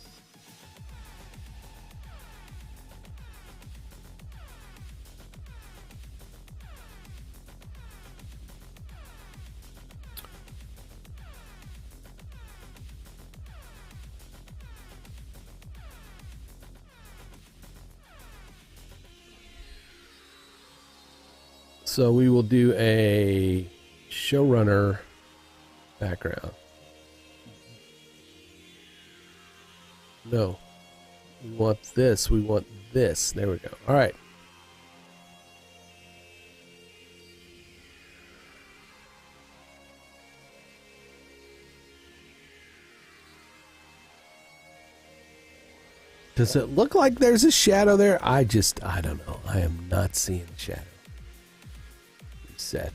So we will do a showrunner background. No. We want this. We want this. There we go. All right. Does it look like there's a shadow there? I don't know. I am not seeing a shadow. Reset.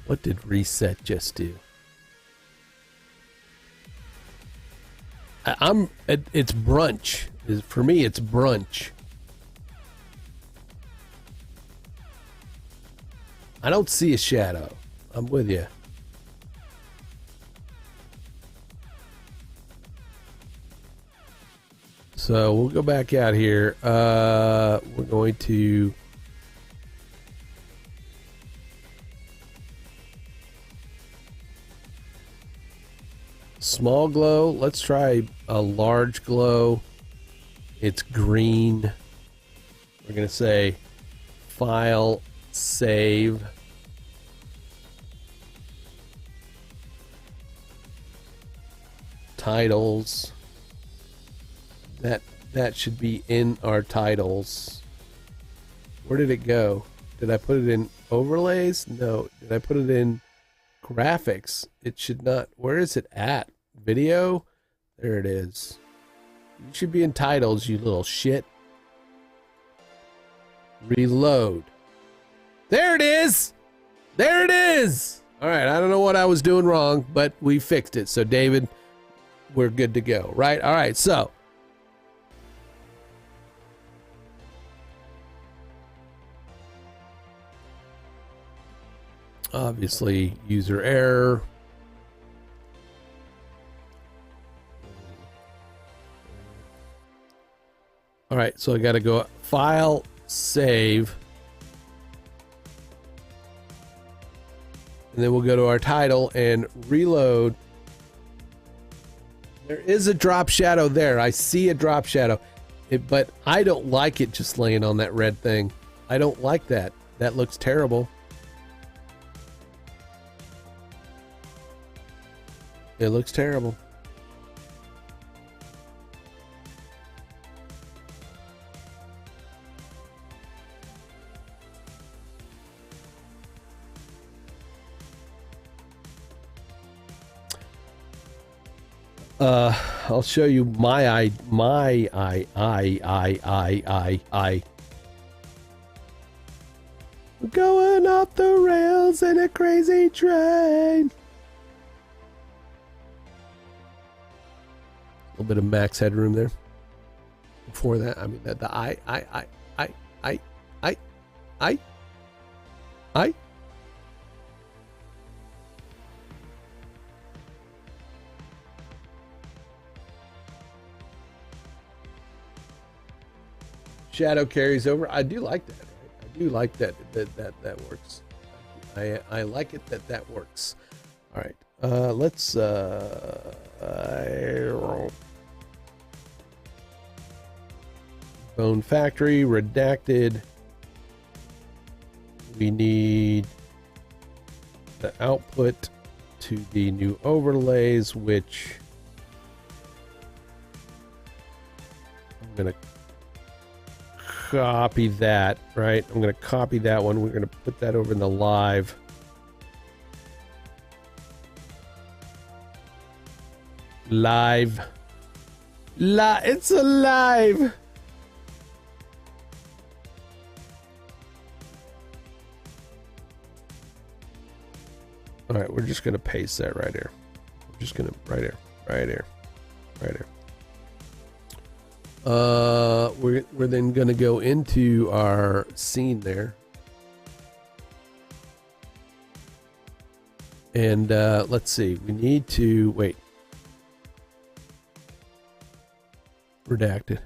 What did reset just do? It's brunch. For me, it's brunch. I don't see a shadow. I'm with you. So we'll go back out here. We're going to small glow. Let's try a large glow. It's green. We're going to say file, save. Titles. That should be in our titles. Where did it go? Did I put it in overlays? No. Did I put it in graphics? It should not. Where is it at? Video? There it is. You should be in titles, you little shit. Reload. There it is! There it is! All right, I don't know what I was doing wrong, but we fixed it. So, David, we're good to go, right? All right, so. Obviously, user error. All right, so I got to go File, Save. And then we'll go to our title and reload. There is a drop shadow there. I see a drop shadow. But I don't like it just laying on that red thing. I don't like that. That looks terrible. It looks terrible. I'll show you my We're going off the rails in a crazy train. A little bit of max headroom there. Before that, I mean, the I. Shadow carries over. I do like that. Right? I do like that works. I like it that works. All right. Let's Bone Factory redacted. We need the output to the new overlays, which I'm gonna copy that, right? I'm going to copy that one. We're going to put that over in the live. It's alive. All right, we're just going to paste that right here. We're just going to right here. We're then going to go into our scene there. And let's see. We need to wait. Redacted.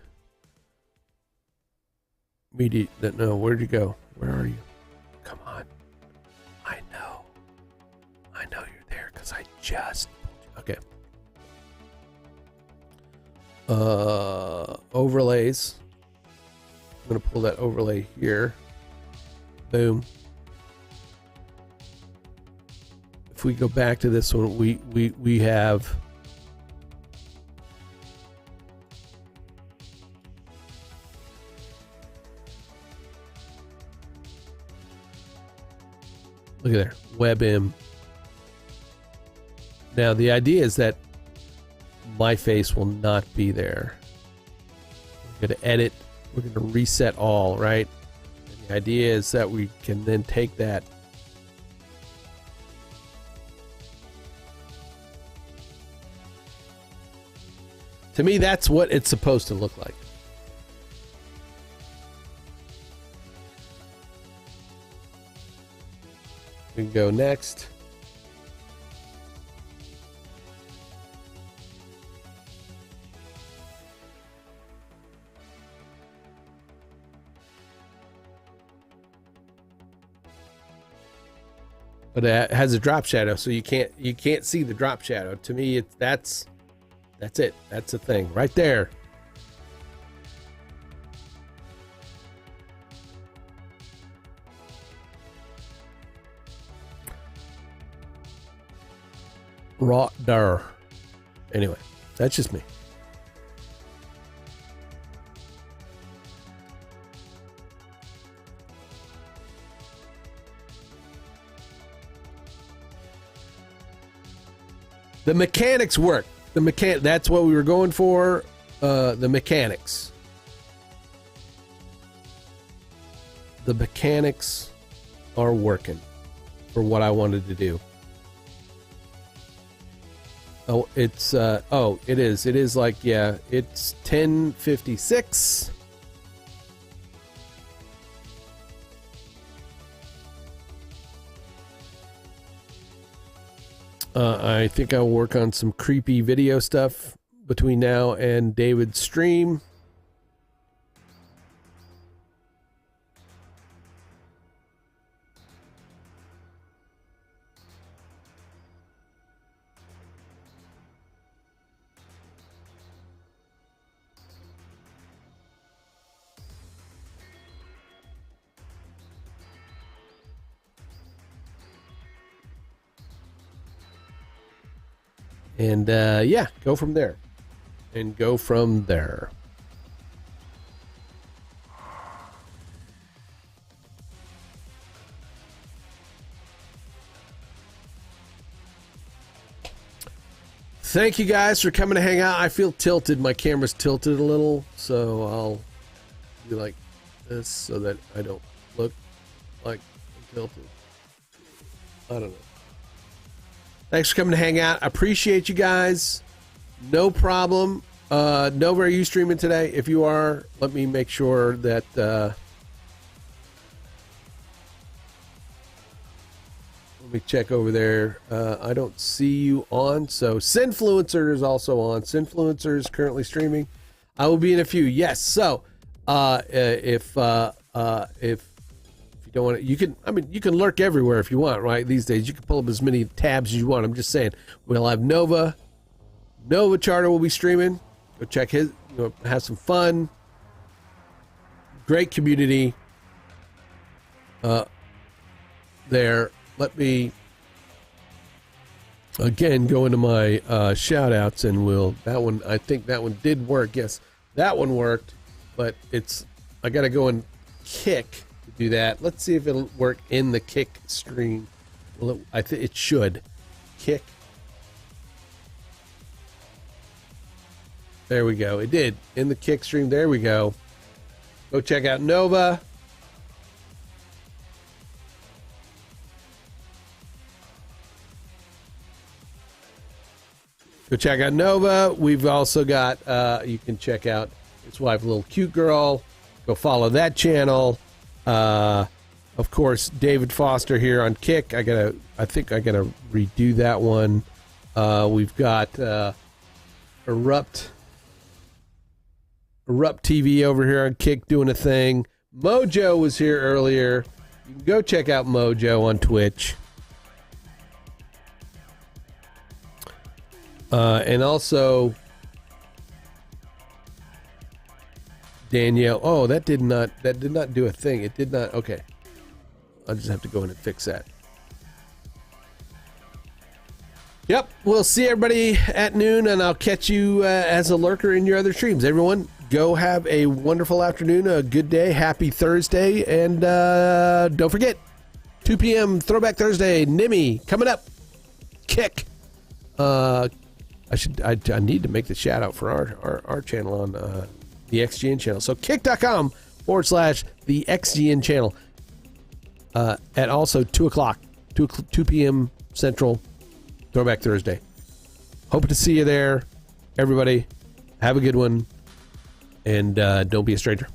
Media. No, where'd you go? Where are you? Come on. I know you're there because I just. Okay. Overlays. I'm going to pull that overlay here. Boom. If we go back to this one, we have look at there, WebM. Now the idea is that my face will not be there. We're going to edit. We're going to reset all, right? And the idea is that we can then take that to me, that's what it's supposed to look like. We can go next. But it has a drop shadow, so you can't see the drop shadow. To me, that's it. That's the thing right there. Raw dar. Anyway, that's just me. The mechanics work. That's what we were going for. The mechanics. The mechanics are working for what I wanted to do. Oh, it's oh, it is. It is like, yeah, it's 10:56. I think I'll work on some creepy video stuff between now and David's stream. And yeah, go from there. And go from there. Thank you guys for coming to hang out. I feel tilted. My camera's tilted a little, so I'll be like this so that I don't look like I'm tilted. I don't know. Thanks for coming to hang out. I appreciate you guys. No problem. Nova, are you streaming today? If you are, let me make sure that let me check over there. I don't see you on. So Sinfluencer is also on. Sinfluencer is currently streaming. I will be in a few. Yes. So if you don't want to, you can. I mean, you can lurk everywhere if you want. Right? These days, you can pull up as many tabs as you want. I'm just saying. We'll have Nova. Nova Charter will be streaming. Go check his. Have some fun. Great community. There. Let me again go into my shout outs and that one, I think that one did work. Yes, that one worked, but I got to go and Kick to do that. Let's see if it'll work in the Kick stream. Well, I think it should. Kick. There we go. It did. In the Kick stream. There we go. Go check out Nova. Go check out Nova. We've also got, you can check out his wife, Little Cute Girl. Go follow that channel. Of course, David Foster here on Kick. I think I gotta redo that one. We've got Erupt TV over here on Kick doing a thing. Mojo was here earlier. You can go check out Mojo on Twitch. And also Danielle. Oh, that did not do a thing. It did not. Okay. I'll just have to go in and fix that. Yep. We'll see everybody at noon, and I'll catch you as a lurker in your other streams. Everyone, go have a wonderful afternoon, a good day, happy Thursday, and don't forget, 2 p.m. Throwback Thursday, Nimmy coming up. Kick. I need to make the shout out for our channel on the XGN channel. So kick.com/the XGN channel at also 2 o'clock, 2 p.m. Central, Throwback Thursday. Hope to see you there. Everybody, have a good one, and don't be a stranger.